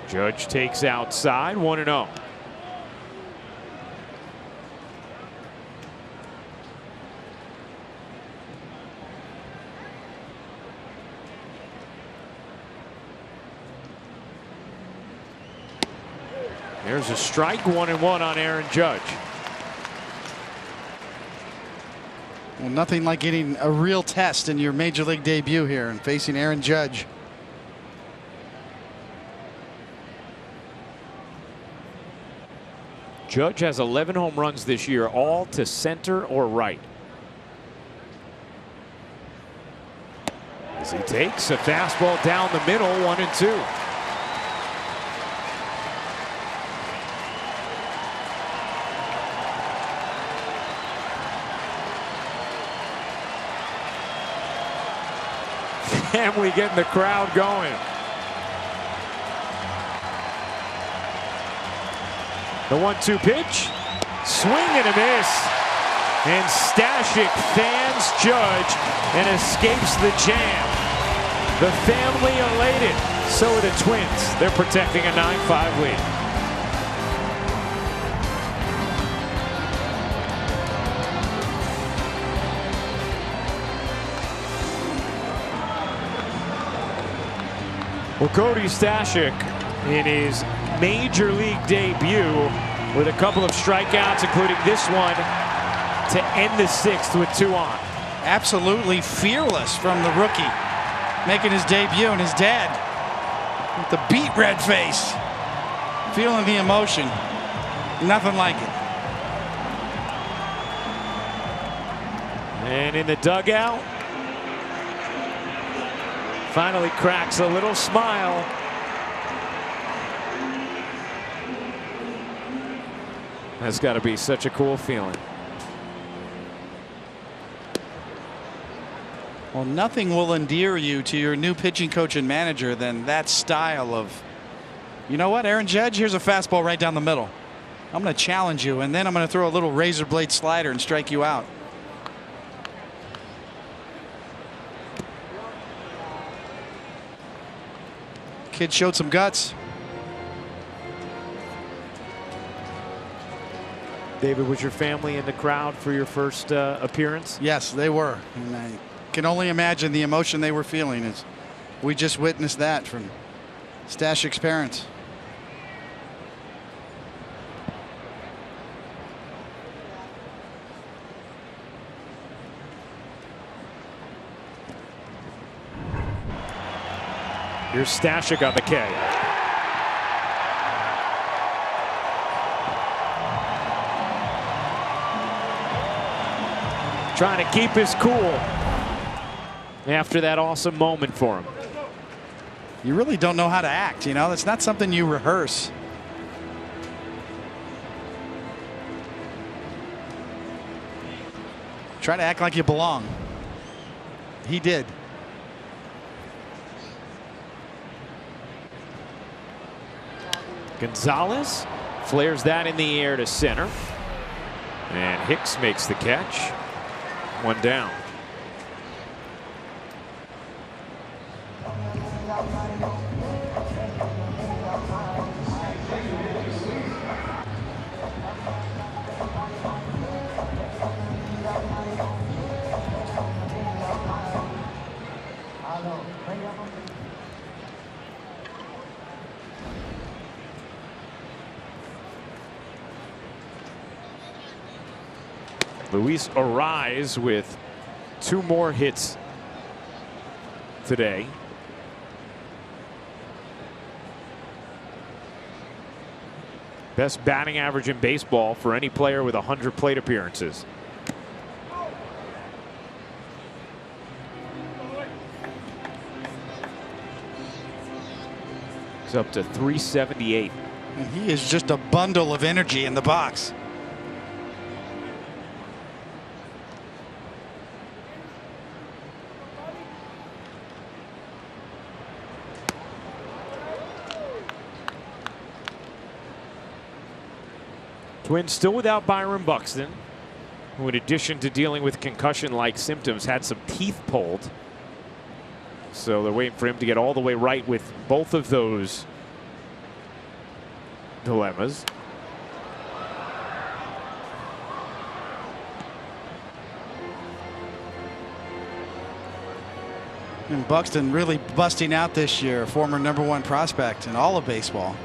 Judge takes outside, 1-0. There's a strike, 1-1 on Aaron Judge. Well, nothing like getting a real test in your major league debut here and facing Aaron Judge. Judge has 11 home runs this year, all to center or right. As he takes a fastball down the middle, 1-2. Family getting the crowd going. The 1-2 pitch, swing and a miss, and Stashik fans Judge and escapes the jam. The family elated. So are the Twins. They're protecting a 9-5 lead. Well, Cody Stashik in his major league debut with a couple of strikeouts, including this one to end the 6th with 2 on. Absolutely fearless from the rookie, making his debut, and his dad with the beet red face, feeling the emotion. Nothing like it. And in the dugout, finally cracks a little smile. That's got to be such a cool feeling. Well, nothing will endear you to your new pitching coach and manager than that style of, you know what, Aaron Judge, here's a fastball right down the middle. I'm going to challenge you, and then I'm going to throw a little razor blade slider and strike you out. Kid showed some guts. David, was your family in the crowd for your first appearance? Yes, they were. And I can only imagine the emotion they were feeling as we just witnessed that from Stashik's parents. Here's Stashik on the K. Trying to keep his cool after that awesome moment for him. You really don't know how to act, you know. That's not something you rehearse. Try to act like you belong. He did. Gonzalez flares that in the air to center. And Hicks makes the catch. One down. Luis Arise with 2 more hits today. Best batting average in baseball for any player with 100 plate appearances. He's up to 378. And he is just a bundle of energy in the box. Twins still without Byron Buxton, who in addition to dealing with concussion-like symptoms had some teeth pulled. So they're waiting for him to get all the way right with both of those dilemmas. And Buxton really busting out this year, former #1 prospect in all of baseball.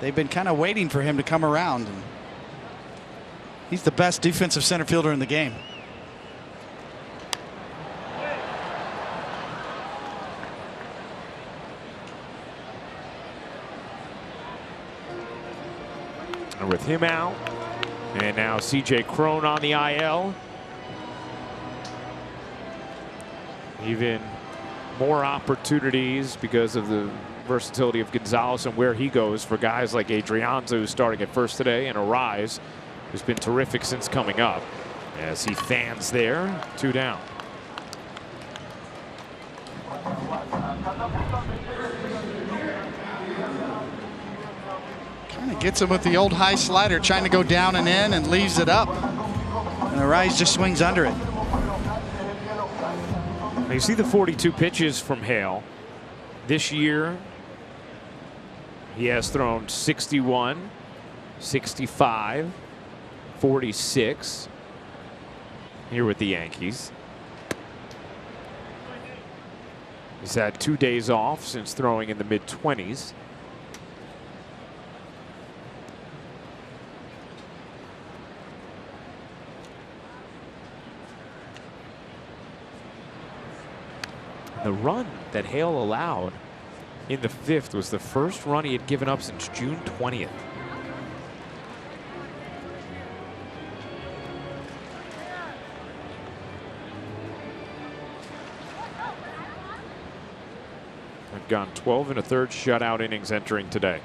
They've been kind of waiting for him to come around. And he's the best defensive center fielder in the game. And with him out, and now C.J. Cron on the IL. Even more opportunities because of the versatility of Gonzalez and where he goes for guys like Adrianza, who's starting at first today, and Arise, who's been terrific since coming up. As he fans there, 2 down. Kind of gets him with the old high slider, trying to go down and in, and leaves it up. And Arise just swings under it. Now you see the 42 pitches from Hale. This year, he has thrown 61, 65, 46 here with the Yankees. He's had 2 days off since throwing in the mid-20s. The run that Hale allowed in the 5th was the first run he had given up since June 20th. They've gone 12 1/3 shutout innings entering today.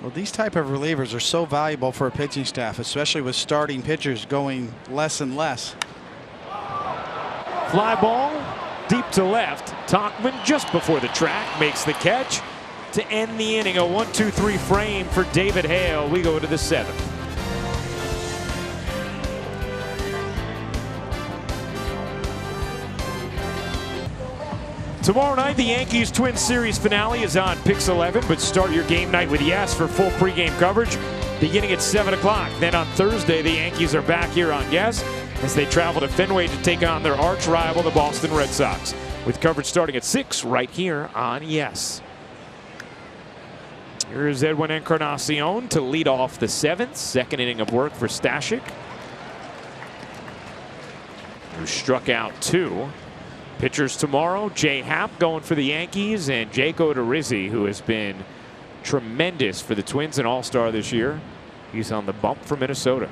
Well, these type of relievers are so valuable for a pitching staff, especially with starting pitchers going less and less. Fly ball deep to left. Tauchman just before the track makes the catch to end the inning. A 1-2-3 frame for David Hale. We go to the 7th. Tomorrow night, the Yankees Twins series finale is on Pix 11, but start your game night with Yes for full pregame coverage beginning at 7 o'clock. Then on Thursday, the Yankees are back here on Yes as they travel to Fenway to take on their arch rival, the Boston Red Sox, with coverage starting at 6 right here on Yes. Here's Edwin Encarnacion to lead off the 7th. Second inning of work for Stashik, who struck out 2. Pitchers tomorrow, Jay Happ going for the Yankees, and Jake Odorizzi, who has been tremendous for the Twins, an all-star this year. He's on the bump for Minnesota.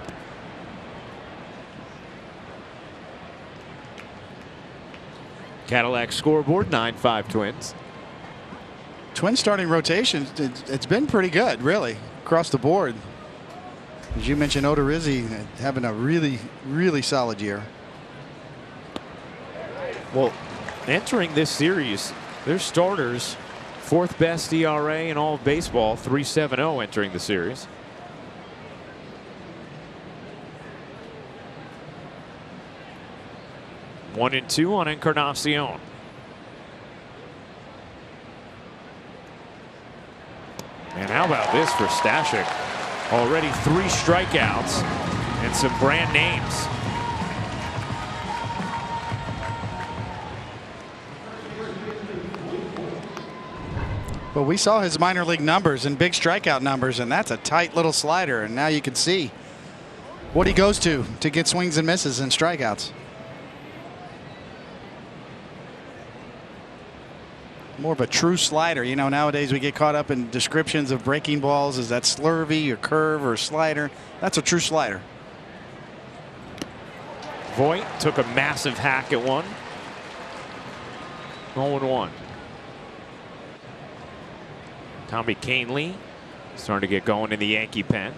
Cadillac scoreboard, 9-5 Twins. Twins starting rotation, it's been pretty good, really, across the board. As you mentioned, Odorizzi having a really, really solid year. Well, entering this series, their starters, 4th best ERA in all of baseball, 3.70 entering the series. One and 2 on Encarnacion. And how about this for Stashik? Already 3 strikeouts and some brand names. But we saw his minor league numbers and big strikeout numbers, and that's a tight little slider. And now you can see what he goes to get swings and misses and strikeouts. More of a true slider. You know, nowadays we get caught up in descriptions of breaking balls. Is that slurvy or curve or slider? That's a true slider. Voit took a massive hack at one. 0-1. Tommy Kahnle starting to get going in the Yankee pen.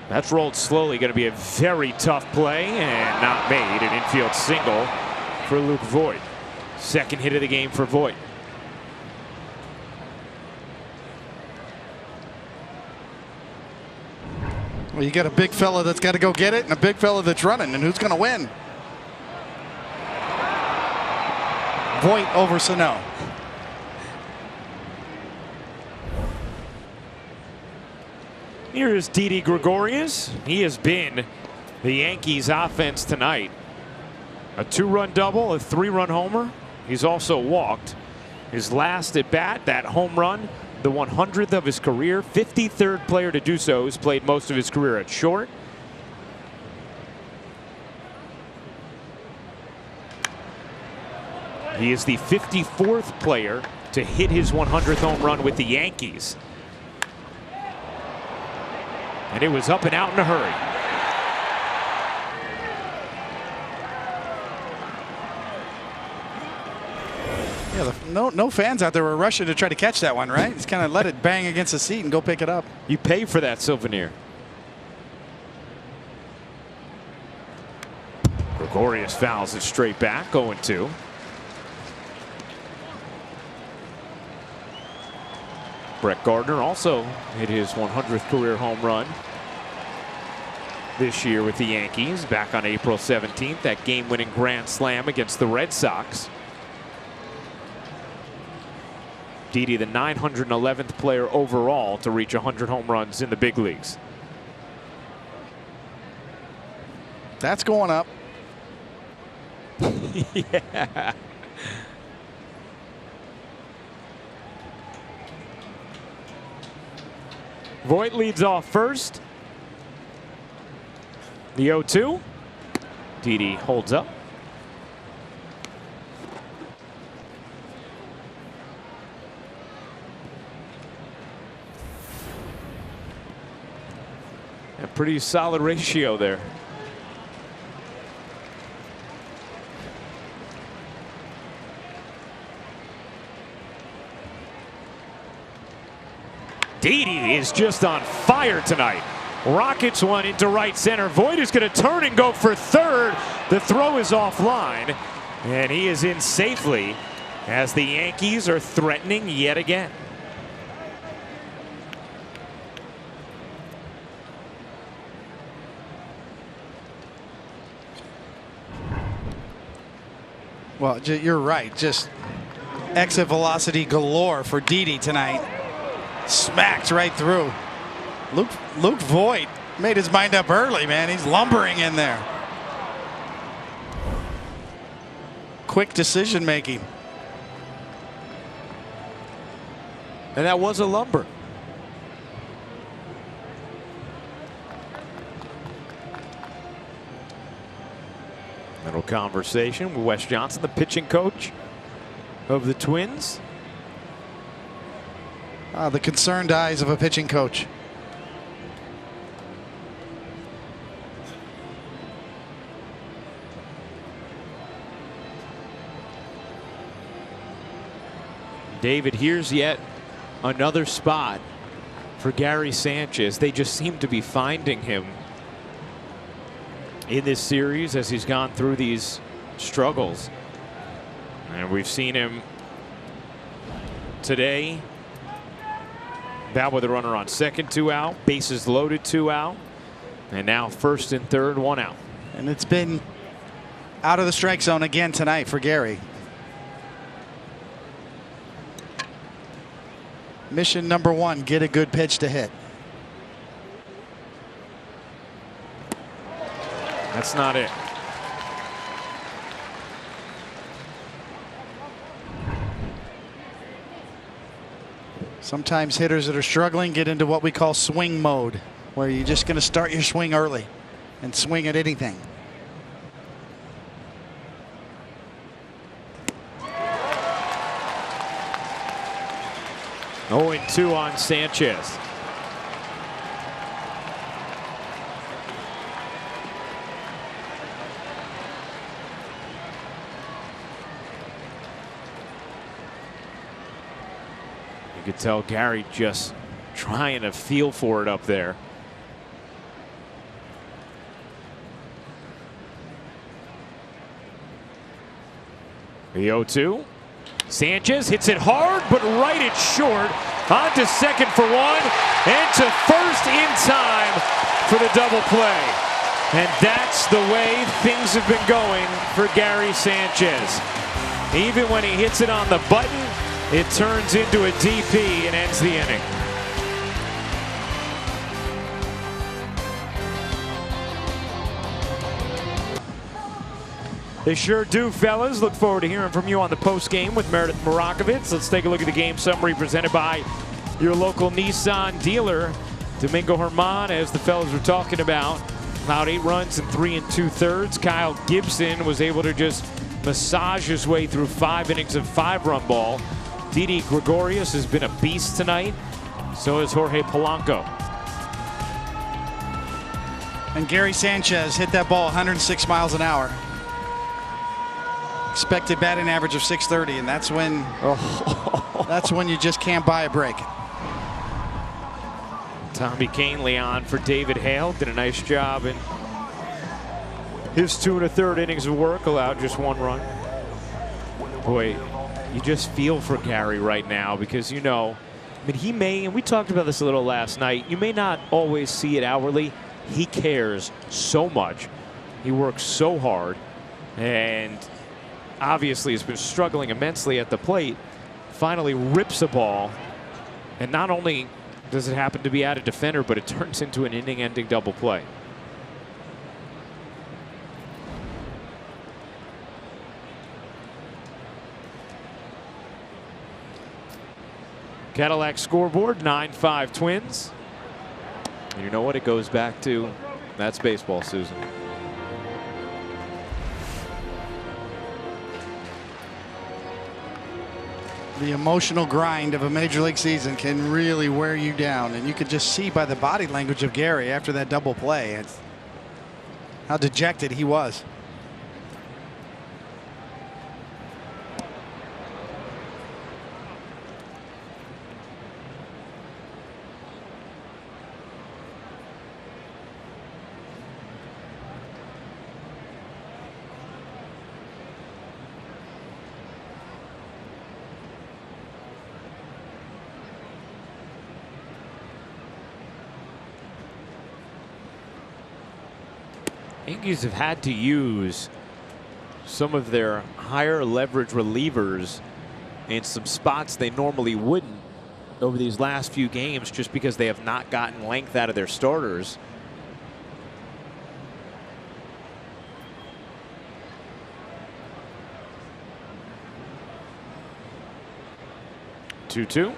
That's rolled slowly. Going to be a very tough play and not made. An infield single for Luke Voit. Second hit of the game for Voit. Well, you got a big fella that's got to go get it and a big fella that's running, and who's going to win? Voit over Sano. Here is Didi Gregorius. He has been the Yankees offense tonight. A 2-run double, a 3-run homer. He's also walked. His last at bat, that home run, the 100th of his career, 53rd player to do so. He's played most of his career at short. He is the 54th player to hit his 100th home run with the Yankees. And it was up and out in a hurry. Yeah, no fans out there were rushing to try to catch that one, right? Just kind of let it bang against the seat and go pick it up. You pay for that souvenir. Gregorius fouls it straight back, 0-2. Brett Gardner also hit his 100th career home run this year with the Yankees back on April 17th. That game-winning grand slam against the Red Sox. Didi, the 911th player overall to reach 100 home runs in the big leagues. That's going up. Yeah. Voit leads off first. The 0-2. Didi holds up. A pretty solid ratio there. Didi is just on fire tonight. Rockets one into right center. Voit is going to turn and go for third. The throw is offline, and he is in safely as the Yankees are threatening yet again. Well, you're right. Just exit velocity galore for Didi tonight. Smacked right through. Luke Voit made his mind up early, man. He's lumbering in there. Quick decision making. And that was a lumber. Little conversation with Wes Johnson, the pitching coach of the Twins. The concerned eyes of a pitching coach. David, here's yet another spot for Gary Sanchez. They just seem to be finding him in this series as he's gone through these struggles. And we've seen him today bat with a runner on second, 2 out, bases loaded, 2 out, and now first and third, 1 out. And it's been out of the strike zone again tonight for Gary. Mission number 1, get a good pitch to hit. That's not it. Sometimes hitters that are struggling get into what we call swing mode, where you're just going to start your swing early and swing at anything. Oh, and 2 on Sanchez. You could tell Gary just trying to feel for it up there. The 0-2. Sanchez hits it hard, but right it short. On to second for 1, and to first in time for the double play. And that's the way things have been going for Gary Sanchez. Even when he hits it on the button, it turns into a DP and ends the inning. They sure do, fellas. Look forward to hearing from you on the post game with Meredith Marakovitz. Let's take a look at the game summary presented by your local Nissan dealer. Domingo Germán, as the fellas were talking about 8 runs in 3 2/3. Kyle Gibson was able to just massage his way through 5 innings of 5-run ball. Didi Gregorius has been a beast tonight. So is Jorge Polanco. And Gary Sanchez hit that ball 106 miles an hour. Expected batting average of 630, and that's when you just can't buy a break. Tommy Canley on for David Hale. Did a nice job in his 2 1/3 innings of work. Allowed just 1 run. Boy, you just feel for Gary right now because, you know, I mean, he may, and we talked about this a little last night, you may not always see it outwardly. He cares so much. He works so hard, and obviously has been struggling immensely at the plate. Finally rips a ball, and not only does it happen to be at a defender, but it turns into an inning-ending double play. Cadillac scoreboard, 9-5 Twins. And you know what? It goes back to, that's baseball, Susan. The emotional grind of a major league season can really wear you down, and you could just see by the body language of Gary after that double play how dejected he was. Yankees have had to use some of their higher leverage relievers in some spots they normally wouldn't over these last few games just because they have not gotten length out of their starters. Two,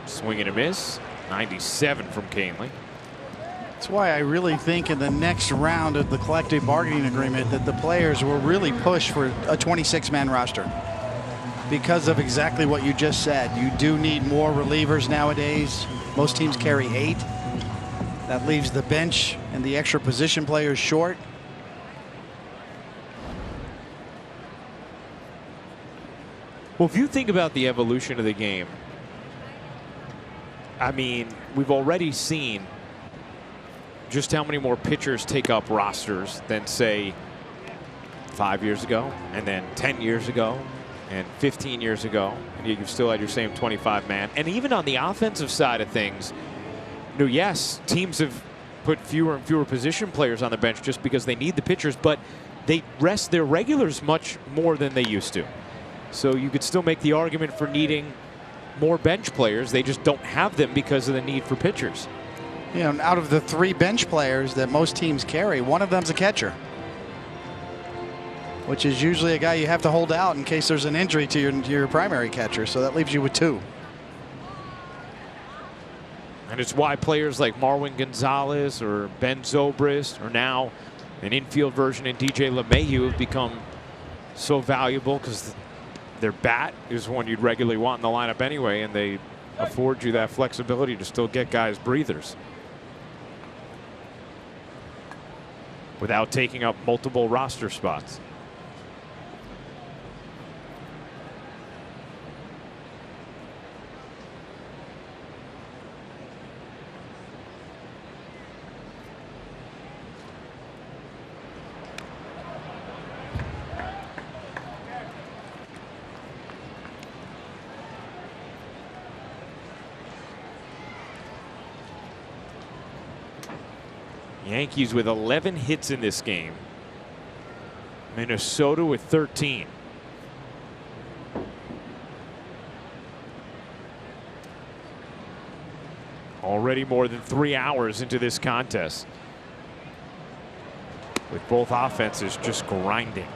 swing and a miss. 97 from Canley. That's why I really think in the next round of the collective bargaining agreement that the players will really push for a 26-man roster because of exactly what you just said. You do need more relievers nowadays. Most teams carry 8. That leaves the bench and the extra position players short. Well, if you think about the evolution of the game, I mean, we've already seen just how many more pitchers take up rosters than, say, 5 years ago, and then 10 years ago, and 15 years ago, and you've still had your same 25-man. And even on the offensive side of things, you know, yes, teams have put fewer and fewer position players on the bench just because they need the pitchers, but they rest their regulars much more than they used to. So you could still make the argument for needing more bench players. They just don't have them because of the need for pitchers. You know, out of the 3 bench players that most teams carry, one of them's a catcher, which is usually a guy you have to hold out in case there's an injury to your primary catcher. So that leaves you with 2. And it's why players like Marwin Gonzalez or Ben Zobrist, or now an infield version in DJ LeMahieu, have become so valuable because their bat is one you'd regularly want in the lineup anyway, and they afford you that flexibility to still get guys breathers without taking up multiple roster spots. Yankees with 11 hits in this game. Minnesota with 13. Already more than 3 hours into this contest, with both offenses just grinding.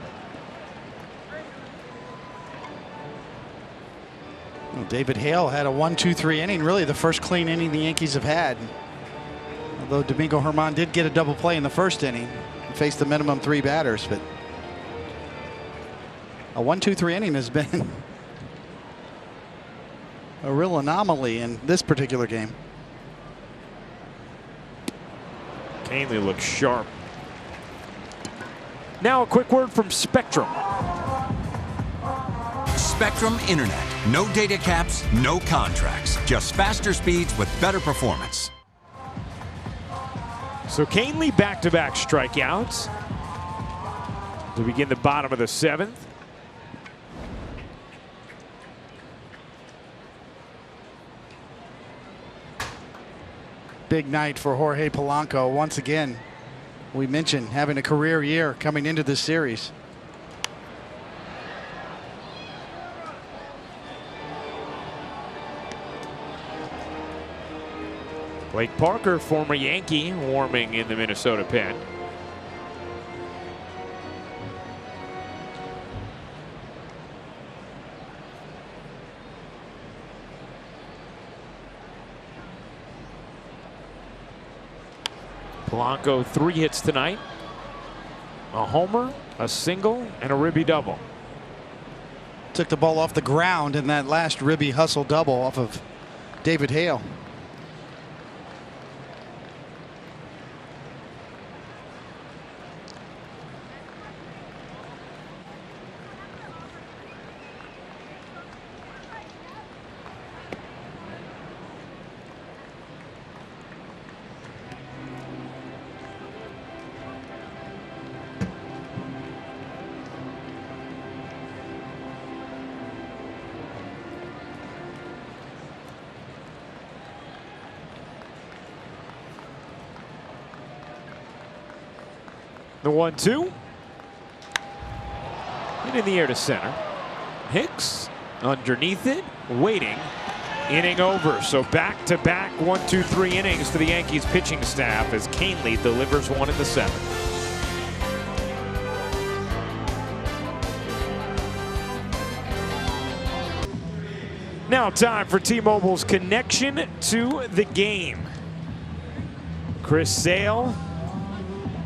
Well, David Hale had a 1-2-3 inning, really the first clean inning the Yankees have had. Although Domingo Germán did get a double play in the first inning and faced the minimum 3 batters, but a 1-2-3 inning has been a real anomaly in this particular game. Canely looks sharp. Now a quick word from Spectrum. Spectrum Internet. No data caps, no contracts. Just faster speeds with better performance. So Canely back-to-back strikeouts to begin the bottom of the 7th. Big night for Jorge Polanco. Once again, we mentioned having a career year coming into this series. Blake Parker, former Yankee, warming in the Minnesota pen. Polanco 3 hits tonight. A homer, a single, and a ribby double. Took the ball off the ground in that last ribby hustle double off of David Hale. The 1-2. And in the air to center. Hicks underneath it, waiting. Inning over. So back-to-back 1-2-3 innings to the Yankees pitching staff as Canely delivers one in the 7th. Now time for T-Mobile's connection to the game. Chris Sale.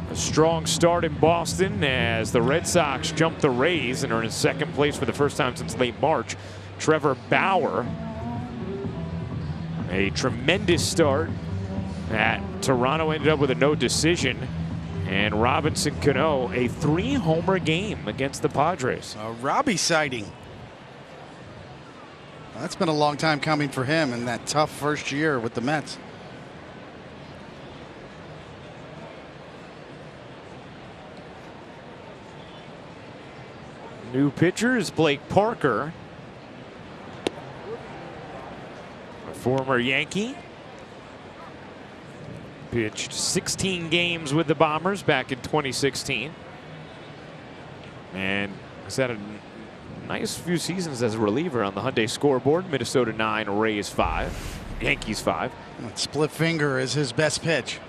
A strong start in Boston as the Red Sox jump the Rays and are in 2nd place for the first time since late March. Trevor Bauer, a tremendous start at Toronto, ended up with a no decision. And Robinson Cano, a 3-homer game against the Padres. A Robbie sighting. That's been a long time coming for him in that tough first year with the Mets. New pitcher is Blake Parker, a former Yankee. Pitched 16 games with the Bombers back in 2016. And has had a nice few seasons as a reliever on the Hyundai scoreboard. Minnesota 9, Rays 5, Yankees 5. That split finger is his best pitch.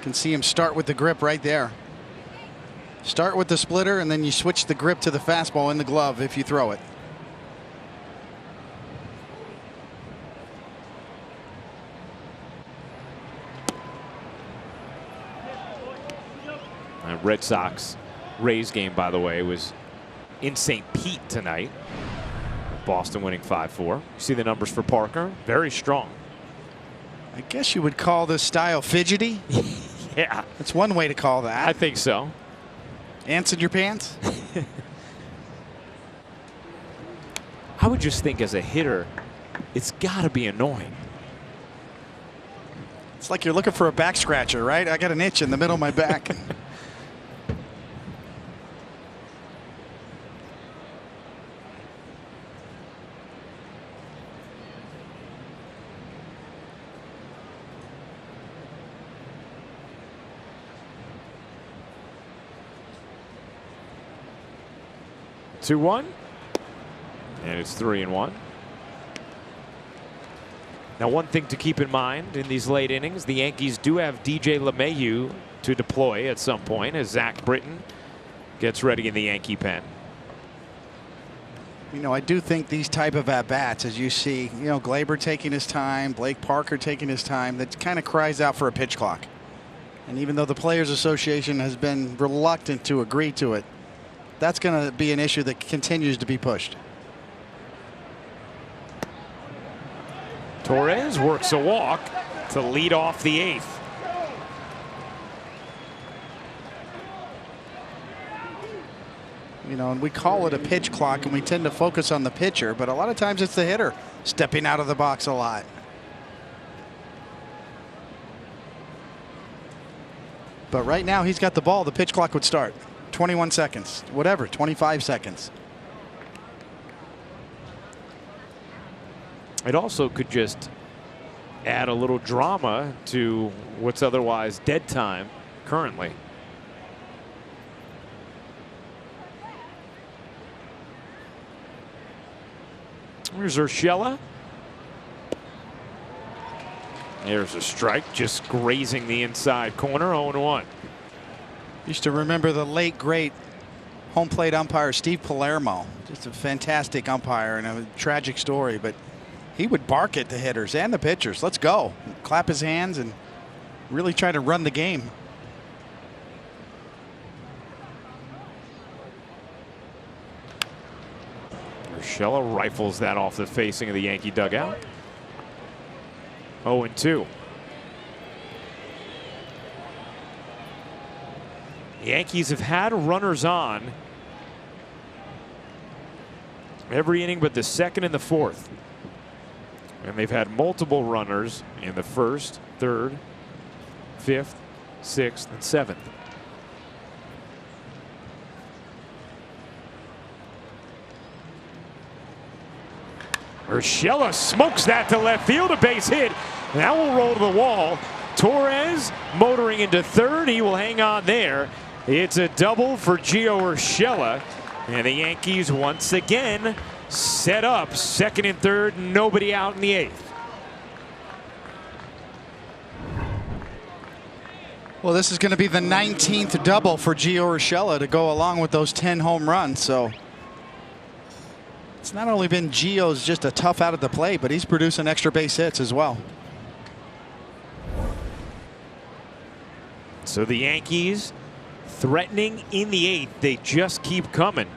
Can see him start with the grip right there. Start with the splitter, and then you switch the grip to the fastball in the glove if you throw it. Red Sox Rays game, by the way, was in St. Pete tonight. Boston winning 5-4. See the numbers for Parker? Very strong. I guess you would call this style fidgety. Yeah. That's one way to call that. I think so. Ants in your pants? I would just think as a hitter, it's got to be annoying. It's like you're looking for a back scratcher, right? I got an itch in the middle of my back. Two one, and it's 3-1. Now, one thing to keep in mind in these late innings, the Yankees do have DJ LeMahieu to deploy at some point as Zach Britton gets ready in the Yankee pen. You know, I do think these type of at-bats, as you see, you know, Glaber taking his time, Blake Parker taking his time, that kind of cries out for a pitch clock. And even though the Players Association has been reluctant to agree to it, that's going to be an issue that continues to be pushed. Torres works a walk to lead off the 8th. You know, and we call it a pitch clock, and we tend to focus on the pitcher, but a lot of times it's the hitter stepping out of the box a lot. But right now he's got the ball. The pitch clock would start. 21 seconds, whatever, 25 seconds. It also could just add a little drama to what's otherwise dead time currently. Here's Urshela. There's a strike, just grazing the inside corner. 0-1. Used to remember the late great home plate umpire Steve Palermo. Just a fantastic umpire and a tragic story, but he would bark at the hitters and the pitchers. Let's go. Clap his hands and really try to run the game. Urshela rifles that off the facing of the Yankee dugout. 0-2. The Yankees have had runners on every inning but the second and the fourth. And they've had multiple runners in the first, third, fifth, sixth, and seventh. Urshela smokes that to left field, a base hit. That will roll to the wall. Torres motoring into third. He will hang on there. It's a double for Gio Urshela. And the Yankees once again set up second and third, nobody out in the 8th. Well, this is going to be the 19th double for Gio Urshela to go along with those 10 home runs. So it's not only been Gio's just a tough out at the plate, but he's producing extra base hits as well. So the Yankees threatening in the 8th. They just keep coming.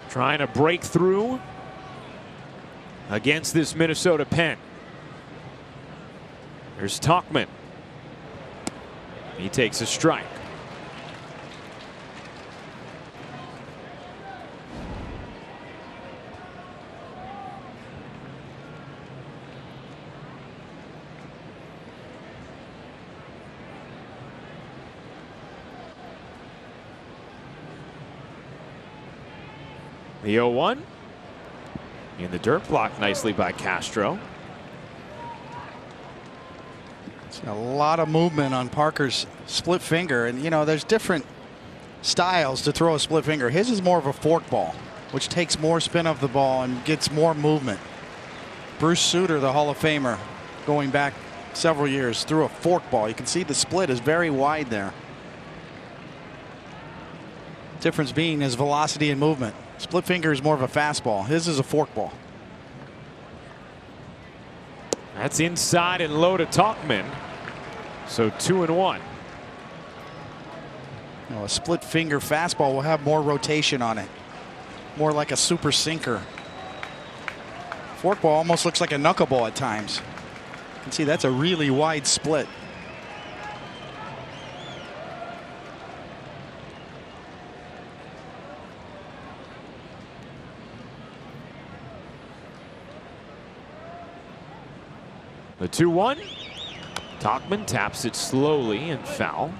Trying to break through against this Minnesota pen. There's Tauchman. He takes a strike. The 0-1. In the dirt, blocked nicely by Castro. A lot of movement on Parker's split finger, and you know there's different styles to throw a split finger. His is more of a fork ball, which takes more spin off the ball and gets more movement. Bruce Sutter, the Hall of Famer, going back several years, threw a fork ball. You can see the split is very wide there. Difference being his velocity and movement. Split finger is more of a fastball. His is a fork ball. That's inside and low to Talkman. So 2-1. You know, a split finger fastball will have more rotation on it. More like a super sinker. Forkball almost looks like a knuckleball at times. You can see that's a really wide split. The 2-1. Talkman taps it slowly and foul.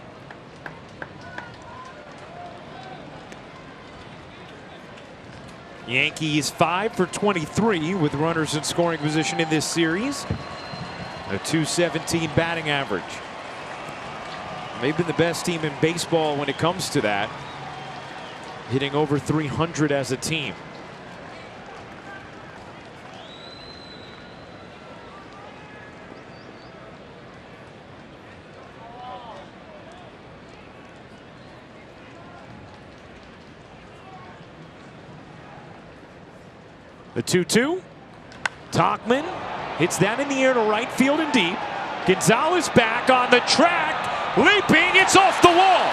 Yankees 5 for 23 with runners in scoring position in this series. A .217 batting average. They've been the best team in baseball when it comes to that, hitting over 300 as a team. The 2-2. Talkman hits that in the air to right field and deep. Gonzalez back on the track, leaping, it's off the wall.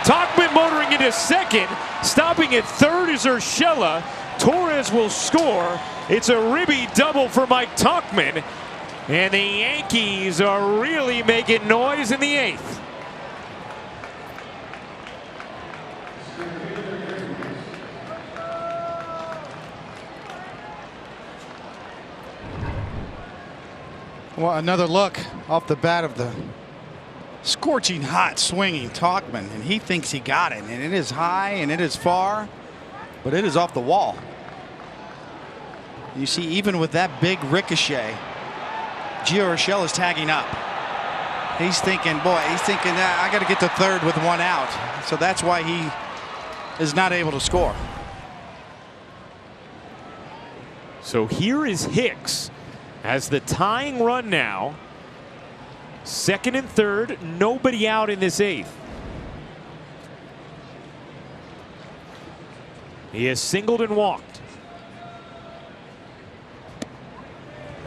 Talkman motoring into second, stopping at third is Urshela. Torres will score. It's a ribby double for Mike Talkman, and the Yankees are really making noise in the eighth. Well, another look off the bat of the scorching hot swinging Talkman, and he thinks he got it, and it is high and it is far, but it is off the wall. You see, even with that big ricochet, Gio Urshela is tagging up. He's thinking, I got to get to third with one out. So that's why he is not able to score. So here is Hicks as the tying run now. Second and third, nobody out in this eighth. He has singled and walked.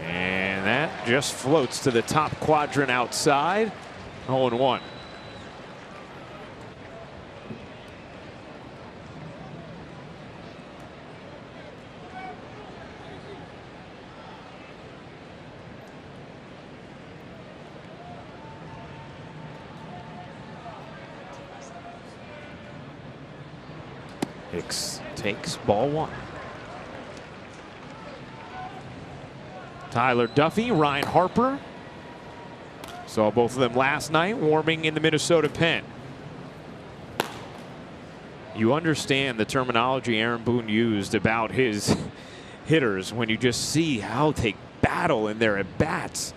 And that just floats to the top quadrant outside. 0-1. Hicks takes ball one. Tyler Duffy, Ryan Harper. Saw both of them last night warming in the Minnesota pen. You understand the terminology Aaron Boone used about his hitters when you just see how they battle in their at-bats.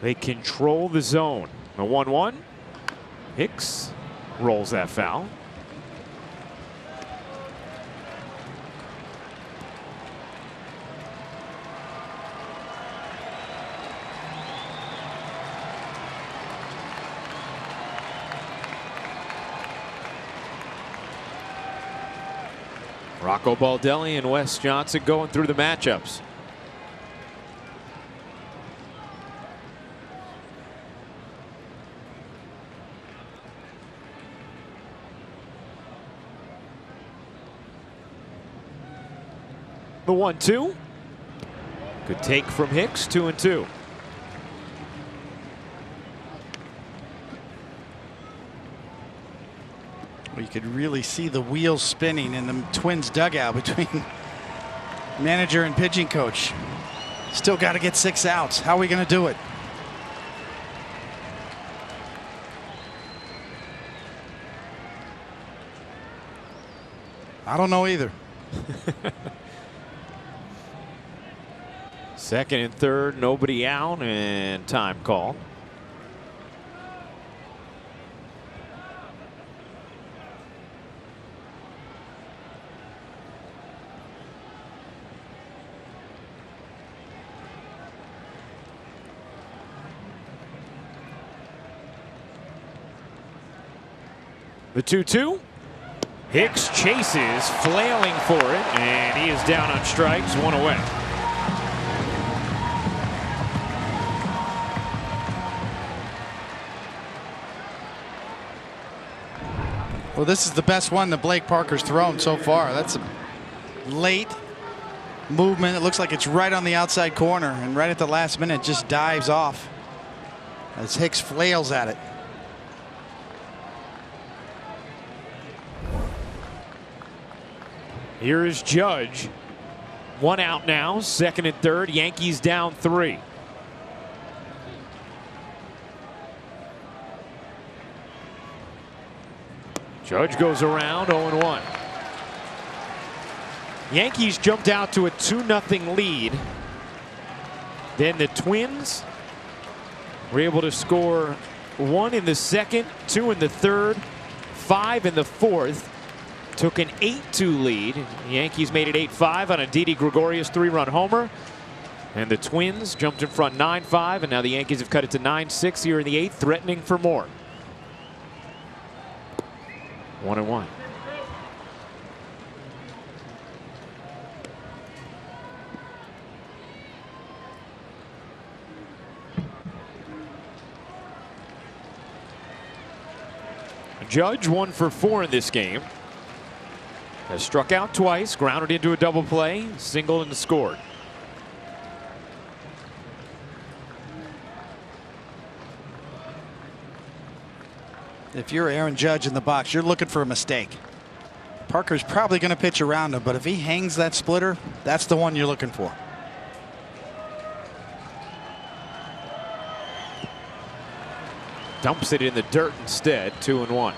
They control the zone. The 1-1. Hicks rolls that foul. Rocco Baldelli and Wes Johnson going through the matchups. The 1-2. Good take from Hicks, 2-2. You could really see the wheels spinning in the Twins dugout between manager and pitching coach. Still got to get 6 outs. How are we going to do it? I don't know either. Second and third, nobody out, and time call. The 2-2. Hicks chases, flailing for it, and he is down on strikes, one away. Well, this is the best one that Blake Parker's thrown so far. That's a late movement. It looks like it's right on the outside corner, and right at the last minute just dives off as Hicks flails at it. Here is Judge. One out now, second and third. Yankees down 3. Judge goes around 0-1. Yankees jumped out to a 2-0 lead. Then the Twins were able to score 1 in the second, 2 in the third, 5 in the fourth. Took an 8-2 lead. The Yankees made it 8-5 on a Didi Gregorius 3-run homer. And the Twins jumped in front 9-5, and now the Yankees have cut it to 9-6 here in the 8th, threatening for more. 1-1. Judge 1 for 4 in this game. Has struck out twice, grounded into a double play, singled and scored. If you're Aaron Judge in the box, you're looking for a mistake. Parker's probably going to pitch around him, but if he hangs that splitter, that's the one you're looking for. Dumps it in the dirt instead, 2-1.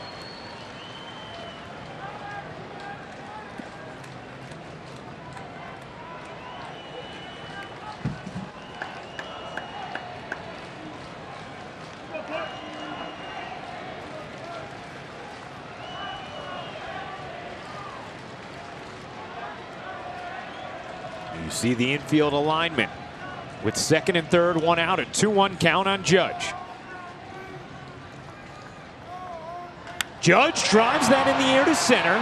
You see the infield alignment with second and third, 1 out, a 2-1 count on Judge. Judge drives that in the air to center.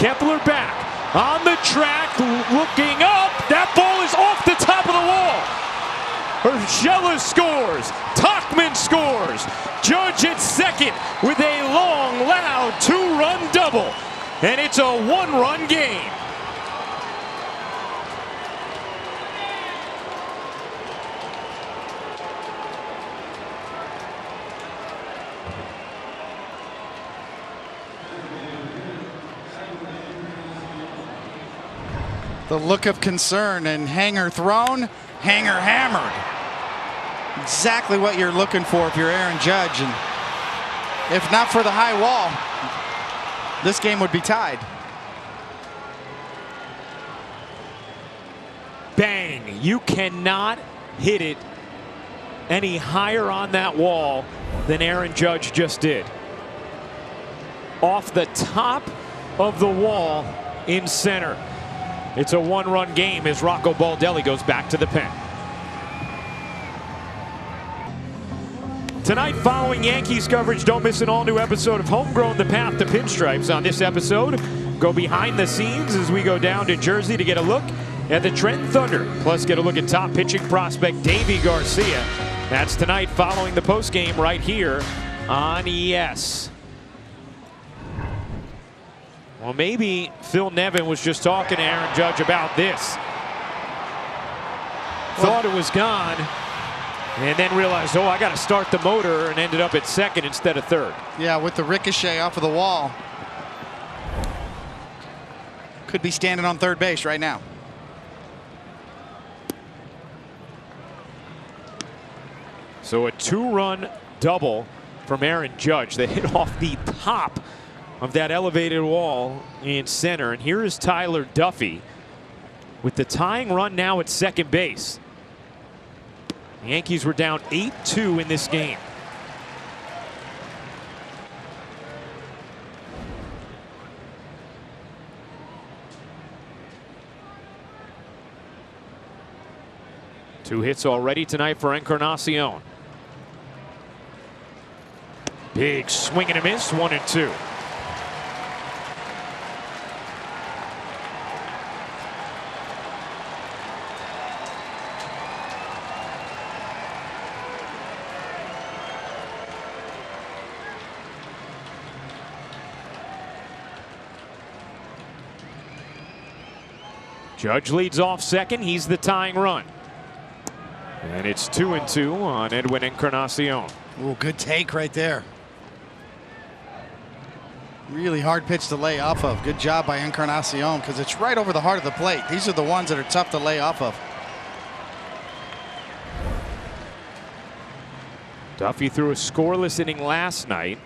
Kepler back on the track, looking up. That ball is off the top of the wall. Urshela scores. Tachman scores. Judge at second with a long, loud 2-run double. And it's a 1-run game. The look of concern, and hanger thrown, hanger hammered. Exactly what you're looking for if you're Aaron Judge, and if not for the high wall, this game would be tied. Bang! You cannot hit it any higher on that wall than Aaron Judge just did. Off the top of the wall in center. It's a 1-run game as Rocco Baldelli goes back to the pen. Tonight, following Yankees coverage, don't miss an all-new episode of Homegrown: The Path to Pinstripes. On this episode, go behind the scenes as we go down to Jersey to get a look at the Trenton Thunder. Plus, get a look at top pitching prospect Davy Garcia. That's tonight following the postgame right here on ES. Well, maybe Phil Nevin was just talking to Aaron Judge about this. Thought it was gone, and then realized, oh, I got to start the motor, and ended up at second instead of third. Yeah, with the ricochet off of the wall. Could be standing on third base right now. So a 2-run double from Aaron Judge that hit off the top of that elevated wall in center. And here is Tyler Duffy with the tying run now at second base. The Yankees were down 8-2 in this game. Two hits already tonight for Encarnacion. Big swing and a miss, 1-2. Judge leads off second. He's the tying run. And it's 2-2 on Edwin Encarnacion. Ooh, good take right there. Really hard pitch to lay off of. Good job by Encarnacion because it's right over the heart of the plate. These are the ones that are tough to lay off of. Duffy threw a scoreless inning last night.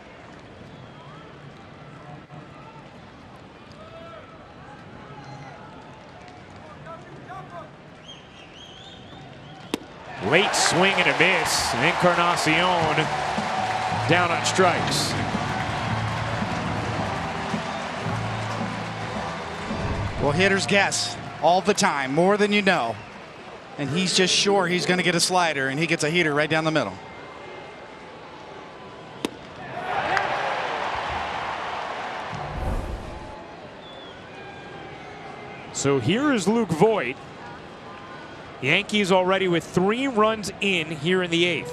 Late swing and a miss. Encarnacion down on strikes. Well, hitters guess all the time, more than you know. And he's just sure he's going to get a slider, and he gets a heater right down the middle. So here is Luke Voit. Yankees already with 3 runs in here in the 8th.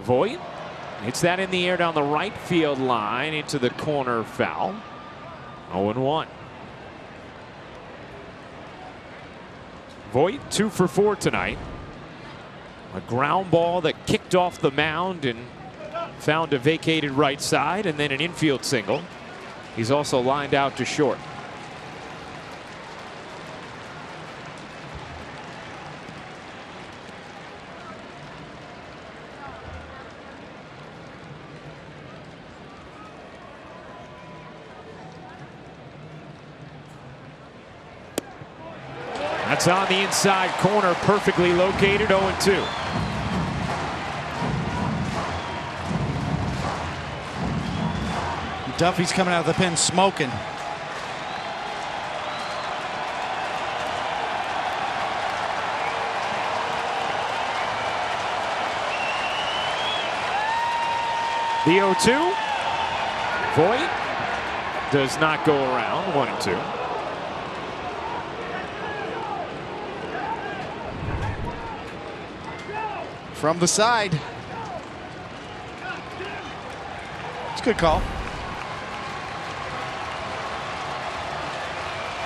Voit hits that in the air down the right field line into the corner foul. 0-1. Voit 2 for 4 tonight. A ground ball that kicked off the mound and found a vacated right side, and then an infield single. He's also lined out to short. That's on the inside corner, perfectly located, 0-2. Duffy's coming out of the pen smoking. The 0-2. Voit does not go around. 1-2. From the side. It's a good call.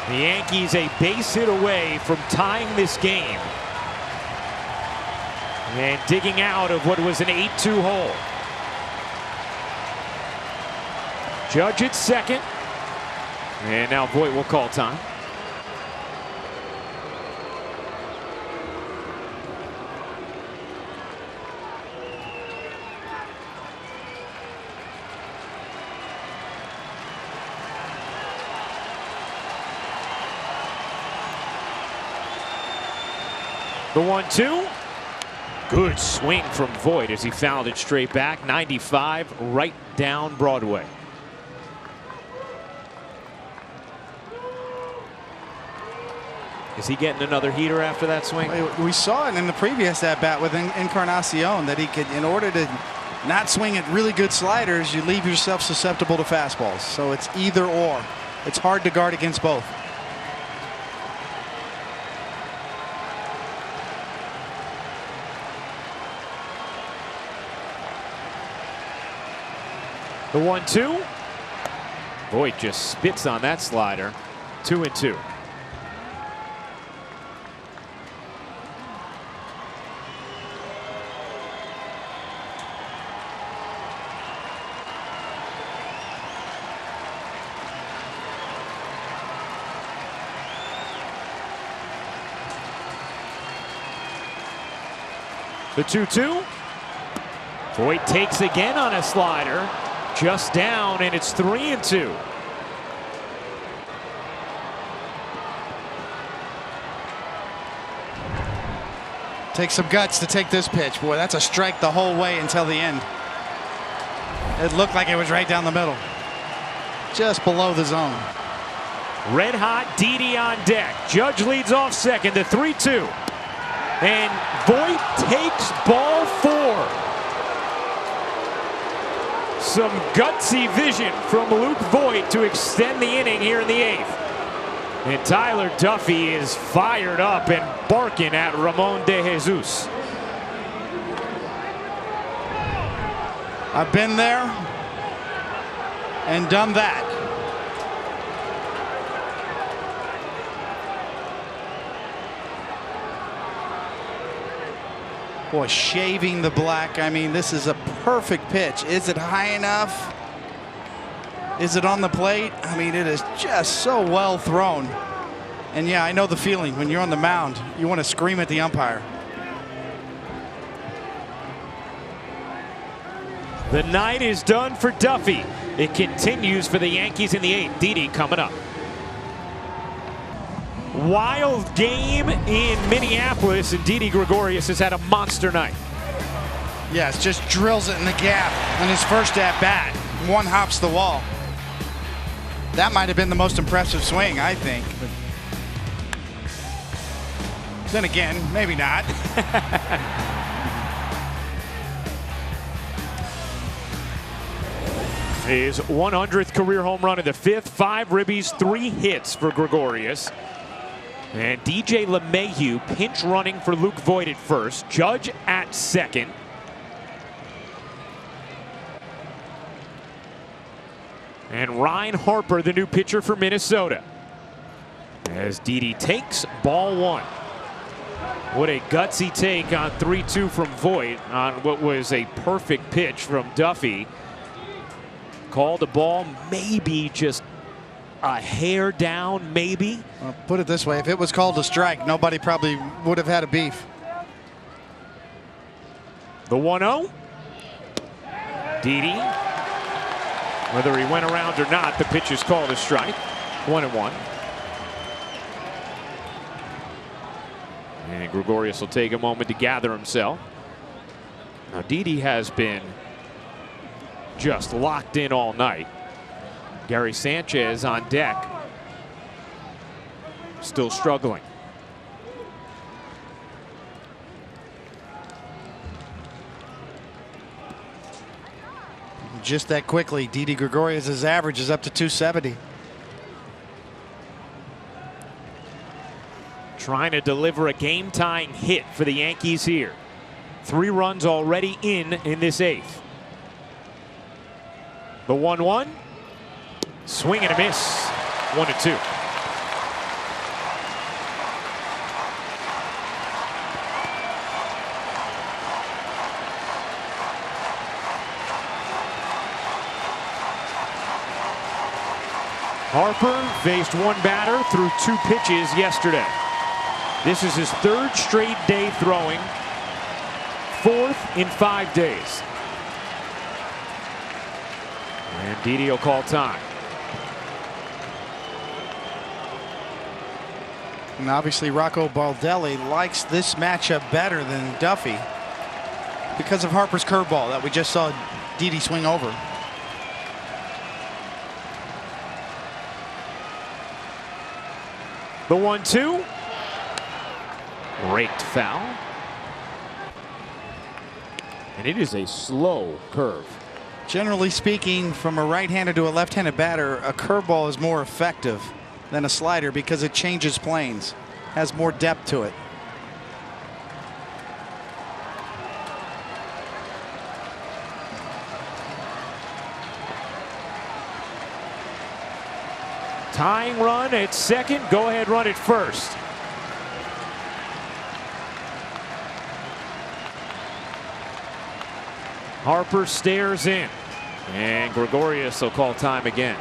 The Yankees a base hit away from tying this game. And digging out of what was an 8-2 hole. Judge at second. And now Voit will call time. The 1-2. Good swing from Voit as he fouled it straight back. 95 right down Broadway. Is he getting another heater after that swing? We saw it in the previous at-bat with Encarnacion that he could, in order to not swing at really good sliders, you leave yourself susceptible to fastballs. So it's either or. It's hard to guard against both. The 1-2. Voit just spits on that slider. 2-2. The 2-2. Voit takes again on a slider. Just down, and it's 3-2. Takes some guts to take this pitch. Boy, that's a strike the whole way until the end. It looked like it was right down the middle. Just below the zone. Red hot Didi on deck. Judge leads off second, the 3-2. And Voit takes ball 4. Some gutsy vision from Luke Voit to extend the inning here in the 8th. And Tyler Duffy is fired up and barking at Ramon De Jesus. I've been there and done that. Boy, shaving the black. I mean, this is a perfect pitch. Is it high enough? Is it on the plate? I mean, it is just so well thrown. And yeah, I know the feeling when you're on the mound. You want to scream at the umpire. The night is done for Duffy. It continues for the Yankees in the 8th. Didi coming up. Wild game in Minneapolis, and Didi Gregorius has had a monster night. Yes, just drills it in the gap on his first at bat. One hops the wall. That might have been the most impressive swing, I think. But then again, maybe not. His 100th career home run in the 5th, 5 ribbies, 3 hits for Gregorius. And DJ LeMahieu pinch running for Luke Voit at first. Judge at second. And Ryan Harper, the new pitcher for Minnesota. As Didi takes ball 1. What a gutsy take on 3-2 from Voit on what was a perfect pitch from Duffy. Called the ball maybe just a hair down, maybe. Well, put it this way, if it was called a strike, nobody probably would have had a beef. The 1-0. Didi. Whether he went around or not, the pitch is called a strike. 1-1. And Gregorius will take a moment to gather himself. Now Didi has been just locked in all night. Gary Sanchez on deck, still struggling. Just that quickly, Didi Gregorius' average is up to 270. Trying to deliver a game-tying hit for the Yankees here. 3 runs already in this 8th. The 1-1. Swing and a miss. 1-2. Harper faced one batter through 2 pitches yesterday. This is his 3rd straight day throwing, 4th in 5 days. And Didi will call time. And obviously Rocco Baldelli likes this matchup better than Duffy because of Harper's curveball that we just saw Didi swing over. The 1-2. Raked foul. And it is a slow curve. Generally speaking, from a right-handed to a left-handed batter, a curveball is more effective than a slider because it changes planes, has more depth to it. Tying run at second, go ahead run at first. Harper stares in, and Gregorius will call time again.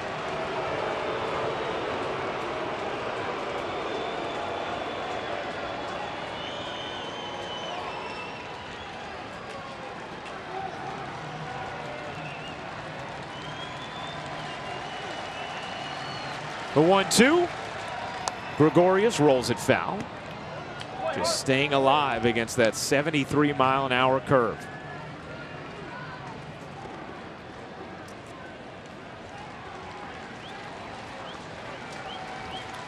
The 1-2. Gregorius rolls it foul. Just staying alive against that 73-mile-an-hour curve.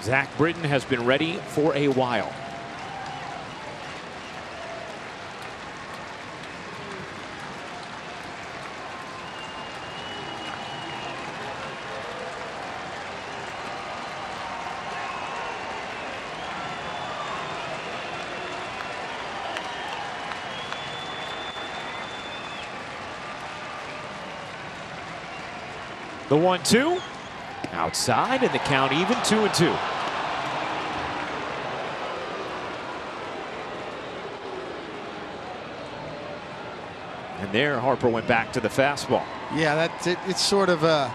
Zach Britton has been ready for a while. The 1-2 outside, and the count even, 2-2. And there, Harper went back to the fastball. Yeah, that's it. It's sort of a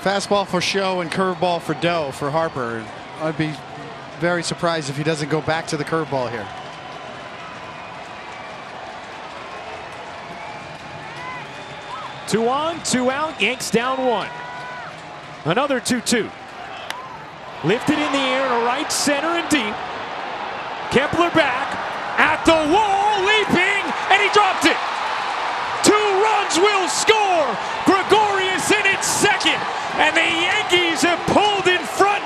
fastball for show and curveball for dough for Harper. I'd be very surprised if he doesn't go back to the curveball here. Two on, two out, Yanks down one. Another 2-2. Lifted in the air to right center and deep. Kepler back at the wall, leaping, and he dropped it. 2 runs will score. Gregorius in its second, and the Yankees have pulled in front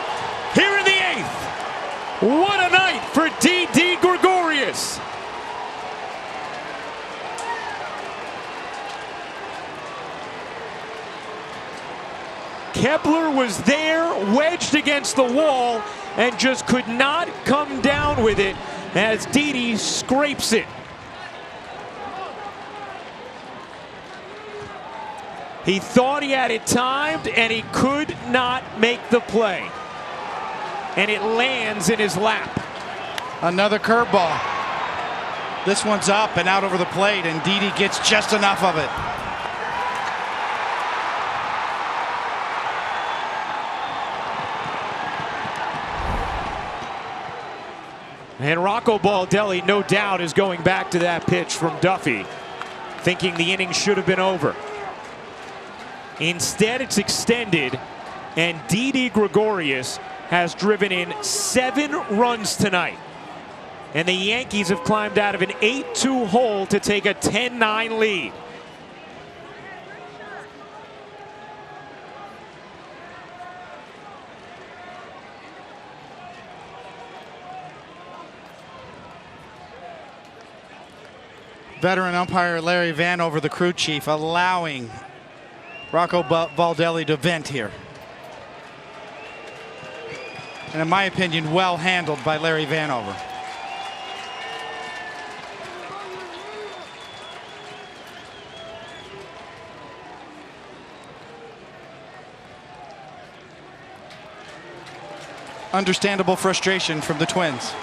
here in the 8th. What a night for D.D. Gregorius. Kepler was there, wedged against the wall, and just could not come down with it as Didi scrapes it. He thought he had it timed, and he could not make the play. And it lands in his lap. Another curveball. This one's up and out over the plate, and Didi gets just enough of it. And Rocco Baldelli, no doubt, is going back to that pitch from Duffy, thinking the inning should have been over. Instead, it's extended, and D.D. Gregorius has driven in 7 runs tonight. And the Yankees have climbed out of an 8-2 hole to take a 10-9 lead. Veteran umpire Larry Vanover, the crew chief, allowing Rocco Baldelli to vent here. And in my opinion, well handled by Larry Vanover. Understandable frustration from the Twins.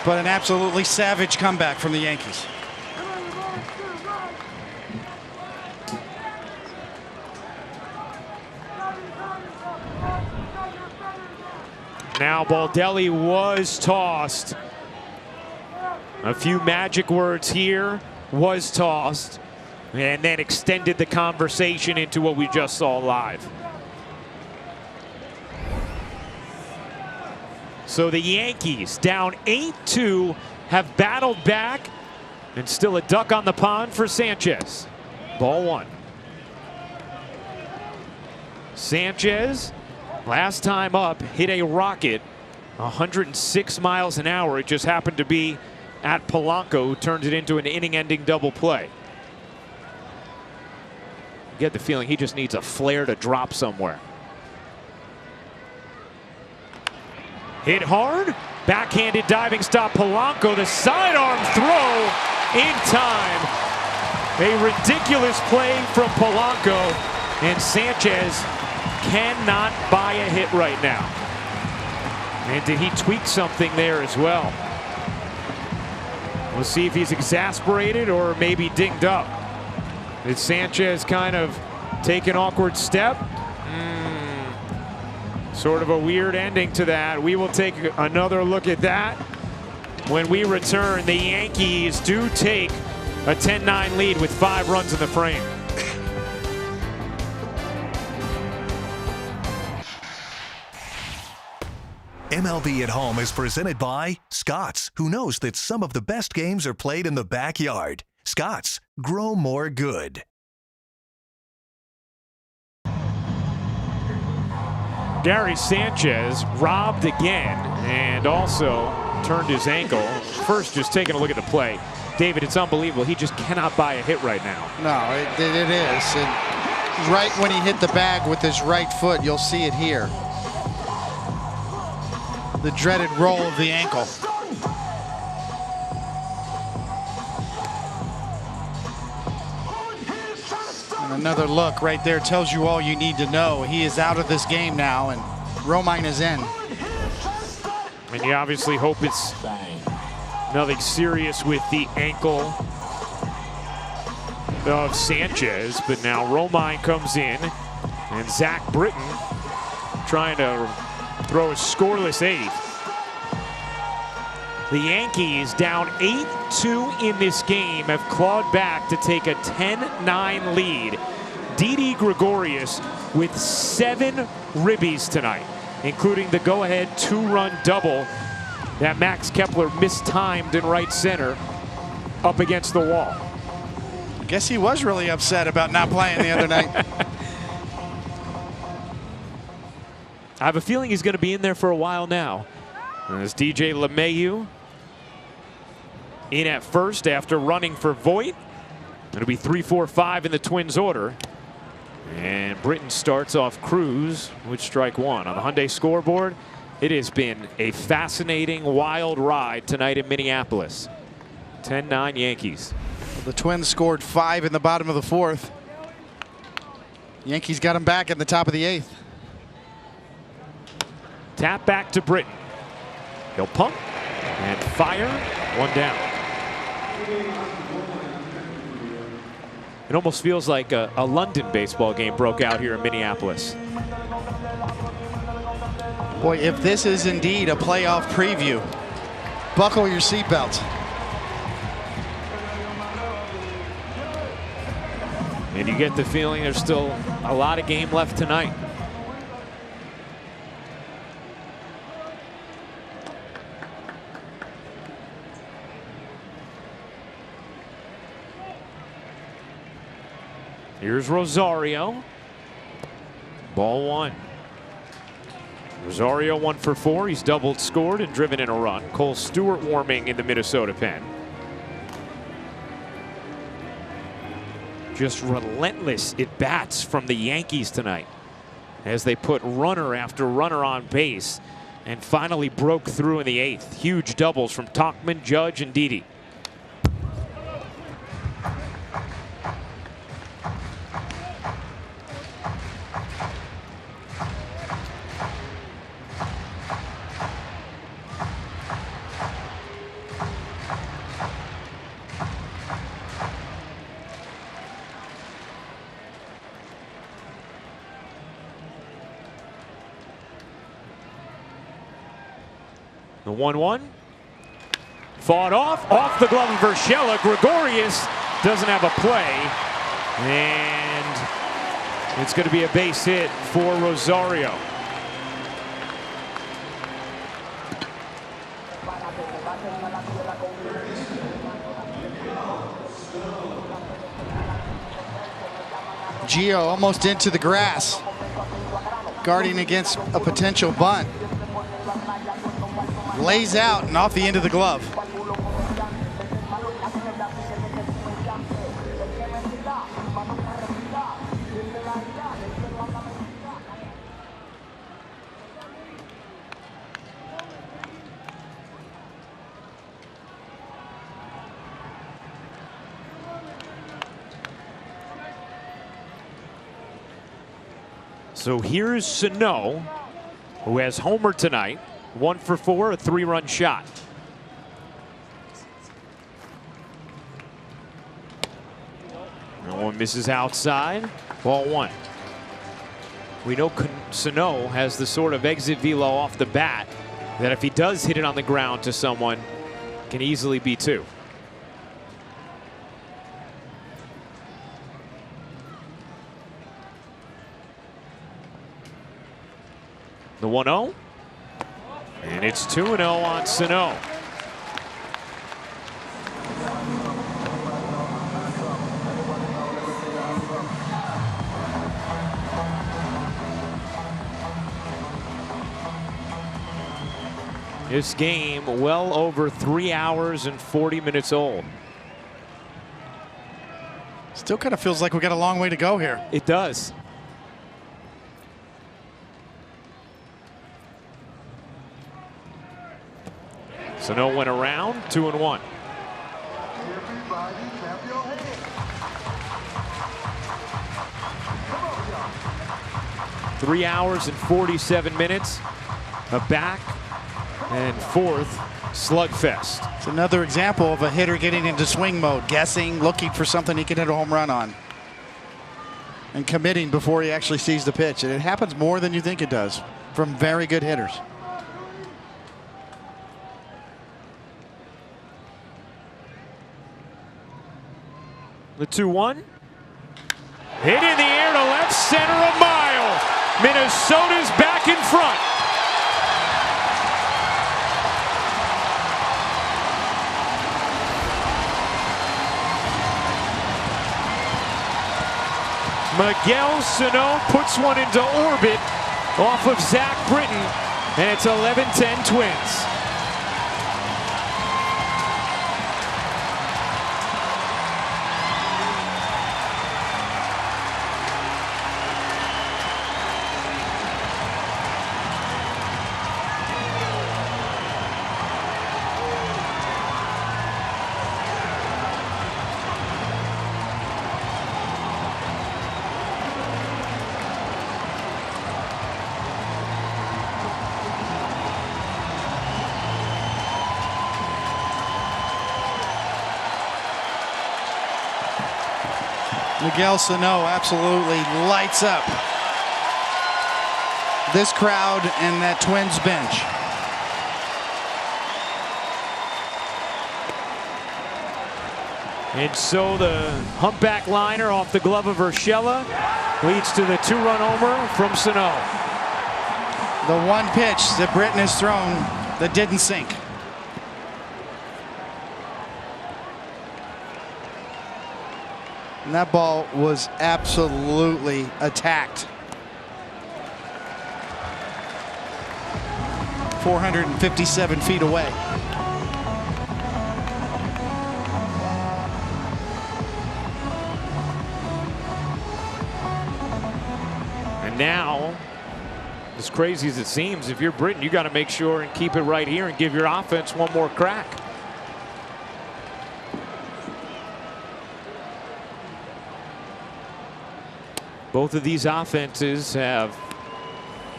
But an absolutely savage comeback from the Yankees. Now Baldelli was tossed. A few magic words here, was tossed, and then extended the conversation into what we just saw live. So the Yankees, down 8-2, have battled back, and still a duck on the pond for Sanchez. Ball 1. Sanchez, last time up, hit a rocket, 106 miles an hour. It just happened to be at Polanco, who turned it into an inning-ending double play. You get the feeling he just needs a flare to drop somewhere. Hit hard, backhanded diving stop Polanco, the sidearm throw in time. A ridiculous play from Polanco, and Sanchez cannot buy a hit right now. And did he tweak something there as well? We'll see if he's exasperated or maybe dinged up. Did Sanchez kind of take an awkward step? Sort of a weird ending to that. We will take another look at that when we return. The Yankees do take a 10-9 lead with 5 runs in the frame. MLB at Home is presented by Scott's, who knows that some of the best games are played in the backyard. Scott's, grow more good. Gary Sanchez robbed again and also turned his ankle. First, just taking a look at the play. David, it's unbelievable. He just cannot buy a hit right now. No, it is. And right when he hit the bag with his right foot, you'll see it here. The dreaded roll of the ankle. And another look right there tells you all you need to know. He is out of this game now, and Romine is in. And you obviously hope it's nothing serious with the ankle of Sanchez, but now Romine comes in, and Zach Britton trying to throw a scoreless eighth. The Yankees, down 8-2 in this game, have clawed back to take a 10-9 lead. Didi Gregorius with 7 ribbies tonight, including the go-ahead 2-run double that Max Kepler mistimed in right center up against the wall. I guess he was really upset about not playing the other night. I have a feeling he's going to be in there for a while now. As DJ LeMahieu in at first after running for Voit. It'll be 3-4-5 in the Twins order. And Britton starts off Cruz with strike one. On the Hyundai scoreboard, it has been a fascinating, wild ride tonight in Minneapolis. 10-9 Yankees. The Twins scored 5 in the bottom of the 4th. Yankees got him back in the top of the 8th. Tap back to Britton. He'll pump and fire. One down. It almost feels like a London baseball game broke out here in Minneapolis. Boy, if this is indeed a playoff preview, buckle your seatbelts. And you get the feeling there's still a lot of game left tonight. Here's Rosario. Ball one. Rosario 1 for 4. He's doubled, scored, and driven in a run. Cole Stewart warming in the Minnesota pen. Just relentless at bats from the Yankees tonight as they put runner after runner on base and finally broke through in the 8th. Huge doubles from Tauchman, Judge, and Didi. The 1-1. Fought off the glove of Urshela. Gregorius doesn't have a play. And it's going to be a base hit for Rosario. Gio almost into the grass, guarding against a potential bunt. Lays out and off the end of the glove. So here's Sano, who has homered tonight. 1 for 4, a 3-run shot. One misses outside. Ball one. We know Sano has the sort of exit velo off the bat that if he does hit it on the ground to someone, can easily be 2. The 1-0. And it's 2-0 on Sano. This game well over 3 hours and 40 minutes old. Still kind of feels like we got a long way to go here. It does. Sano went around 2-1. Three hours and 47 minutes. A back and forth slugfest. It's another example of a hitter getting into swing mode, guessing, looking for something he can hit a home run on, and committing before he actually sees the pitch. And it happens more than you think it does from very good hitters. The 2-1. Hit in the air to left center a mile. Minnesota's back in front. Miguel Sano puts one into orbit off of Zach Britton, and it's 11-10 Twins. Miguel Sano absolutely lights up this crowd and that Twins bench. And so the humpback liner off the glove of Urshela leads to the two-run homer from Sano. The one pitch that Britton has thrown that didn't sink. And that ball was absolutely attacked. 457 feet away. And now, as crazy as it seems, if you're Britton, you got to make sure and keep it right here and give your offense one more crack. Both of these offenses have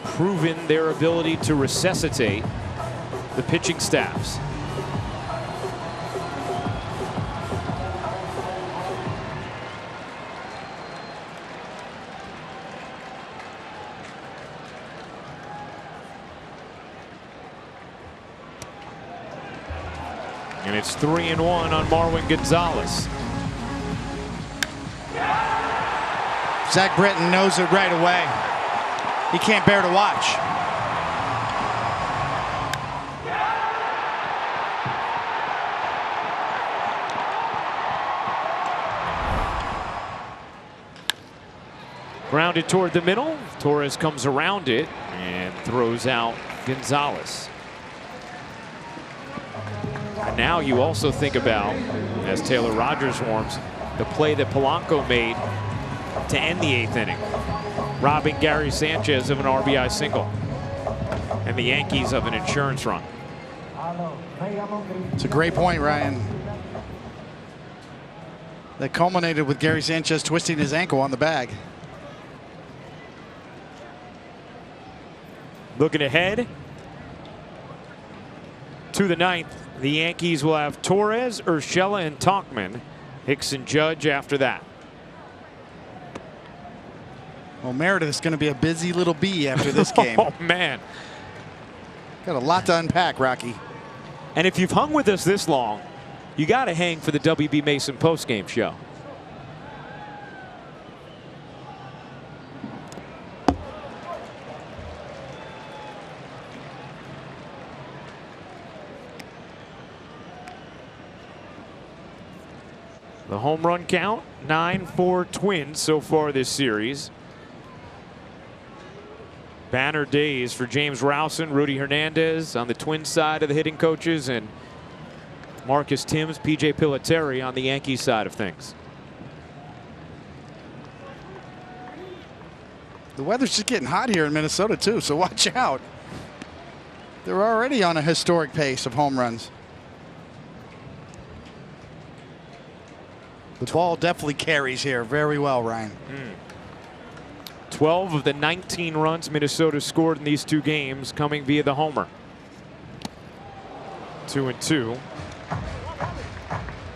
proven their ability to resuscitate the pitching staffs. And it's 3-1 on Marwin Gonzalez. Zach Britton knows it right away. He can't bear to watch. Grounded toward the middle. Torres comes around it and throws out Gonzalez. And now you also think about, as Taylor Rogers warms, the play that Polanco made to end the 8th inning, robbing Gary Sanchez of an RBI single and the Yankees of an insurance run. It's a great point, Ryan. That culminated with Gary Sanchez twisting his ankle on the bag. Looking ahead to the 9th, the Yankees will have Torres, Urshela, and Tauchman. Hicks and Judge after that. Well, Meredith's going to be a busy little bee after this game. Oh, man. Got a lot to unpack, Rocky. And if you've hung with us this long, you got to hang for the WB Mason postgame show. The home run count, 9 for Twins so far this series. Banner days for James Rowson, Rudy Hernandez on the Twins side of the hitting coaches, and Marcus Timms, PJ Pilateri on the Yankees side of things. The weather's just getting hot here in Minnesota too, so watch out. They're already on a historic pace of home runs. The ball definitely carries here very well, Ryan. 12 of the 19 runs Minnesota scored in these two games coming via the homer. 2-2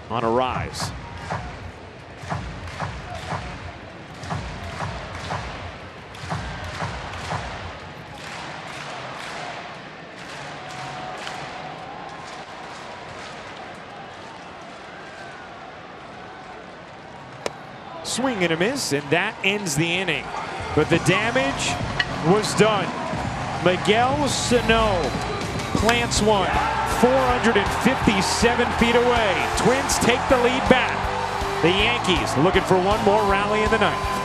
on a rise. Swing and a miss, and that ends the inning. But the damage was done. Miguel Sano plants one, 457 feet away. Twins take the lead back. The Yankees looking for one more rally in the ninth.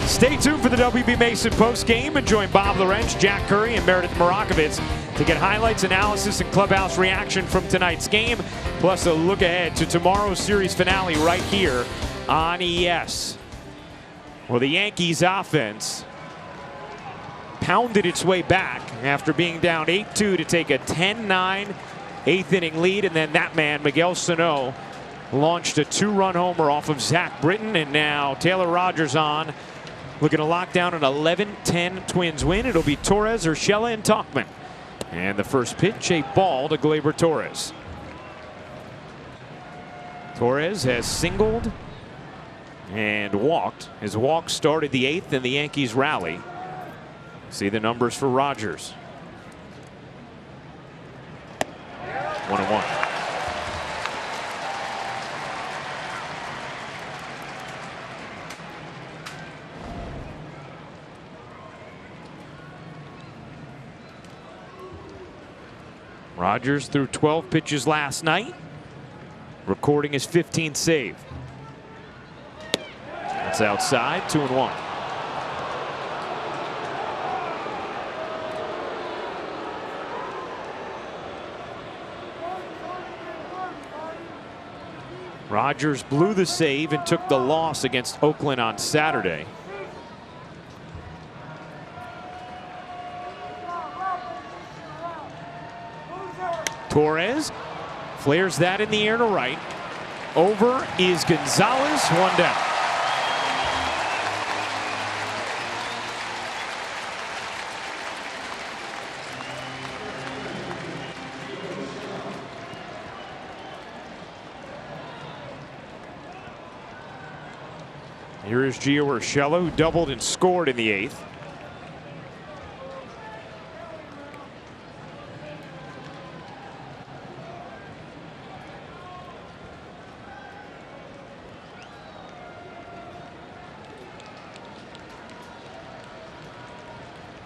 Stay tuned for the WB Mason post game and join Bob Lorenz, Jack Curry, and Meredith Marakovitz to get highlights, analysis, and clubhouse reaction from tonight's game, plus a look ahead to tomorrow's series finale right here on ES. Well, the Yankees offense pounded its way back after being down 8-2 to take a 10-9 eighth inning lead, and then that man, Miguel Sano, launched a two-run homer off of Zach Britton, and now Taylor Rogers on, looking to lock down an 11-10 Twins win. It'll be Torres, Urshela, and Tauchman. And the first pitch, a ball to Gleyber Torres. Torres has singled and walked. His walk started the eighth, and the Yankees rally. See the numbers for Rogers. 1-1. Rogers threw 12 pitches last night, recording his 15th save. That's outside, 2-1. Rogers blew the save and took the loss against Oakland on Saturday. Torres flares that in the air to right. Over is Gonzalez, one down. Here is Gio Urshela, who doubled and scored in the eighth.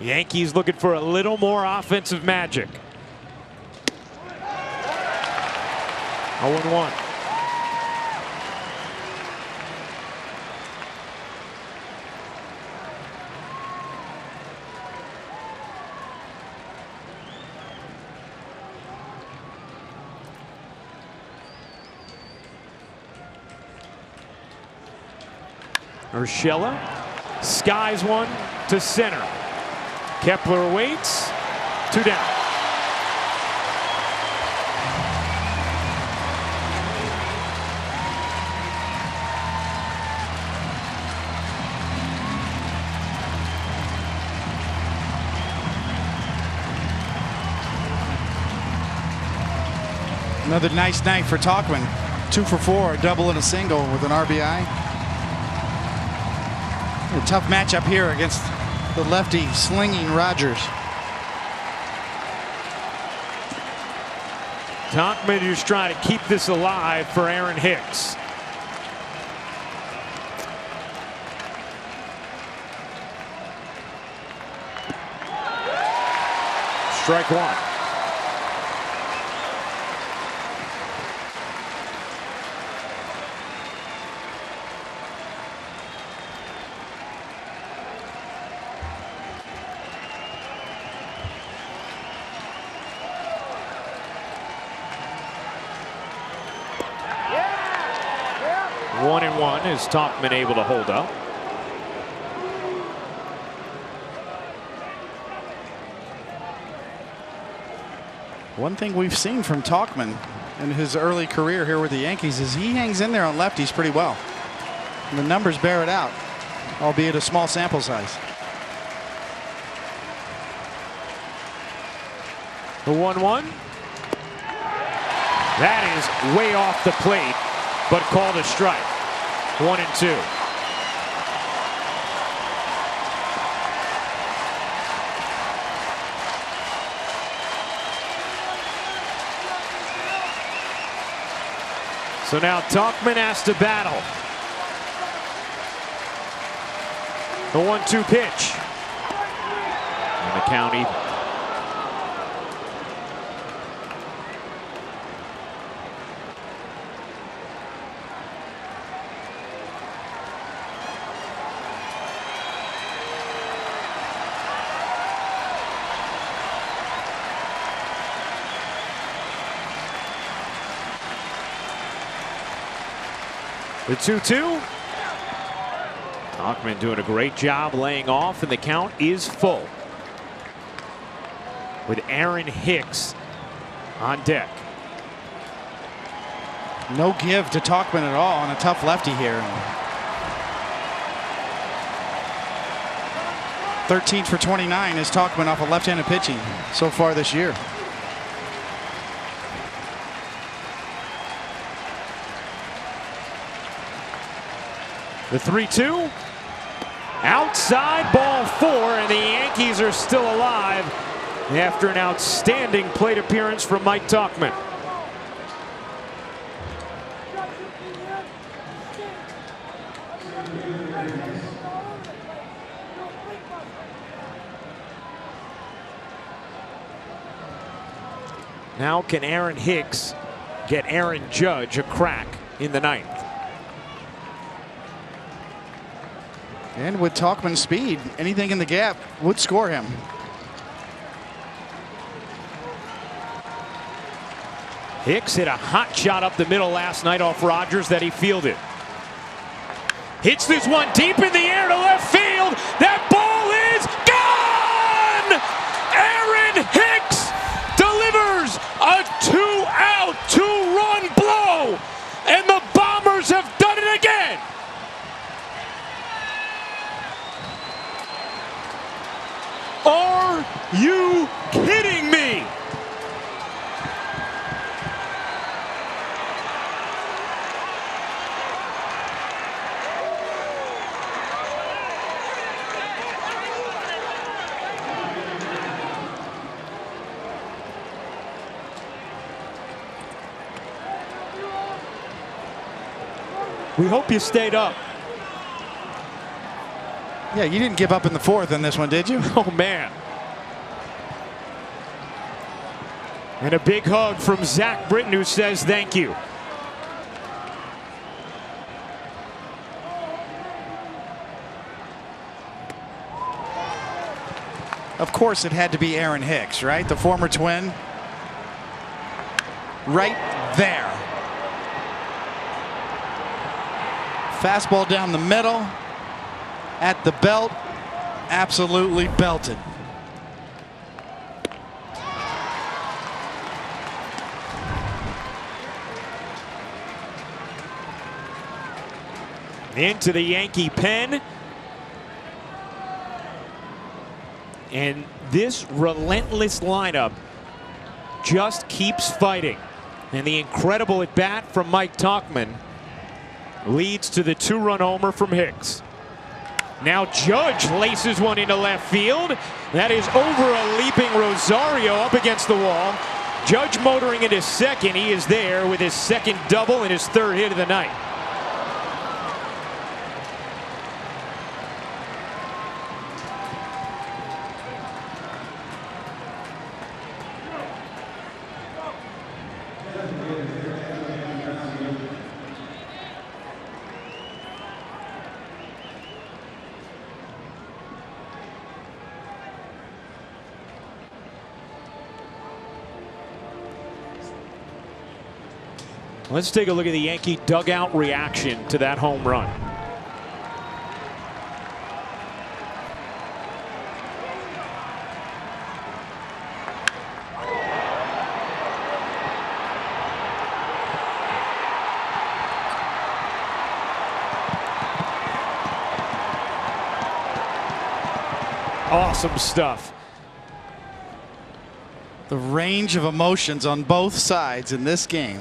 Yankees looking for a little more offensive magic. 0-1. Urshela skies one to center. Kepler waits, two down. Another nice night for Tauchman. 2 for 4, a double and a single with an RBI. A tough matchup here against the lefty slinging Rogers. Tauchman just trying to keep this alive for Aaron Hicks. Strike one. One and one is Tauchman able to hold up. One thing we've seen from Tauchman in his early career here with the Yankees is he hangs in there on lefties pretty well. And the numbers bear it out, albeit a small sample size. The 1-1. That is way off the plate, but called a strike. 1-2. So now Tauchman has to battle. The 1-2 pitch. And the count even. The 2-2. Tauchman doing a great job laying off, and the count is full. With Aaron Hicks on deck. No give to Tauchman at all on a tough lefty here. 13 for 29 is Tauchman off of left-handed pitching so far this year. The 3-2. Outside, ball 4, and the Yankees are still alive after an outstanding plate appearance from Mike Tauchman. Now can Aaron Hicks get Aaron Judge a crack in the ninth? And with Tauchman's speed, anything in the gap would score him. Hicks hit a hot shot up the middle last night off Rogers that he fielded. Hits this one deep in the air to left field. That ball is gone! Aaron Hicks delivers a 2-out, 2-run blow, and the Bombers have done it again. Are you kidding me? We hope you stayed up. Yeah, you didn't give up in the fourth in this one, did you? Oh, man. And a big hug from Zach Britton, who says thank you. Of course, it had to be Aaron Hicks, right? The former Twin. Right there. Fastball down the middle. At the belt. Absolutely belted. Into the Yankee pen. And this relentless lineup just keeps fighting. And the incredible at bat from Mike Tauchman leads to the 2-run homer from Hicks. Now Judge laces one into left field. That is over a leaping Rosario up against the wall. Judge motoring into second. He is there with his second double and his third hit of the night. Let's take a look at the Yankee dugout reaction to that home run. Awesome stuff. The range of emotions on both sides in this game.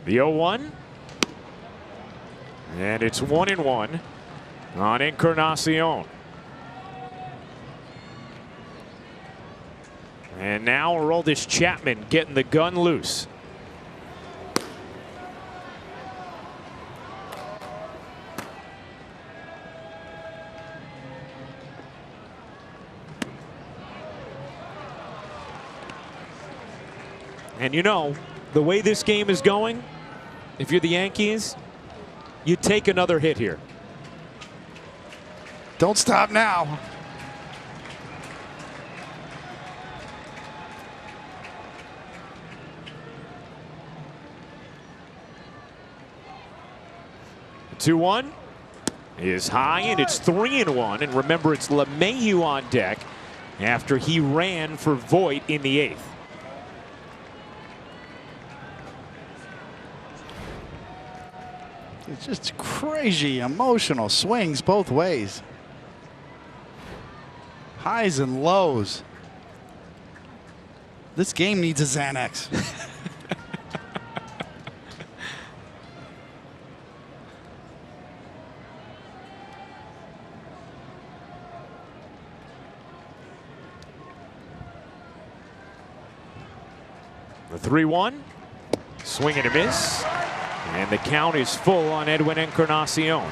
The 0-1. And it's 1-1 on Encarnacion. And now Aroldis Chapman getting the gun loose. And you know, the way this game is going, if you're the Yankees, you take another hit here. Don't stop now. The 2-1 is high, and it's 3-1. And remember, it's LeMahieu on deck after he ran for Voit in the 8th. It's just crazy emotional swings both ways. Highs and lows. This game needs a Xanax. The 3-1, swing and a miss. And the count is full on Edwin Encarnacion.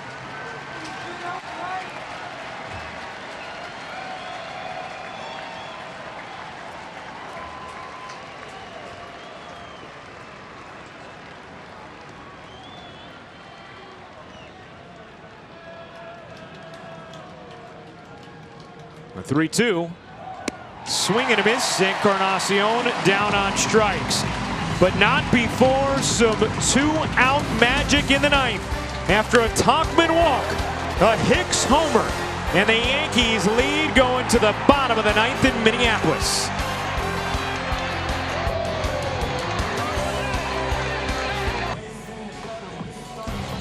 The 3-2, swing and a miss. Encarnacion down on strikes. But not before some two-out magic in the ninth. After a Tauchman walk, a Hicks homer, and the Yankees lead going to the bottom of the ninth in Minneapolis.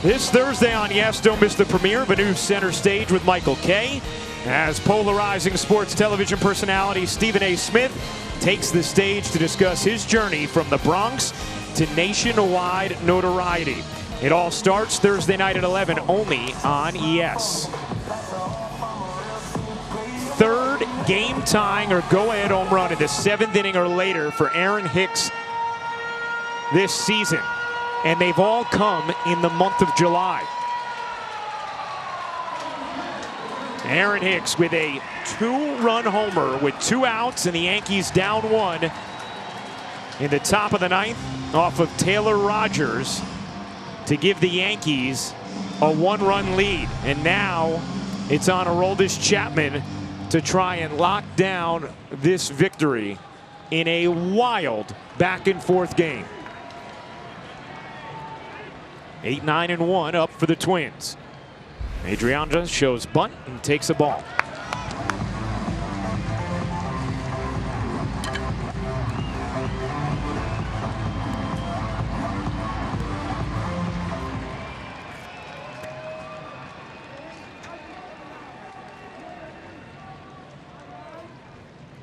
This Thursday on Yes, don't miss the premiere of a new Center Stage with Michael Kay, as polarizing sports television personality Stephen A. Smith takes the stage to discuss his journey from the Bronx to nationwide notoriety. It all starts Thursday night at 11, only on ES. Third game-tying or go-ahead home run in the 7th inning or later for Aaron Hicks this season. And they've all come in the month of July. Aaron Hicks with a 2-run homer with 2 outs and the Yankees down 1 in the top of the 9th off of Taylor Rogers to give the Yankees a 1-run lead. And now it's on Aroldis Chapman to try and lock down this victory in a wild back-and-forth game. 8-9-1 up for the Twins. Adriana shows bunt and takes a ball.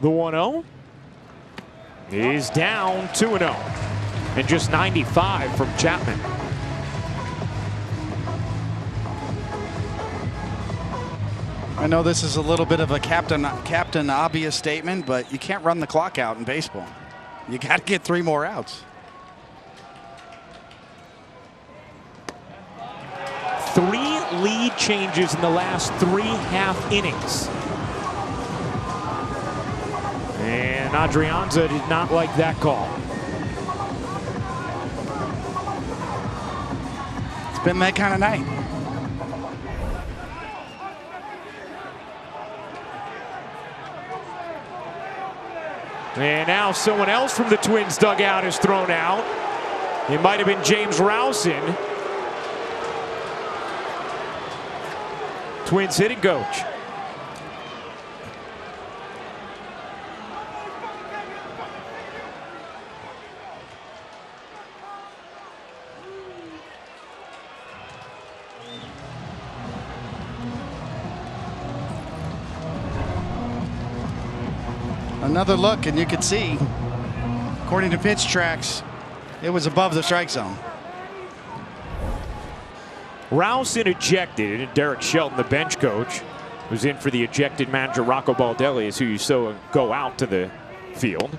The 1-0 is down 2-0. And just 95 from Chapman. I know this is a little bit of a captain obvious statement, but you can't run the clock out in baseball. You got to get 3 more outs. 3 lead changes in the last 3 half innings. And Adrianza did not like that call. It's been that kind of night. And now someone else from the Twins dugout is thrown out. It might have been James Rowson. Twins hitting coach. Another look, and you could see, according to pitch tracks, it was above the strike zone. Rowson ejected, and Derek Shelton, the bench coach, was in for the ejected manager Rocco Baldelli, who you saw go out to the field.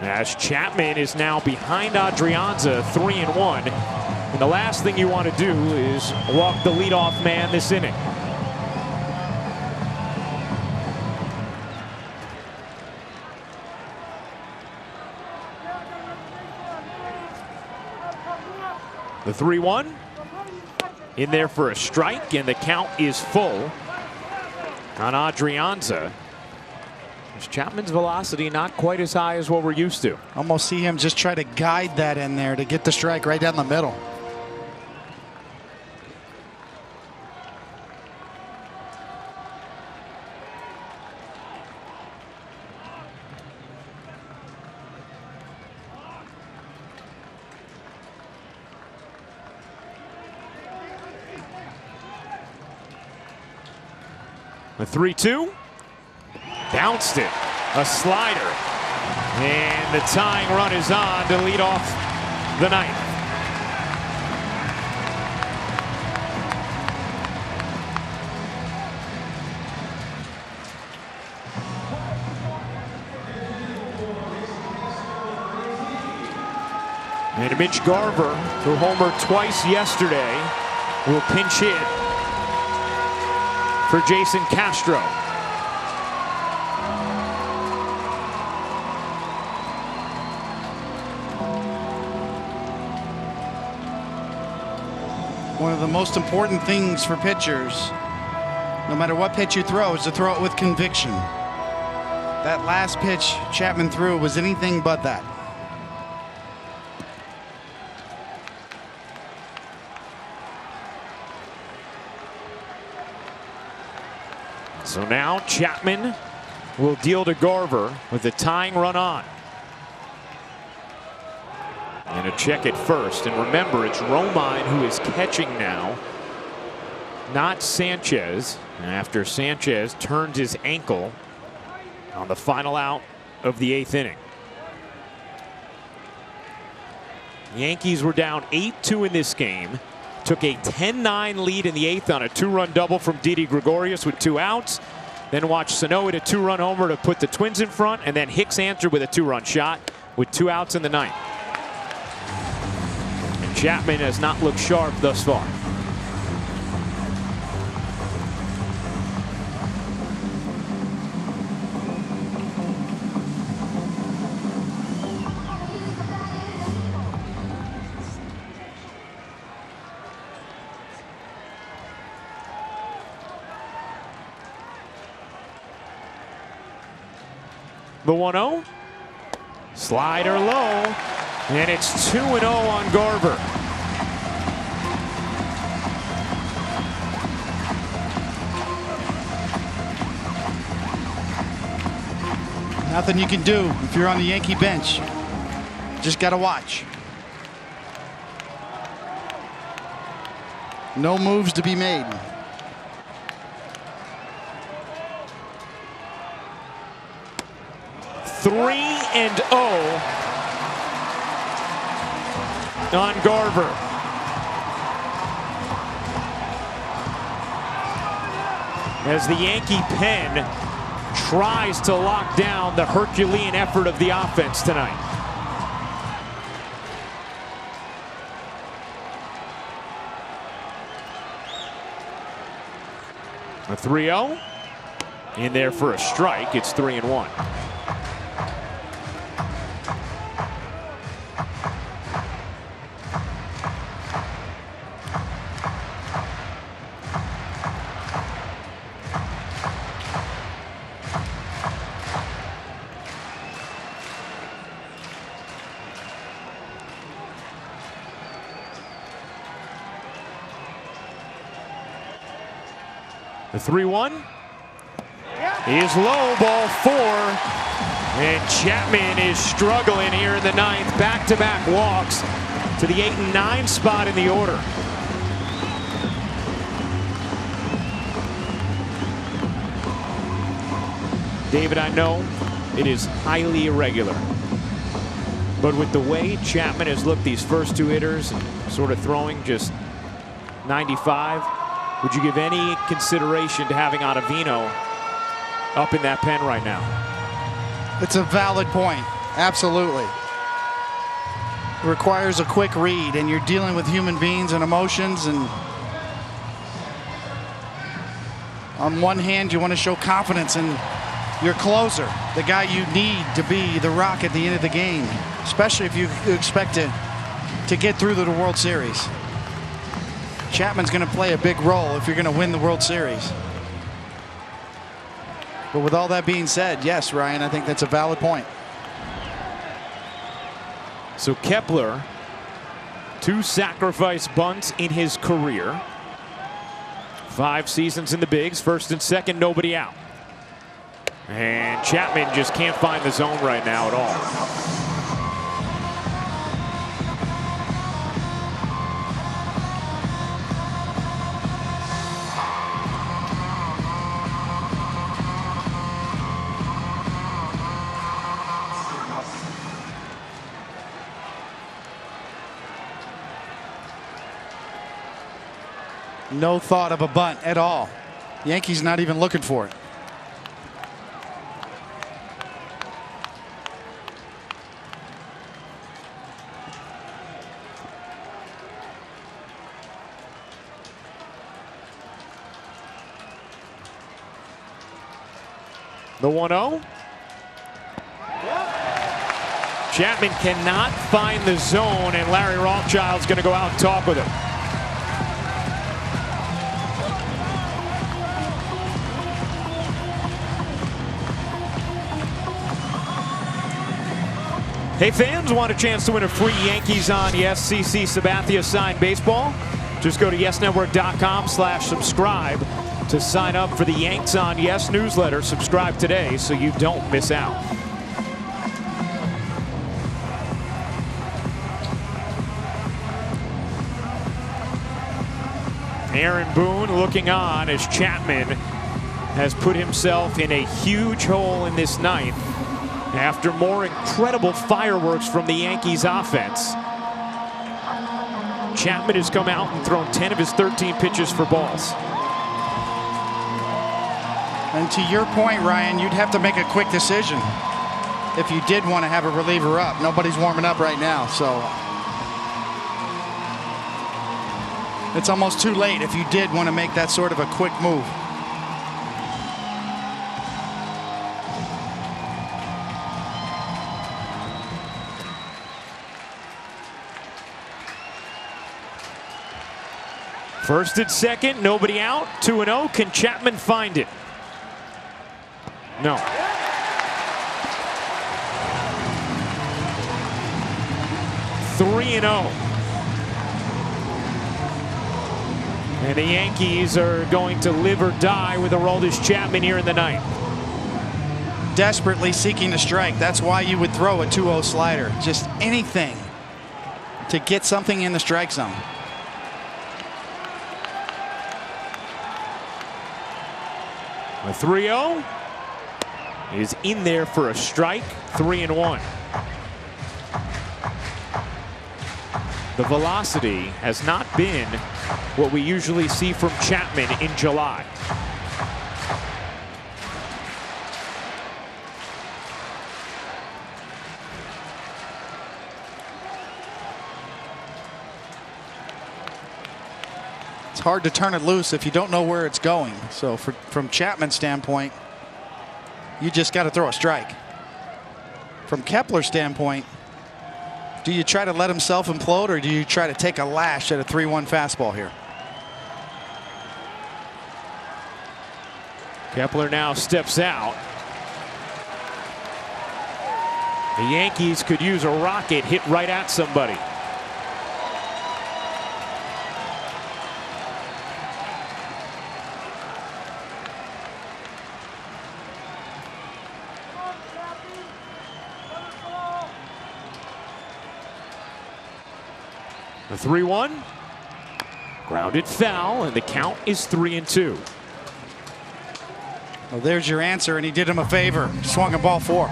As Chapman is now behind Adrianza, 3-1. And the last thing you want to do is walk the leadoff man this inning. The 3-1 in there for a strike, and the count is full on Adrianza. Chapman's velocity not quite as high as what we're used to. Almost see him just try to guide that in there to get the strike right down the middle. The 3-2, bounced it, a slider, and the tying run is on to lead off the ninth. And Mitch Garver, who homered twice yesterday, will pinch hit for Jason Castro. One of the most important things for pitchers, no matter what pitch you throw, is to throw it with conviction. That last pitch Chapman threw was anything but that. So now Chapman will deal to Garver with the tying run on. And a check at first. And remember, it's Romine who is catching now, not Sanchez, after Sanchez turned his ankle on the final out of the 8th inning. The Yankees were down 8-2 in this game. Took a 10-9 lead in the 8th on a 2-run double from Didi Gregorius with 2 outs. Then watch Sano hit a 2-run homer to put the Twins in front, and then Hicks answered with a 2-run shot with 2 outs in the 9th. And Chapman has not looked sharp thus far. The 1-0, slider low, and it's 2-0 on Garver. Nothing you can do if you're on the Yankee bench. Just got to watch. No moves to be made. 3-0 on Garver. As the Yankee pen tries to lock down the Herculean effort of the offense tonight. A 3-0 in there for a strike. It's 3-1. The 3-1 is low, ball 4. And Chapman is struggling here in the 9th. Back-to-back walks to the 8 and 9 spot in the order. David, I know it is highly irregular, but with the way Chapman has looked these first 2 hitters and sort of throwing just 95, would you give any consideration to having Ottavino up in that pen right now? It's a valid point. Absolutely. It requires a quick read, and you're dealing with human beings and emotions. And on one hand, you want to show confidence in your closer, the guy you need to be the rock at the end of the game, especially if you expect to get through to the World Series. Chapman's going to play a big role if you're going to win the World Series. But with all that being said, yes, Ryan, I think that's a valid point. So Kepler, 2 sacrifice bunts in his career. 5 seasons in the bigs, first and second, nobody out. And Chapman just can't find the zone right now at all. No thought of a bunt at all. Yankees not even looking for it. The 1-0. Chapman cannot find the zone, and Larry Rothschild's going to go out and talk with him. Hey fans, want a chance to win a free Yankees on Yes CC Sabathia signed baseball? Just go to yesnetwork.com/subscribe to sign up for the Yanks on Yes newsletter. Subscribe today so you don't miss out. Aaron Boone looking on as Chapman has put himself in a huge hole in this 9th. After more incredible fireworks from the Yankees offense, Chapman has come out and thrown 10 of his 13 pitches for balls. And to your point, Ryan, you'd have to make a quick decision if you did want to have a reliever up. Nobody's warming up right now, so it's almost too late if you did want to make that sort of a quick move. First and second, nobody out. 2-0. Can Chapman find it? No. (3-0). And the Yankees are going to live or die with Aroldis Chapman here in the 9th. Desperately seeking a strike. That's why you would throw a 2-0 slider. Just anything to get something in the strike zone. A 3-0. is in there for a strike, 3-1. The velocity has not been what we usually see from Chapman in July. It's hard to turn it loose if you don't know where it's going. So from Chapman's standpoint, you just got to throw a strike. From Kepler's standpoint, do you try to let him self-implode, or do you try to take a lash at a 3-1 fastball here? Kepler now steps out. The Yankees could use a rocket hit right at somebody. The 3-1. Grounded foul, and the count is 3-2. Well, there's your answer, and he did him a favor. Swung a ball 4.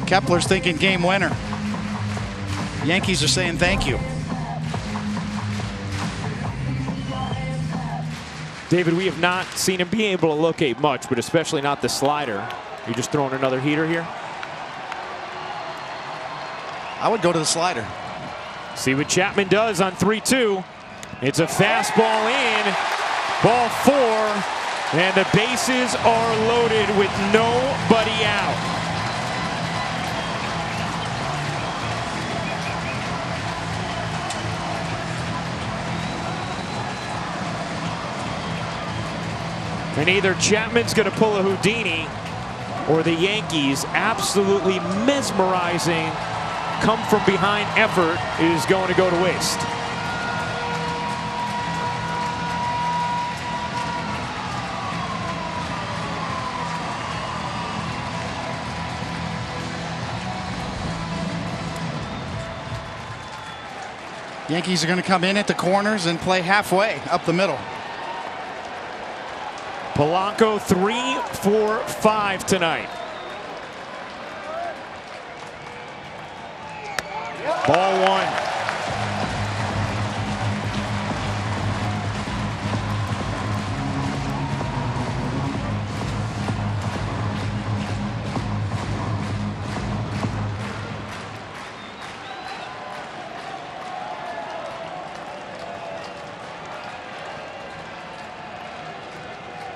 Kepler's thinking game winner. Yankees are saying thank you. David, we have not seen him be able to locate much, but especially not the slider. You're just throwing another heater here? I would go to the slider. See what Chapman does on 3-2. It's a fastball in, ball 4, and the bases are loaded with nobody out. And either Chapman's going to pull a Houdini, or the Yankees, absolutely mesmerizing come from behind effort, is going to go to waste. Yankees are going to come in at the corners and play halfway up the middle. Polanco 3 for 5 tonight. Ball 1.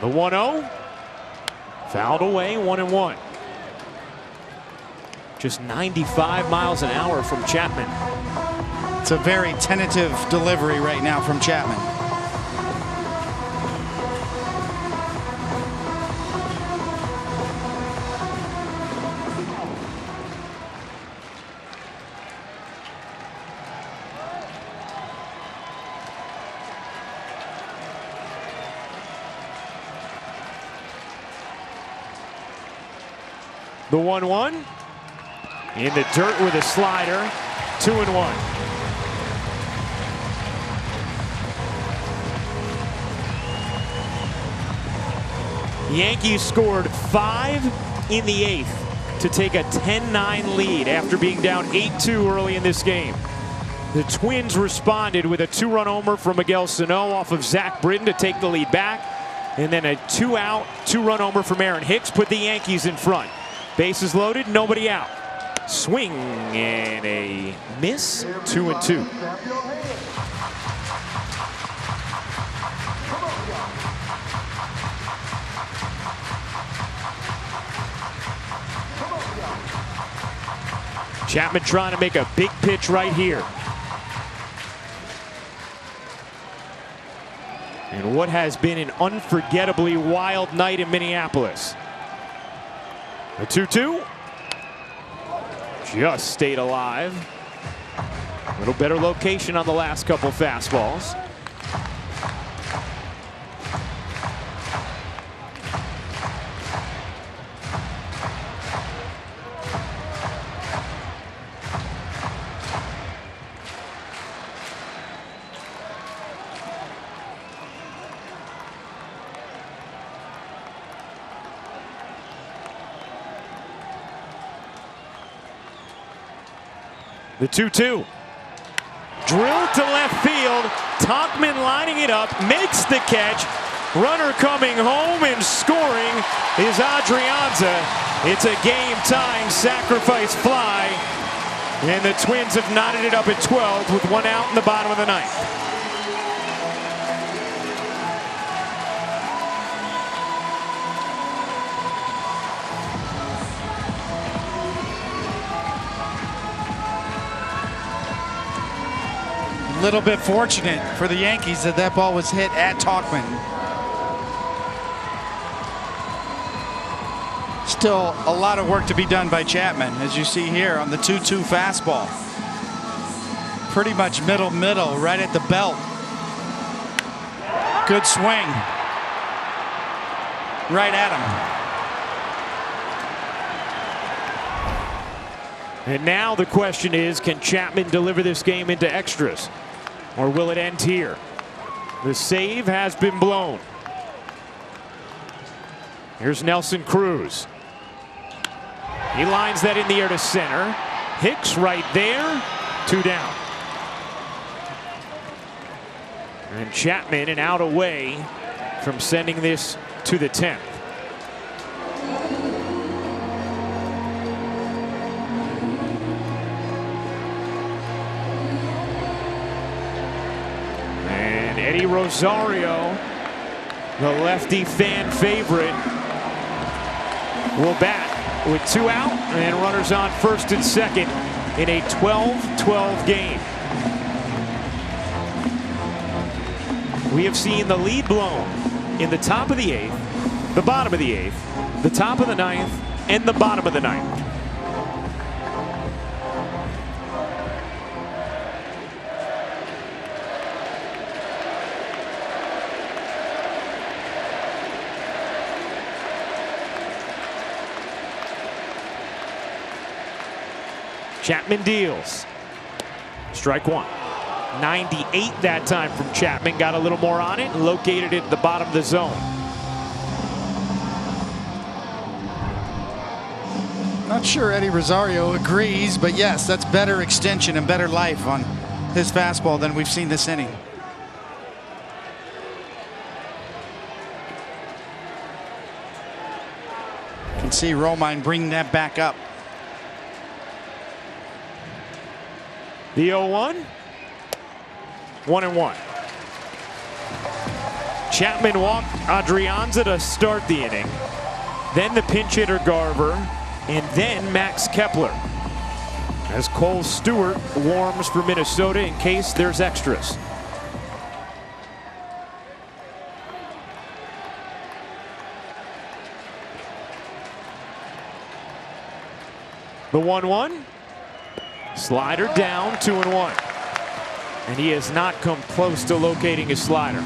The 1-0. Fouled away, 1-1. Just 95 miles an hour from Chapman. It's a very tentative delivery right now from Chapman. The 1-1. In the dirt with a slider. 2-1. The Yankees scored 5 in the 8th to take a 10-9 lead after being down 8-2 early in this game. The Twins responded with a 2-run homer from Miguel Sano off of Zach Britton to take the lead back. And then a 2-out, 2-run homer from Aaron Hicks put the Yankees in front. Bases loaded, nobody out. Swing and a miss, 2-2. Chapman trying to make a big pitch right here. And what has been an unforgettably wild night in Minneapolis. A 2-2. Just stayed alive. A little better location on the last couple fastballs. The 2-2. Drilled to left field. Tauchman lining it up, makes the catch. Runner coming home and scoring is Adrianza. It's a game-tying sacrifice fly. And the Twins have knotted it up at 12 with 1 out in the bottom of the ninth. A little bit fortunate for the Yankees that that ball was hit at Tauchman. Still a lot of work to be done by Chapman, as you see here on the 2-2 fastball. Pretty much middle, right at the belt. Good swing. Right at him. And now the question is, can Chapman deliver this game into extras? Or will it end here? The save has been blown. Here's Nelson Cruz. He lines that in the air to center. Hicks right there. 2 down. And Chapman an out away from sending this to the 10th. And Eddie Rosario, the lefty fan favorite, will bat with 2 out and runners on first and second in a 12-12 game. We have seen the lead blown in the top of the 8th, the bottom of the 8th, the top of the 9th, and the bottom of the 9th. Chapman deals. Strike 1. 98 that time from Chapman. Got a little more on it and located it at the bottom of the zone. Not sure Eddie Rosario agrees, but yes, that's better extension and better life on his fastball than we've seen this inning. You can see Romine bringing that back up. The 0-1. 1-1. Chapman walked Adrianza to start the inning. Then the pinch hitter Garver. And then Max Kepler. As Cole Stewart warms for Minnesota in case there's extras. The 1-1. Slider down, 2-1. And he has not come close to locating his slider.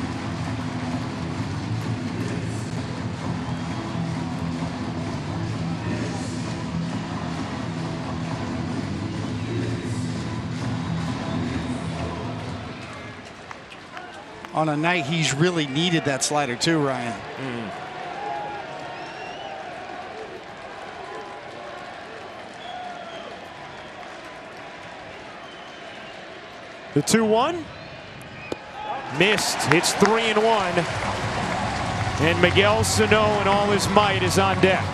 On a night he's really needed that slider too, Ryan. The 2-1. Missed. It's 3-1. And Miguel Sano in all his might is on deck.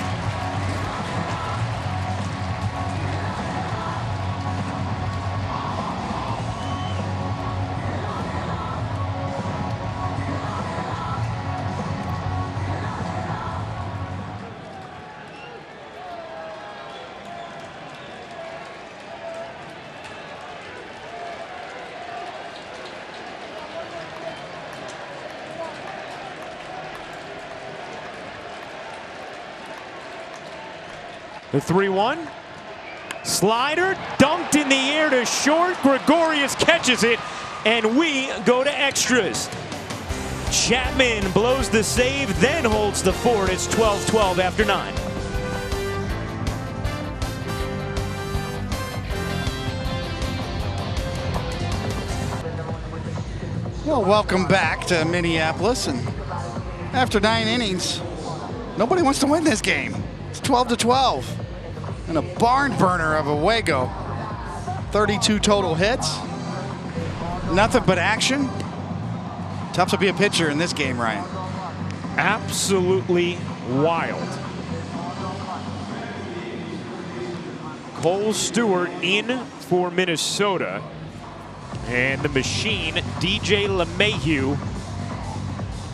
The 3-1. Slider dunked in the air to short. Gregorius catches it, and we go to extras. Chapman blows the save, then holds the fort. It's 12-12 after 9. Well, welcome back to Minneapolis. And after 9 innings, nobody wants to win this game. It's 12-12. And a barn burner of a Wago. 32 total hits. Nothing but action. Tough to be a pitcher in this game, Ryan. Absolutely wild. Cole Stewart in for Minnesota. And the machine, DJ LeMahieu,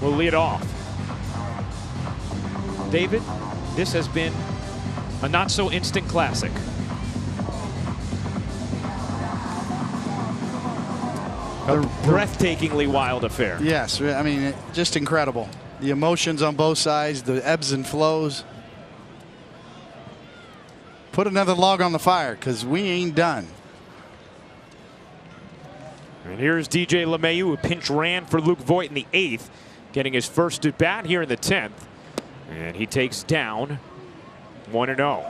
will lead off. David, this has been a not-so-instant classic. A breathtakingly wild affair. Yes, I mean, just incredible. The emotions on both sides, the ebbs and flows. Put another log on the fire, because we ain't done. And here's DJ LeMahieu, who pinch ran for Luke Voigt in the 8th, getting his first at bat here in the 10th. And he takes down 1-0.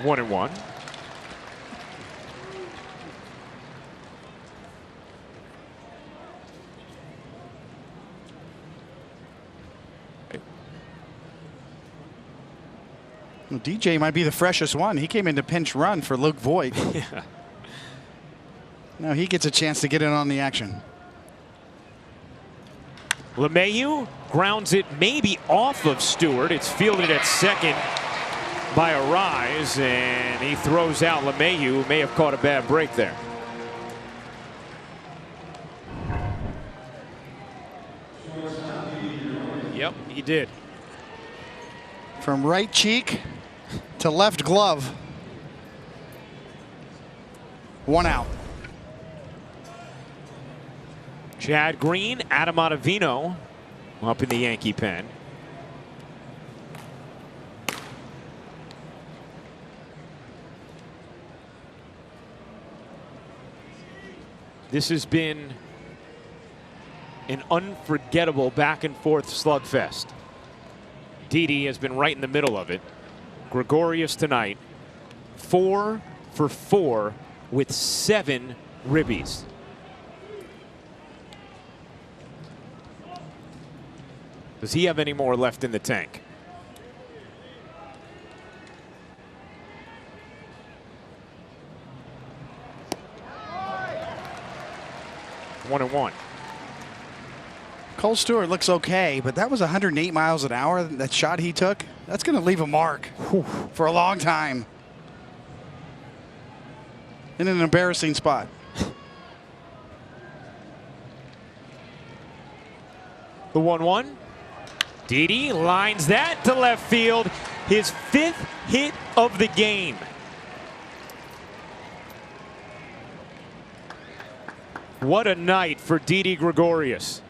One and one. Well, DJ might be the freshest one. He came in to pinch run for Luke Voigt. Yeah. Now he gets a chance to get in on the action. LeMahieu grounds it maybe off of Stewart. It's fielded at second by Arise, and he throws out LeMahieu, who may have caught a bad break there. Yep, he did. From right cheek to left glove. 1 out. Chad Green, Adam Ottavino up in the Yankee pen. This has been an unforgettable back and forth slugfest. Didi has been right in the middle of it. Gregorius tonight, 4 for 4 with 7 ribbies. Does he have any more left in the tank? One and one. Cole Stewart looks okay, but that was 108 miles an hour. That shot he took, that's going to leave a mark for a long time. In an embarrassing spot. The 1-1. Didi lines that to left field. His 5th hit of the game. What a night for Didi Gregorius.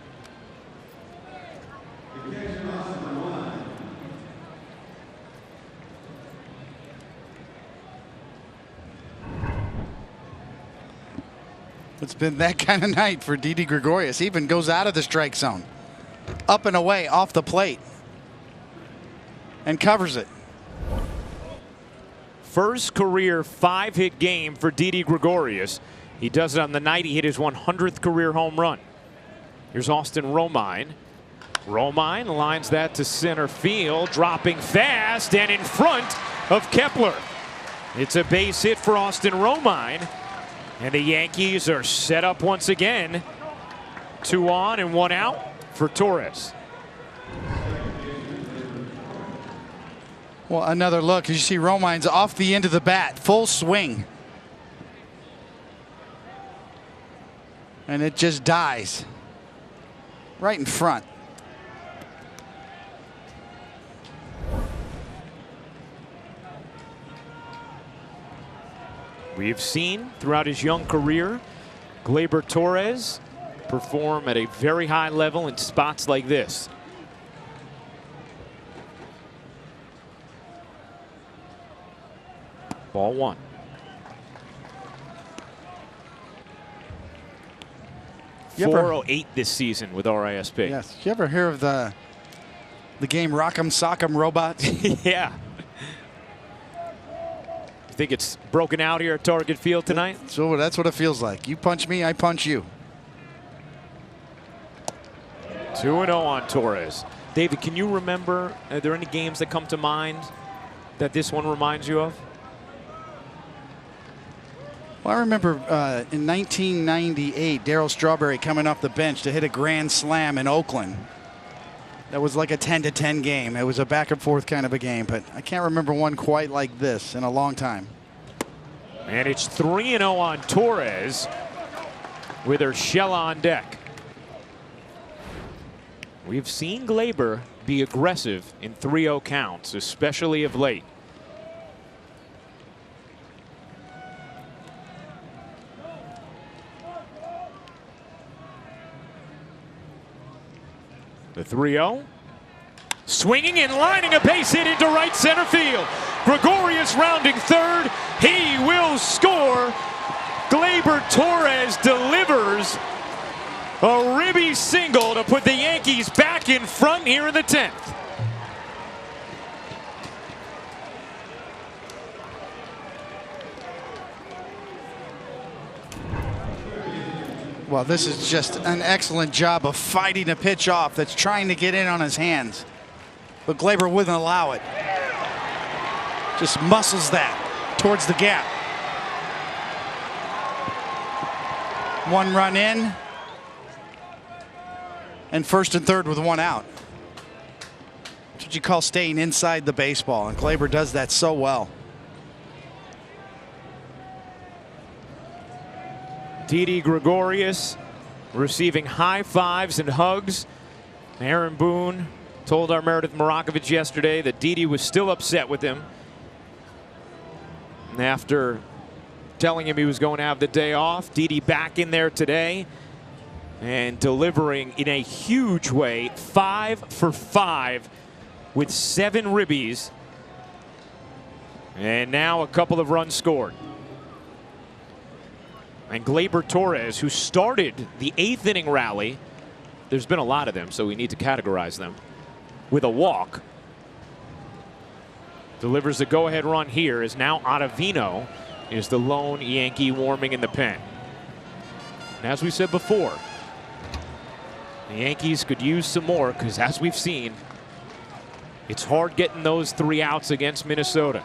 It's been that kind of night for Didi Gregorius. Even goes out of the strike zone. Up and away off the plate. And covers it. First career 5-hit game for Didi Gregorius. He does it on the night he hit his 100th career home run. Here's Austin Romine. Romine lines that to center field, dropping fast and in front of Kepler. It's a base hit for Austin Romine. And the Yankees are set up once again. 2 on and 1 out for Torres. Well, another look. As you see, Romine's off the end of the bat. Full swing. And it just dies. Right in front. We've seen throughout his young career Gleyber Torres perform at a very high level in spots like this. Ball 1. You ever- 408 this season with RISP. Yes. You ever hear of the game Rock'em Sock'em Robots? Yeah. think it's broken out here at Target Field tonight? So that's what it feels like. You punch me, I punch you. 2-0 on Torres. David, can you remember, are there any games that come to mind that this one reminds you of? Well, I remember in 1998, Darryl Strawberry coming off the bench to hit a grand slam in Oakland. That was like a 10-10 game. It was a back and forth kind of a game, but I can't remember one quite like this in a long time. And it's 3-0 on Torres with Urshela on deck. We've seen Gleyber be aggressive in 3-0 counts, especially of late. The 3-0. Swinging and lining a base hit into right center field. Gregorius rounding third. He will score. Gleyber Torres delivers a ribby single to put the Yankees back in front here in the 10th. Well, this is just an excellent job of fighting a pitch off that's trying to get in on his hands. But Gleyber wouldn't allow it. Just muscles that towards the gap. 1 run in. And first and third with 1 out. That's what you call staying inside the baseball. And Gleyber does that so well. Didi Gregorius receiving high fives and hugs. Aaron Boone told our Meredith Marakovich yesterday that Didi was still upset with him. And after telling him he was going to have the day off, Didi back in there today and delivering in a huge way. 5 for 5 with 7 ribbies. And now a couple of runs scored. And Gleyber Torres, who started the 8th inning rally, there's been a lot of them, so we need to categorize them, with a walk, delivers the go-ahead run here. Is now Ottavino is the lone Yankee warming in the pen. And as we said before, the Yankees could use some more because, as we've seen, it's hard getting those 3 outs against Minnesota.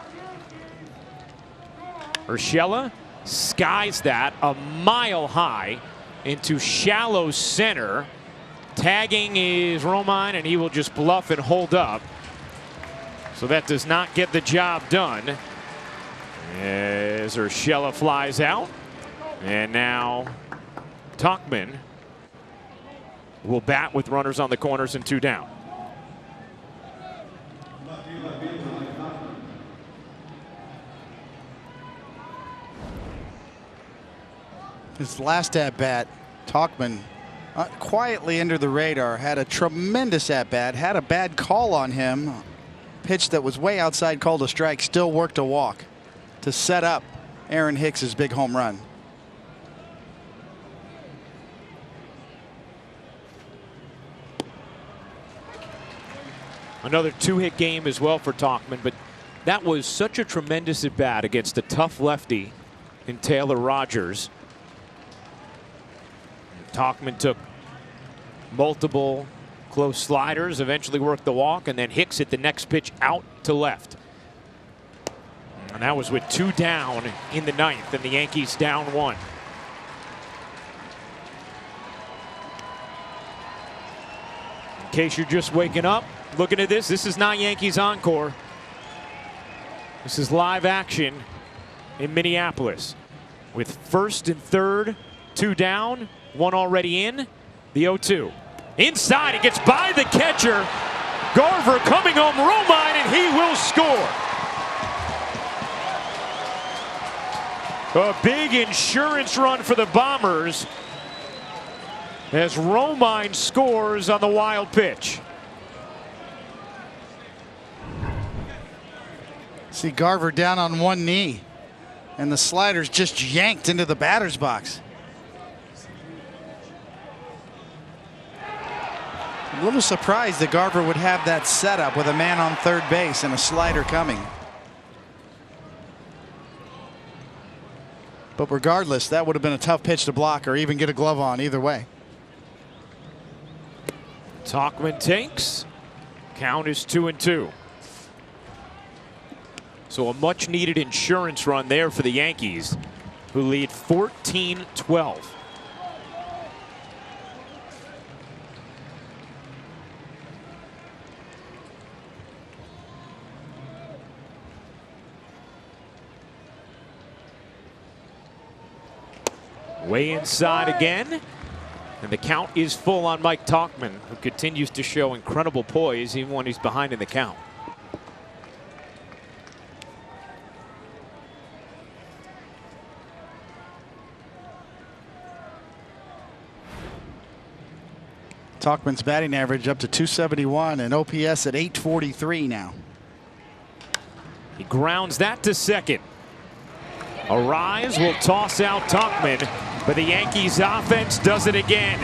Urshela skies that a mile high into shallow center. Tagging is Romine, and he will just bluff and hold up. So that does not get the job done as Urshela flies out. And now Tauchman will bat with runners on the corners and 2 down. His last at-bat, Tauchman, quietly under the radar, had a tremendous at-bat, had a bad call on him. Pitch that was way outside, called a strike, still worked a walk to set up Aaron Hicks's big home run. Another 2-hit game as well for Tauchman, but that was such a tremendous at-bat against a tough lefty in Taylor Rogers. Tauchman took multiple close sliders, eventually worked the walk, and then Hicks hit the next pitch out to left. And that was with 2 down in the 9th, and the Yankees down 1. In case you're just waking up, looking at this is not Yankees Encore. This is live action in Minneapolis with first and third, 2 down, 1 already in. The 0-2. Inside, it gets by the catcher. Garver coming home, Romine, and he will score. A big insurance run for the Bombers as Romine scores on the wild pitch. See Garver down on 1 knee, and the slider's just yanked into the batter's box. A little surprised that Garver would have that setup with a man on third base and a slider coming. But regardless, that would have been a tough pitch to block or even get a glove on either way. Tauchman takes. Count is 2-2. So a much needed insurance run there for the Yankees, who lead 14-12. Way inside again. And the count is full on Mike Tauchman, who continues to show incredible poise even when he's behind in the count. Tauchman's batting average up to 271 and OPS at 843 now. He grounds that to second. Arise will toss out Tauchman, but the Yankees offense does it again.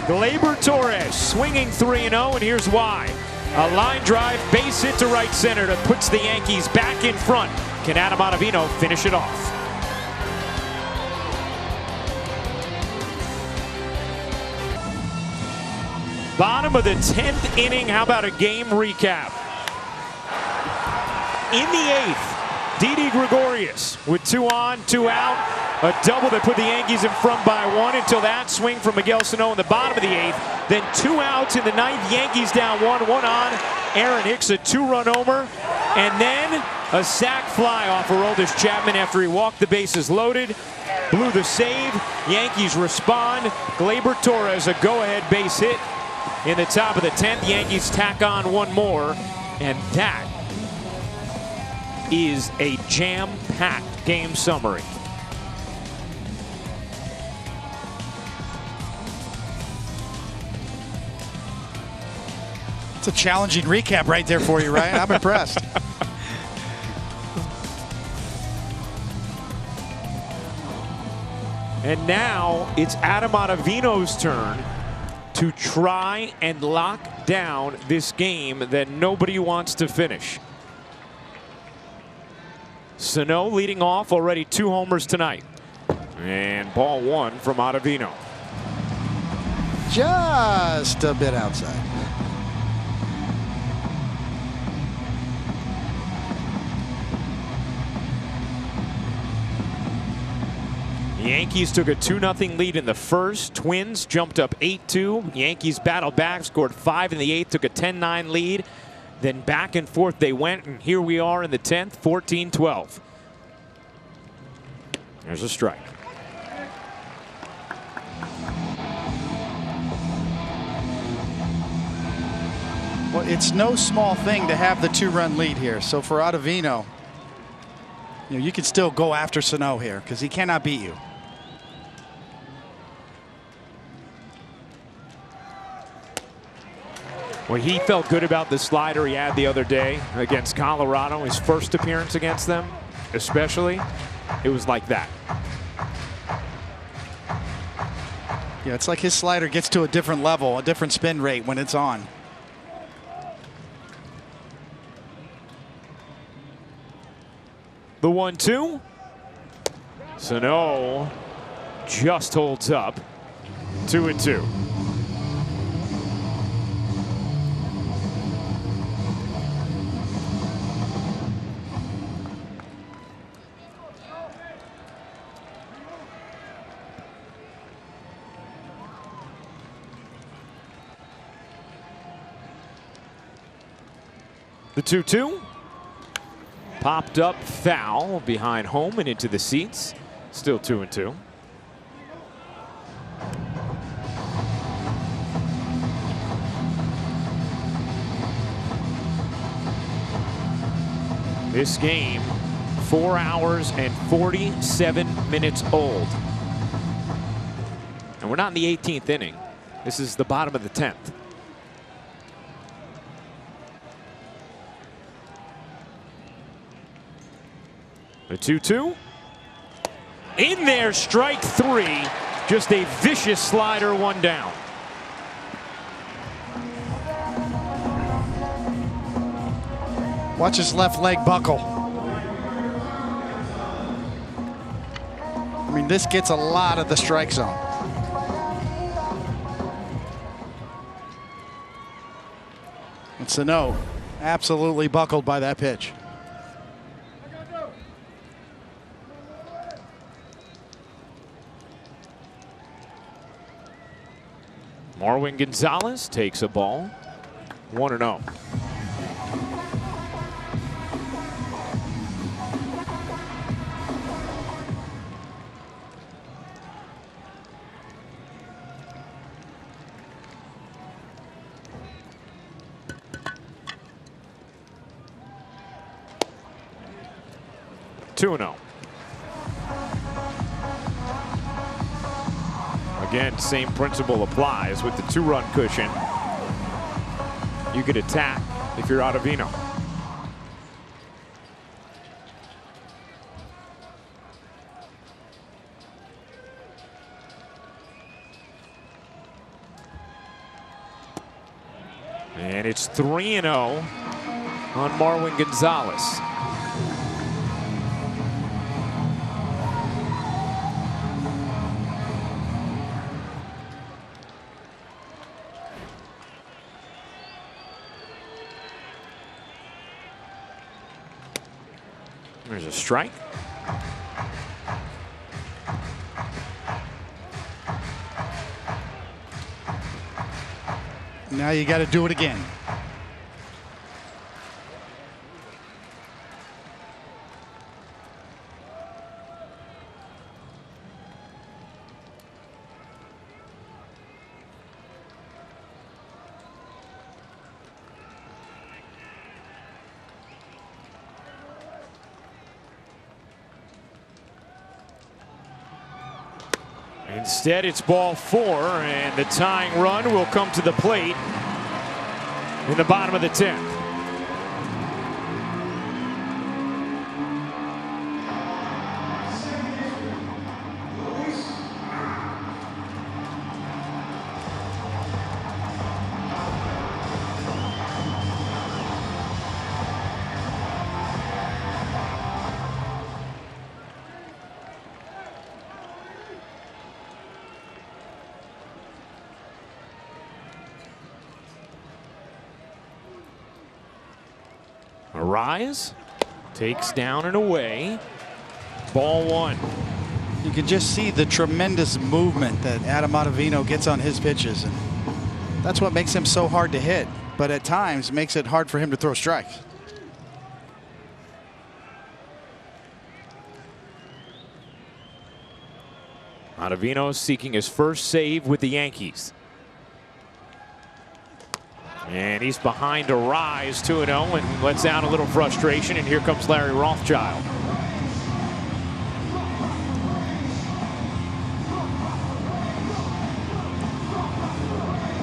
Gleyber Torres swinging 3-0, and here's why. A line drive, base hit to right center that puts the Yankees back in front. Can Adam Ottavino finish it off? Bottom of the 10th inning. How about a game recap? In the 8th, Didi Gregorius with 2 on, 2 out. A double that put the Yankees in front by 1 until that swing from Miguel Sano in the bottom of the 8th. Then 2 outs in the 9th. Yankees down 1, 1 on. Aaron Hicks a 2-run homer. And then a sac fly off of Aroldis Chapman after he walked the bases loaded. Blew the save. Yankees respond. Gleyber Torres a go-ahead base hit. In the top of the 10th, Yankees tack on 1 more, and that is a jam-packed game summary. It's a challenging recap right there for you, Ryan. I'm impressed. And now it's Adam Ottavino's turn to try and lock down this game that nobody wants to finish. Sano leading off, already 2 homers tonight. And ball 1 from Ottavino. Just a bit outside. The Yankees took a 2-0 lead in the first. Twins jumped up 8-2. Yankees battled back, scored 5 in the 8th, took a 10-9 lead. Then back and forth they went, and here we are in the 10th, 14-12. There's a strike. Well, it's no small thing to have the 2-run lead here. So for Ottavino, you can still go after Sano here because he cannot beat you. Well, he felt good about the slider he had the other day against Colorado. His first appearance against them, especially, it was like that. Yeah, it's like his slider gets to a different level, a different spin rate when it's on. The 1-2. Sano just holds up. 2-2. The 2-2. Popped up foul behind home and into the seats. Still 2-2. This game, 4 hours and 47 minutes old. And we're not in the 18th inning. This is the bottom of the 10th. The 2-2. In there, strike 3. Just a vicious slider, 1 down. Watch his left leg buckle. I mean, this gets a lot of the strike zone. And Sano absolutely buckled by that pitch. Marwin Gonzalez takes a ball. 1-0. Again, same principle applies with the 2-run cushion. You could attack if you're Ottavino. And it's 3-0 on Marwin Gonzalez. There's a strike. Now you got to do it again. Instead, it's ball 4, and the tying run will come to the plate in the bottom of the 10th. Rise, takes down and away. Ball 1. You can just see the tremendous movement that Adam Ottavino gets on his pitches, and that's what makes him so hard to hit, but at times makes it hard for him to throw strikes. Ottavino seeking his first save with the Yankees. And he's behind a Rise 2-0 and lets out a little frustration, and here comes Larry Rothschild.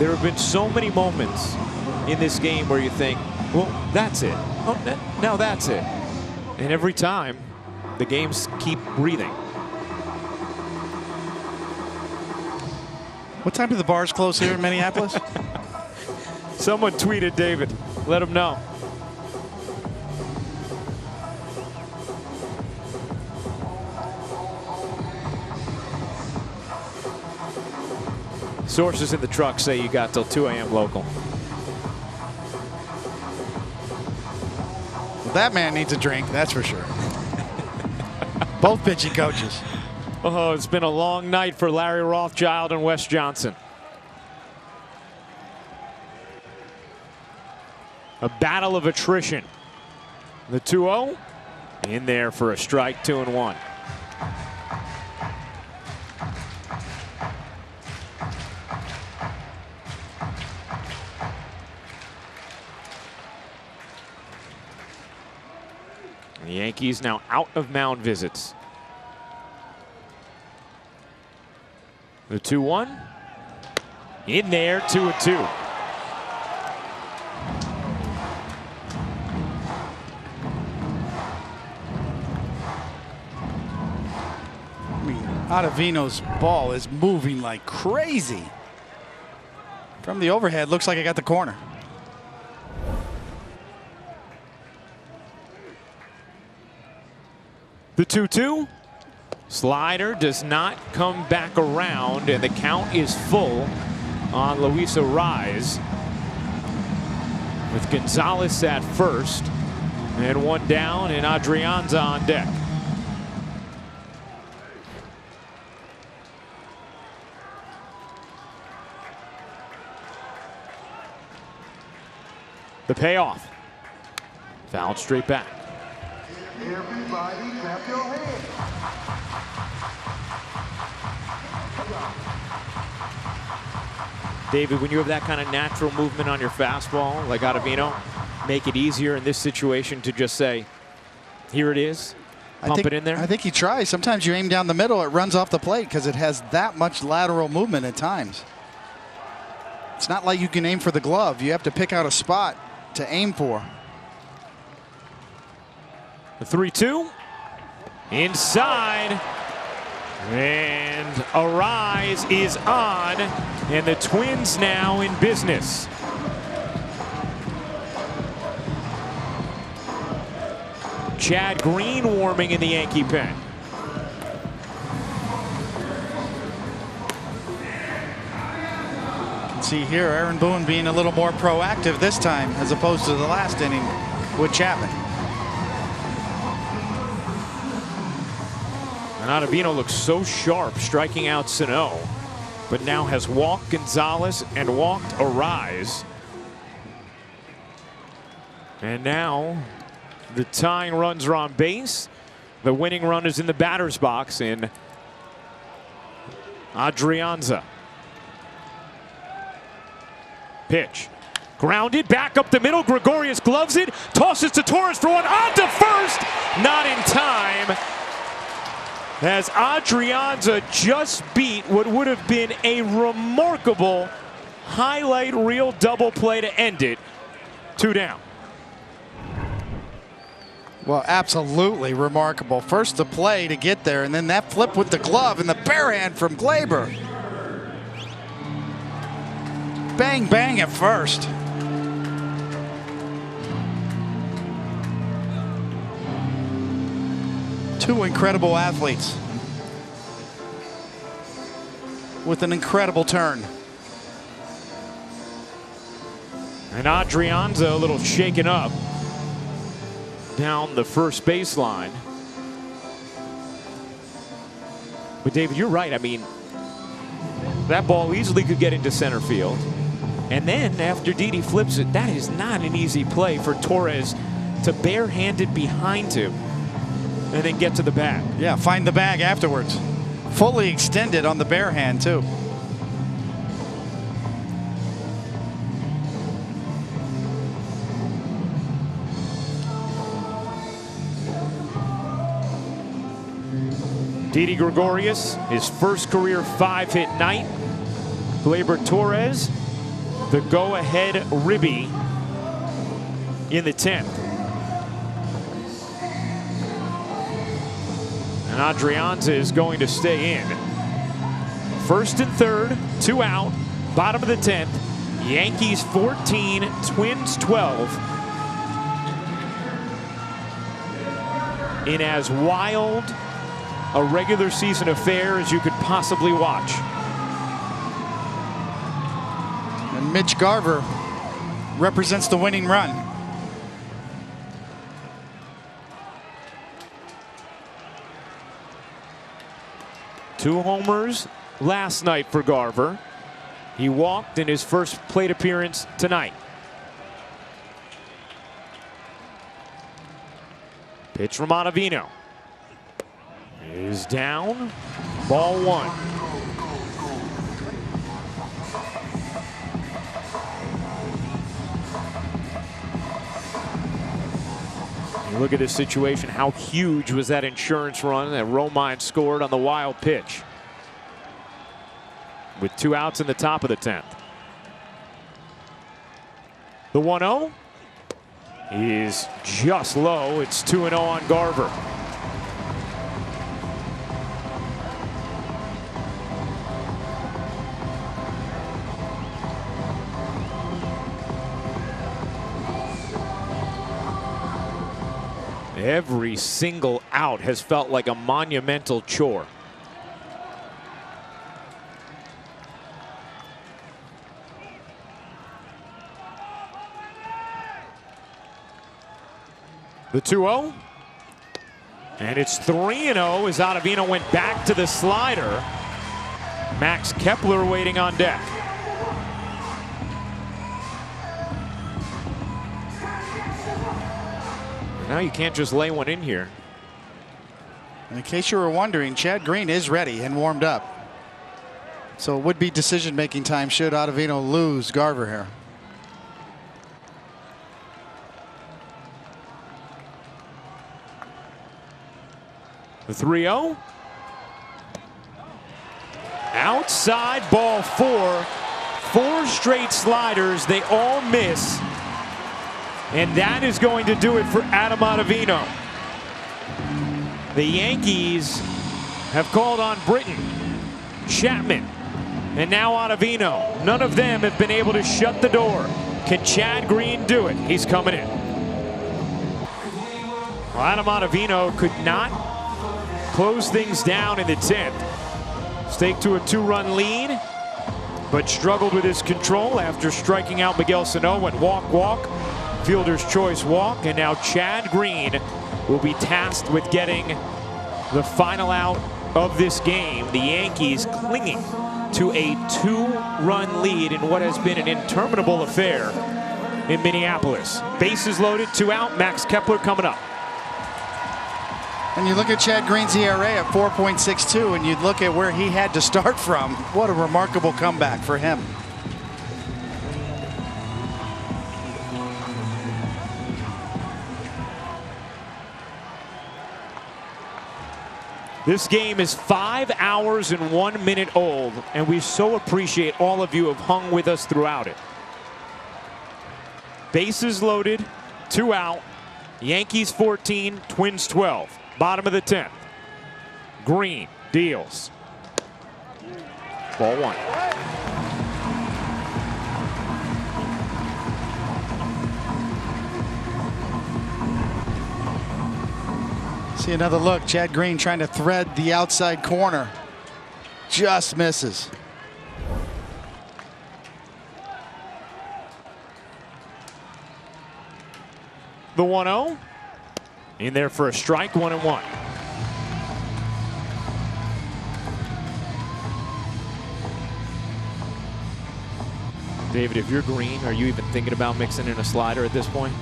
There have been so many moments in this game where you think, well, that's it. Oh, now that's it. And every time, the games keep breathing. What time do the bars close here in Minneapolis? Someone tweeted David. Let him know. Sources in the truck say you got till 2 a.m. local. Well, that man needs a drink, that's for sure. Both pitching coaches. Oh, it's been a long night for Larry Rothschild and Wes Johnson. A battle of attrition. The 2-0 in there for a strike, 2-1. The Yankees now out of mound visits. The 2-1 in there, 2-2. Ottavino's ball is moving like crazy. From the overhead, looks like it got the corner. The 2-2 Slider does not come back around, and the count is full on Luis Rise, with Gonzalez at first, and one down, and Adrianza on deck. The payoff. Fouled straight back. Everybody clap your hands. David, when you have that kind of natural movement on your fastball, like Ottavino, make it easier in this situation to just say, here it is, pump it in there? I think he tries. Sometimes you aim down the middle, it runs off the plate because it has that much lateral movement at times. It's not like you can aim for the glove. You have to pick out a spot to aim for. The 3-2 inside, and Arise is on, and the Twins now in business. Chad Green warming in the Yankee pen. See here, Aaron Boone being a little more proactive this time as opposed to the last inning with Chapman. And Ottavino looks so sharp striking out Sano, but now has walked Gonzalez and walked Arise. And now the tying runs are on base. The winning run is in the batter's box in Adrianza. Pitch. Grounded, back up the middle. Gregorius gloves it, tosses to Torres for one, on to first. Not in time, as Adrianza just beat what would have been a remarkable highlight reel double play to end it. 2 down. Well, absolutely remarkable. First the play to get there, and then that flip with the glove and the bare hand from Glaber. Bang, bang at first. Two incredible athletes with an incredible turn. And Adrianza a little shaken up down the first baseline. But David, you're right. I mean, that ball easily could get into center field. And then after Didi flips it, that is not an easy play for Torres to barehand it behind him and then get to the bag. Yeah, find the bag afterwards. Fully extended on the bare hand too. Didi Gregorius, his first career 5-hit night. Gleyber Torres, the go-ahead ribby in the 10th. And Adrianza is going to stay in. First and third, 2 out, bottom of the 10th. Yankees 14, Twins 12. In as wild a regular season affair as you could possibly watch. And Mitch Garver represents the winning run. Two homers last night for Garver. He walked in his first plate appearance tonight. Pitch from Ottavino. Is down. Ball 1. You look at this situation, how huge was that insurance run that Romine scored on the wild pitch with 2 outs in the top of the 10th. The 1-0 is just low. It's 2-0 on Garver. Every single out has felt like a monumental chore. The 2-0. And it's 3-0 as Ottavino went back to the slider. Max Kepler waiting on deck. Now you can't just lay one in here. And in case you were wondering, Chad Green is ready and warmed up. So it would be decision-making time should Ottavino lose Garver here. The 3-0. Outside ball 4. 4 straight sliders. They all miss. And that is going to do it for Adam Ottavino. The Yankees have called on Britton, Chapman, and now Ottavino. None of them have been able to shut the door. Can Chad Green do it? He's coming in. Well, Adam Ottavino could not close things down in the 10th. Stake to a 2-run lead, but struggled with his control after striking out Miguel Sano. Went walk, fielder's choice walk, and now Chad Green will be tasked with getting the final out of this game. The Yankees clinging to a 2-run lead in what has been an interminable affair in Minneapolis. Bases loaded, 2 out. Max Kepler coming up. And you look at Chad Green's ERA at 4.62, and you look at where he had to start from. What a remarkable comeback for him. This game is 5 hours and 1 minute old, and we so appreciate all of you who have hung with us throughout it. Bases loaded, 2 out. Yankees 14, Twins 12. Bottom of the 10th. Green deals. Ball 1. See another look. Chad Green trying to thread the outside corner. Just misses. The 1-0. In there for a strike, 1-1. David, if you're Green, are you even thinking about mixing in a slider at this point?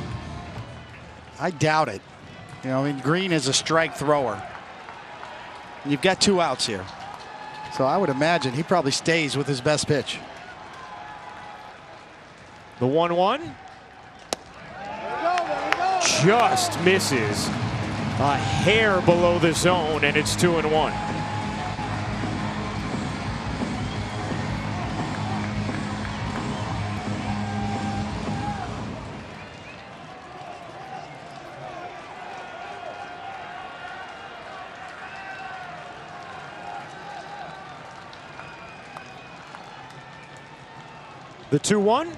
I doubt it. You know, I mean, Green is a strike thrower. You've got 2 outs here. So I would imagine he probably stays with his best pitch. The 1-1. Just misses a hair below the zone, and it's 2-1. The 2-1.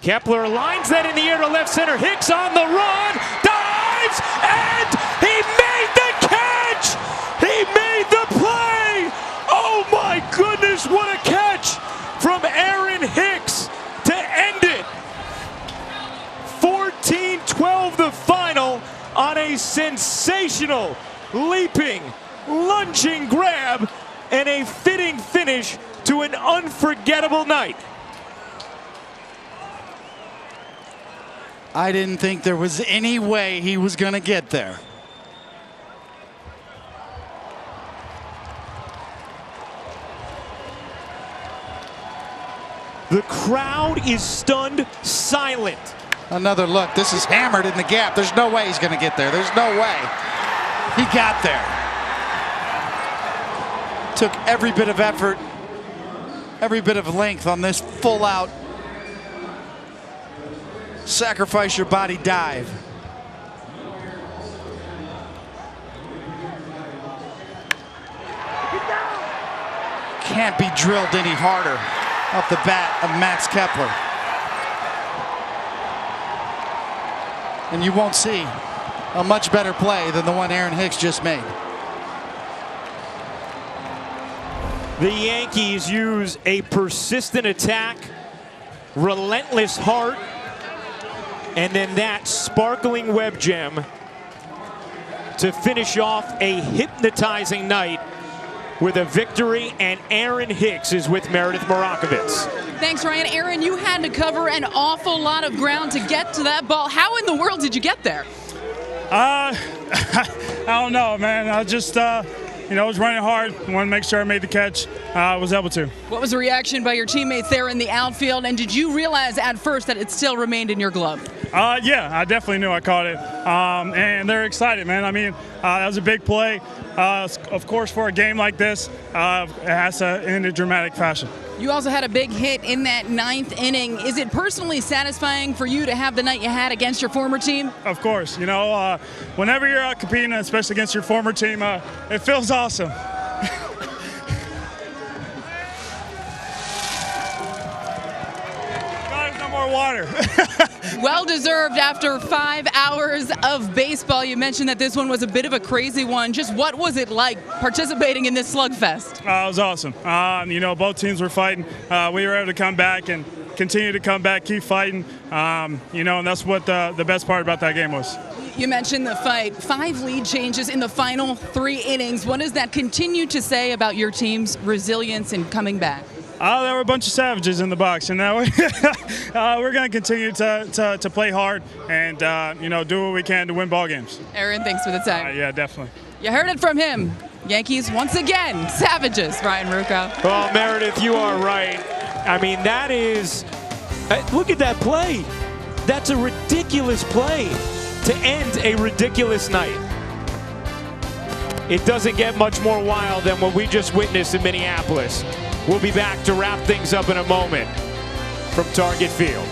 Kepler lines that in the air to left center. Hicks on the run, dives, and he made the catch! He made the play! Oh my goodness, what a catch from Aaron Hicks to end it. 14-12 the final on a sensational, leaping, lunging grab and a fitting finish to an unforgettable night. I didn't think there was any way he was going to get there. The crowd is stunned silent. Another look. This is hammered in the gap. There's no way he's going to get there. There's no way. He got there. Took every bit of effort, every bit of length on this full out sacrifice your body dive. Can't be drilled any harder off the bat of Max Kepler. And you won't see a much better play than the one Aaron Hicks just made. The Yankees use a persistent attack, relentless heart, and then that sparkling web gem to finish off a hypnotizing night with a victory, and Aaron Hicks is with Meredith Marakovitz. Thanks, Ryan. Aaron, you had to cover an awful lot of ground to get to that ball. How in the world did you get there? I don't know, man. I just, I was running hard. Wanted to make sure I made the catch. I was able to. What was the reaction by your teammates there in the outfield, and did you realize at first that it still remained in your glove? Yeah, I definitely knew I caught it, and they're excited, man. I mean, that was a big play. Of course, for a game like this, it has to end in dramatic fashion. You also had a big hit in that 9th inning. Is it personally satisfying for you to have the night you had against your former team? Of course. Whenever you're out competing, especially against your former team, it feels awesome. God, no more water. Well deserved after 5 hours of baseball. You mentioned that this one was a bit of a crazy one. Just what was it like participating in this slugfest? It was awesome. Both teams were fighting. We were able to come back and continue to come back, keep fighting. And that's what the best part about that game was. You mentioned the fight. 5 lead changes in the final 3 innings. What does that continue to say about your team's resilience in coming back? There were a bunch of savages in the box, and now we're going to continue to play hard and do what we can to win ball games. Aaron, thanks for the time. Yeah, definitely. You heard it from him. Yankees once again savages. Ryan Rucco. Well, Meredith, you are right. I mean, that is. Look at that play. That's a ridiculous play to end a ridiculous night. It doesn't get much more wild than what we just witnessed in Minneapolis. We'll be back to wrap things up in a moment from Target Field.